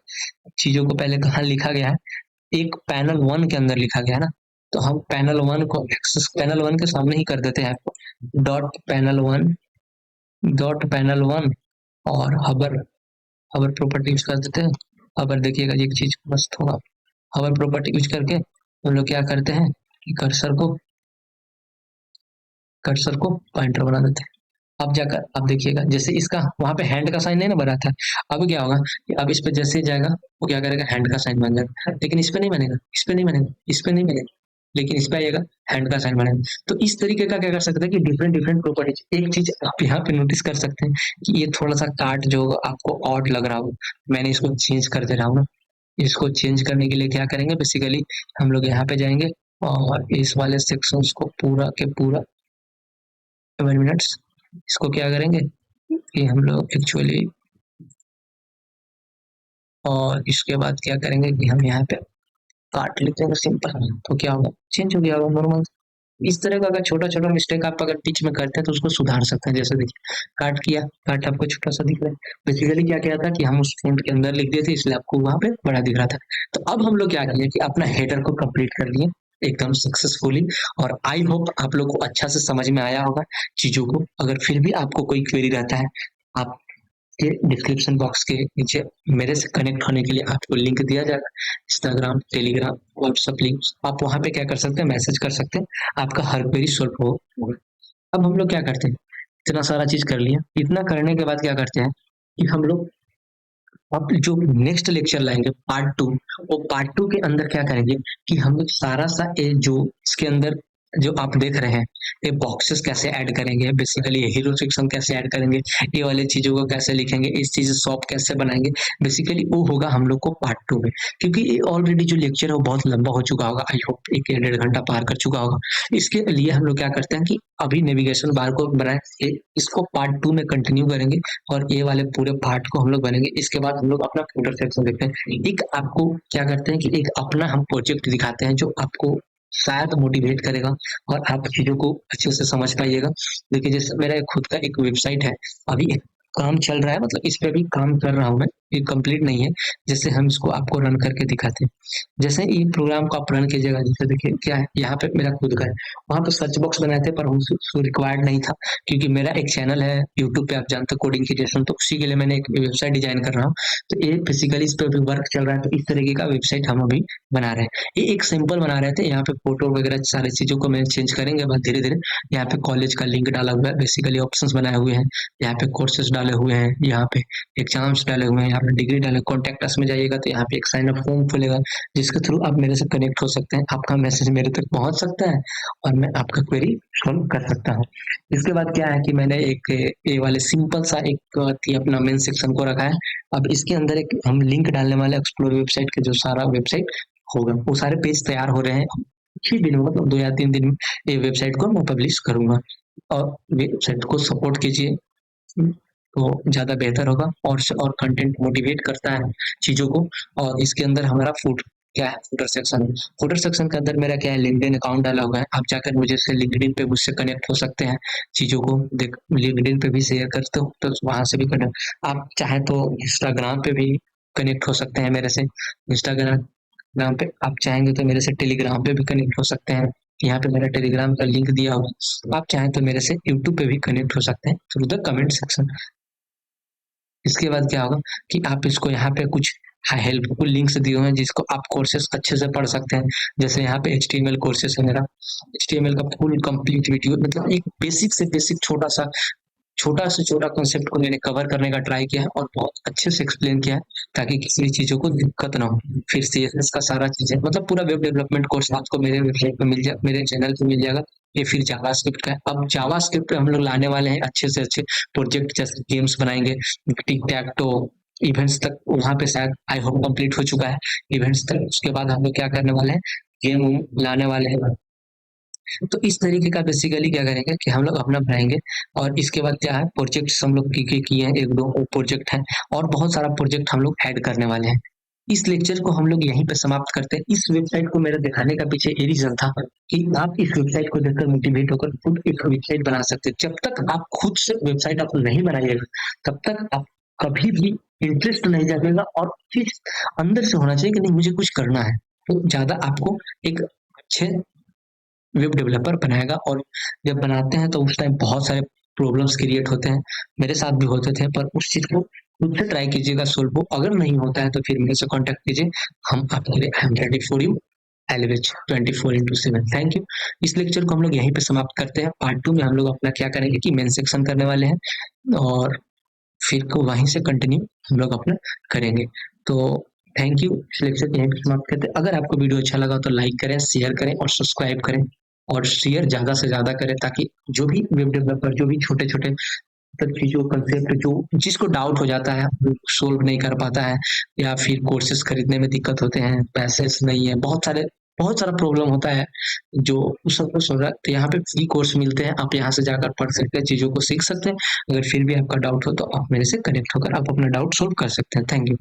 चीजों को पहले कहाँ लिखा गया है, एक पैनल वन के अंदर लिखा गया है ना। तो हम पैनल वन को एक्सेस पैनल वन के सामने ही कर देते हैं आपको, डॉट पैनल वन और हबर हबर प्रॉपर्टी यूज कर देते हैं। हबर देखिएगा एक चीज मस्त होगा, हवर प्रॉपर्टी यूज करके हम लोग क्या करते हैं कि कर्सर को कर्सर को पॉइंटर बना देते हैं। अब जाकर अब देखिएगा, जैसे इसका वहाँ पे हैंड का साइन नहीं ना बना था, अब क्या होगा कि अब इस पे जैसे ही जाएगा वो क्या करेगा, हैंड का साइन बन जाएगा, लेकिन इस पे नहीं बनेगा, इस पे नहीं बनेगा, इस पे नहीं बनेगा, लेकिन इस पे आइएगा, हैंड का साइन बनेगा। तो इस तरीके का क्या कर सकते हैं कि डिफरेंट डिफरेंट प्रॉपर्टीज। एक चीज आप यहाँ पे नोटिस कर सकते हैं कि ये थोड़ा सा कार्ट जो होगा आपको ऑड लग रहा हो, मैंने इसको चेंज कर दे रहा हूँ ना। इसको चेंज करने के लिए क्या करेंगे, बेसिकली हम लोग यहाँ पे जाएंगे और इस वाले सेक्शंस को पूरा के पूरा 7 मिनट्स इसको क्या करेंगे कि हम लोग एक्चुअली, और इसके बाद क्या करेंगे कि हम यहाँ पे काट लेते हैं सिंपल, तो क्या होगा, चेंज हो गया होगा नॉर्मल। इस तरह का अगर छोटा छोटा मिस्टेक आप अगर बीच में करते हैं तो उसको सुधार सकते हैं। जैसे देखिए काट किया, काट आपको छोटा सा दिख रहा है, बेसिकली क्या किया था कि हम उस फॉन्ट के अंदर लिख दिए थे, इसलिए आपको वहां पे बड़ा दिख रहा था। तो अब हम लोग क्या किए कि अपना हेडर को कंप्लीट कर लिए एकदम सक्सेसफुली। और आई होप आप लोग को अच्छा से समझ में आया होगा चीजों को। अगर फिर भी आपको कोई क्वेरी रहता है, आप के डिस्क्रिप्शन बॉक्स के नीचे मेरे से कनेक्ट होने के लिए आपको लिंक दिया जाएगा, इंस्टाग्राम, टेलीग्राम, व्हाट्सएप लिंक। आप वहां पे क्या कर सकते हैं, मैसेज कर सकते हैं, आपका हर क्वेरी सॉल्व होगा। अब हम लोग क्या करते हैं, इतना सारा चीज कर लिया, इतना करने के बाद क्या करते हैं कि हम लोग अब जो नेक्स्ट लेक्चर लाएंगे पार्ट 2, वो पार्ट 2 के अंदर क्या करेंगे कि हम लोग सारा सा ये जो इसके अंदर जो आप देख रहे हैं, ये बॉक्सेस कैसे ऐड करेंगे, बेसिकली ये हीरो सेक्शन कैसे ऐड करेंगे, ये वाले चीजों को कैसे लिखेंगे, इस चीज शॉप कैसे बनाएंगे, बेसिकली वो होगा हम लोग को पार्ट 2 में। क्योंकि ये ऑलरेडी जो लेक्चर है वो बहुत लंबा हो चुका होगा, आई होप 1 या 1.5 घंटा पार कर चुका होगा। इसके लिए हम लोग क्या करते हैं कि अभी नेविगेशन बार को बनाए, इसको पार्ट 2 में कंटिन्यू करेंगे और ये वाले पूरे पार्ट को हम लोग बनेंगे। इसके बाद हम लोग अपना फुटर सेक्शन देखते हैं। एक आपको क्या करते हैं कि एक अपना हम प्रोजेक्ट दिखाते हैं जो आपको शायद मोटिवेट करेगा और आप चीजों को अच्छे से समझ पाइएगा। देखिए जैसे मेरा खुद का एक वेबसाइट है, अभी एक काम चल रहा है, मतलब इस पे भी काम कर रहा हूँ मैं, ये कंप्लीट नहीं है। जैसे हम इसको आपको रन करके दिखाते हैं, जैसे ये प्रोग्राम को आप रन कीजिएगा, जैसे देखिए क्या है, यहाँ पे मेरा खुद का है, वहाँ पे सर्च बॉक्स बनाए थे पर उसको रिक्वायर्ड नहीं था, क्योंकि मेरा एक चैनल है यूट्यूब पे, आप जानते हैं कोडिंग क्रिएशन, तो उसी के लिए मैंने एक वेबसाइट डिजाइन कर रहा हूँ। तो ये बेसिकली इस पे अभी वर्क चल रहा है, तो इस तरीके का वेबसाइट हम अभी बना रहे हैं। ये एक सिंपल बना रहे थे, यहाँ पे फोटो वगैरह सारी चीजों को मैं चेंज करेंगे बाद धीरे धीरे। यहाँ पे कॉलेज का लिंक डाला हुआ है, बेसिकली ऑप्शंस बनाए हुए हैं, यहाँ पे कोर्सेज डाले हुए हैं, यहाँ पे एग्जाम्स डाले हुए हैं, यहाँ पे डिग्री डाले, कॉन्टेक्ट अस में जाइएगा तो यहाँ पे एक साइन अप फॉर्म खुलेगा, जिसके थ्रू आप मेरे से कनेक्ट हो सकते हैं, आपका मैसेज मेरे तक पहुंच सकता है और मैं आपका क्वेरी सॉल्व कर सकता हूँ। इसके बाद क्या है कि मैंने एक ये वाले सिंपल सा एक अपना मेन सेक्शन को रखा है। अब इसके अंदर एक हम लिंक डालने वाले एक्सप्लोर वेबसाइट के, जो सारा वेबसाइट होगा वो सारे पेज तैयार हो रहे हैं, कुछ ही दिनों मतलब 2 या 3 दिन में ये वेबसाइट को मैं पब्लिश करूंगा। और वेबसाइट को सपोर्ट कीजिए तो ज़्यादा बेहतर होगा। और कंटेंट मोटिवेट करता है चीज़ों को। और इसके अंदर हमारा फूड क्या है, फूटर सेक्शन है। फूटर सेक्शन के अंदर मेरा क्या है, लिंक्डइन अकाउंट डाला हुआ है, आप जाकर मुझे से लिंक्डइन पे मुझसे कनेक्ट हो सकते हैं, चीज़ों को देख लिंक्डइन पे भी शेयर करते हो तो वहाँ से भी कनेक्ट, आप चाहे तो इंस्टाग्राम पे भी कनेक्ट हो सकते हैं मेरे से। इंस्टाग्राम ग्राम पे आप चाहेंगे तो मेरे से टेलीग्राम पे भी कनेक्ट हो सकते हैं, यहाँ पे मेरा टेलीग्राम का लिंक दिया हुआ है। आप चाहें तो मेरे से यूट्यूब पे भी कनेक्ट हो सकते हैं थ्रू द कमेंट सेक्शन। इसके बाद क्या होगा कि आप इसको यहाँ पे कुछ हेल्पफुल लिंक्स दिए हुए हैं जिसको आप कोर्सेस अच्छे से पढ़ सकते हैं। जैसे यहाँ पे HTML कोर्सेस है मेरा, HTML का फुल कंप्लीट वीडियो, मतलब एक बेसिक से बेसिक छोटा से छोटा कॉन्सेप्ट को मैंने कवर करने का ट्राई किया है और बहुत अच्छे से एक्सप्लेन किया है, ताकि किसी भी चीज़ों को दिक्कत ना हो। फिर CSS का सारा चीज़ें, मतलब पूरा वेब डेवलपमेंट कोर्स आपको मेरे वेबसाइट पे मिल जाए, मेरे चैनल पे मिल जाएगा। ये फिर जावास्क्रिप्ट का है। अब जावास्क्रिप्ट पे हम लोग लाने वाले हैं अच्छे से अच्छे प्रोजेक्ट, जैसे गेम्स बनाएंगे, टिक टैक टो इवेंट्स तक वहाँ पे शायद आई होप कंप्लीट हो चुका है इवेंट्स तक। उसके बाद हम लोग क्या करने वाले हैं, गेम लाने वाले हैं। तो इस तरीके का बेसिकली क्या करेंगे कि हम लोग अपना बनाएंगे। और इसके बाद क्या है, प्रोजेक्ट्स हम लोग किए हैं, 1-2 प्रोजेक्ट हैं और बहुत सारा प्रोजेक्ट हम लोग ऐड करने वाले हैं। इस लेक्चर को हम लोग यहीं पे समाप्त करते हैं। इस वेबसाइट को मेरे दिखाने का पीछे ये रीजन था कि आप इस वेबसाइट को देखकर मोटिवेट होकर खुद एक वेबसाइट बना सकते हैं। जब तक आप खुद से वेबसाइट आप नहीं बनाइएगा तब तक आप कभी भी इंटरेस्ट नहीं जागेगा और चीज अंदर से होना चाहिए कि नहीं मुझे कुछ करना है, तो ज्यादा आपको एक अच्छे वेब डेवलपर बनाएगा। और जब बनाते हैं तो उस टाइम बहुत सारे प्रॉब्लम्स क्रिएट होते हैं, मेरे साथ भी होते थे, पर उस चीज को खुद से ट्राई कीजिएगा, सोल्व हो। अगर नहीं होता है तो फिर मेरे से कांटेक्ट कीजिए, हम आपके लिए I am ready for you. एलविच 24/7। Thank you. इस लेक्चर को हम लोग यहीं पे समाप्त करते हैं। पार्ट 2 में हम लोग अपना क्या करेंगे कि मेन सेक्शन करने वाले हैं और फिर को वहीं से कंटिन्यू हम लोग अपना करेंगे। तो थैंक यू। इस लेक्चर को यहीं पे समाप्त करते हैं। अगर आपको वीडियो अच्छा लगा तो लाइक करें, शेयर करें और सब्सक्राइब करें और शेयर ज़्यादा से ज़्यादा करें ताकि जो भी वेब डेवलपर जो भी छोटे-छोटे सब चीज़ों कंसेप्ट जो जिसको डाउट हो जाता है, सोल्व नहीं कर पाता है या फिर कोर्सेज़ खरीदने में दिक्कत होते हैं, पैसेज नहीं है, बहुत सारा प्रॉब्लम होता है जो उस सबको सुन रहा है, तो यहाँ पे फ्री कोर्स मिलते हैं, आप यहाँ से जाकर पढ़ सकते हैं, चीज़ों को सीख सकते हैं। अगर फिर भी आपका डाउट हो तो आप मेरे से कनेक्ट होकर आप अपना डाउट सॉल्व कर सकते हैं। Thank you.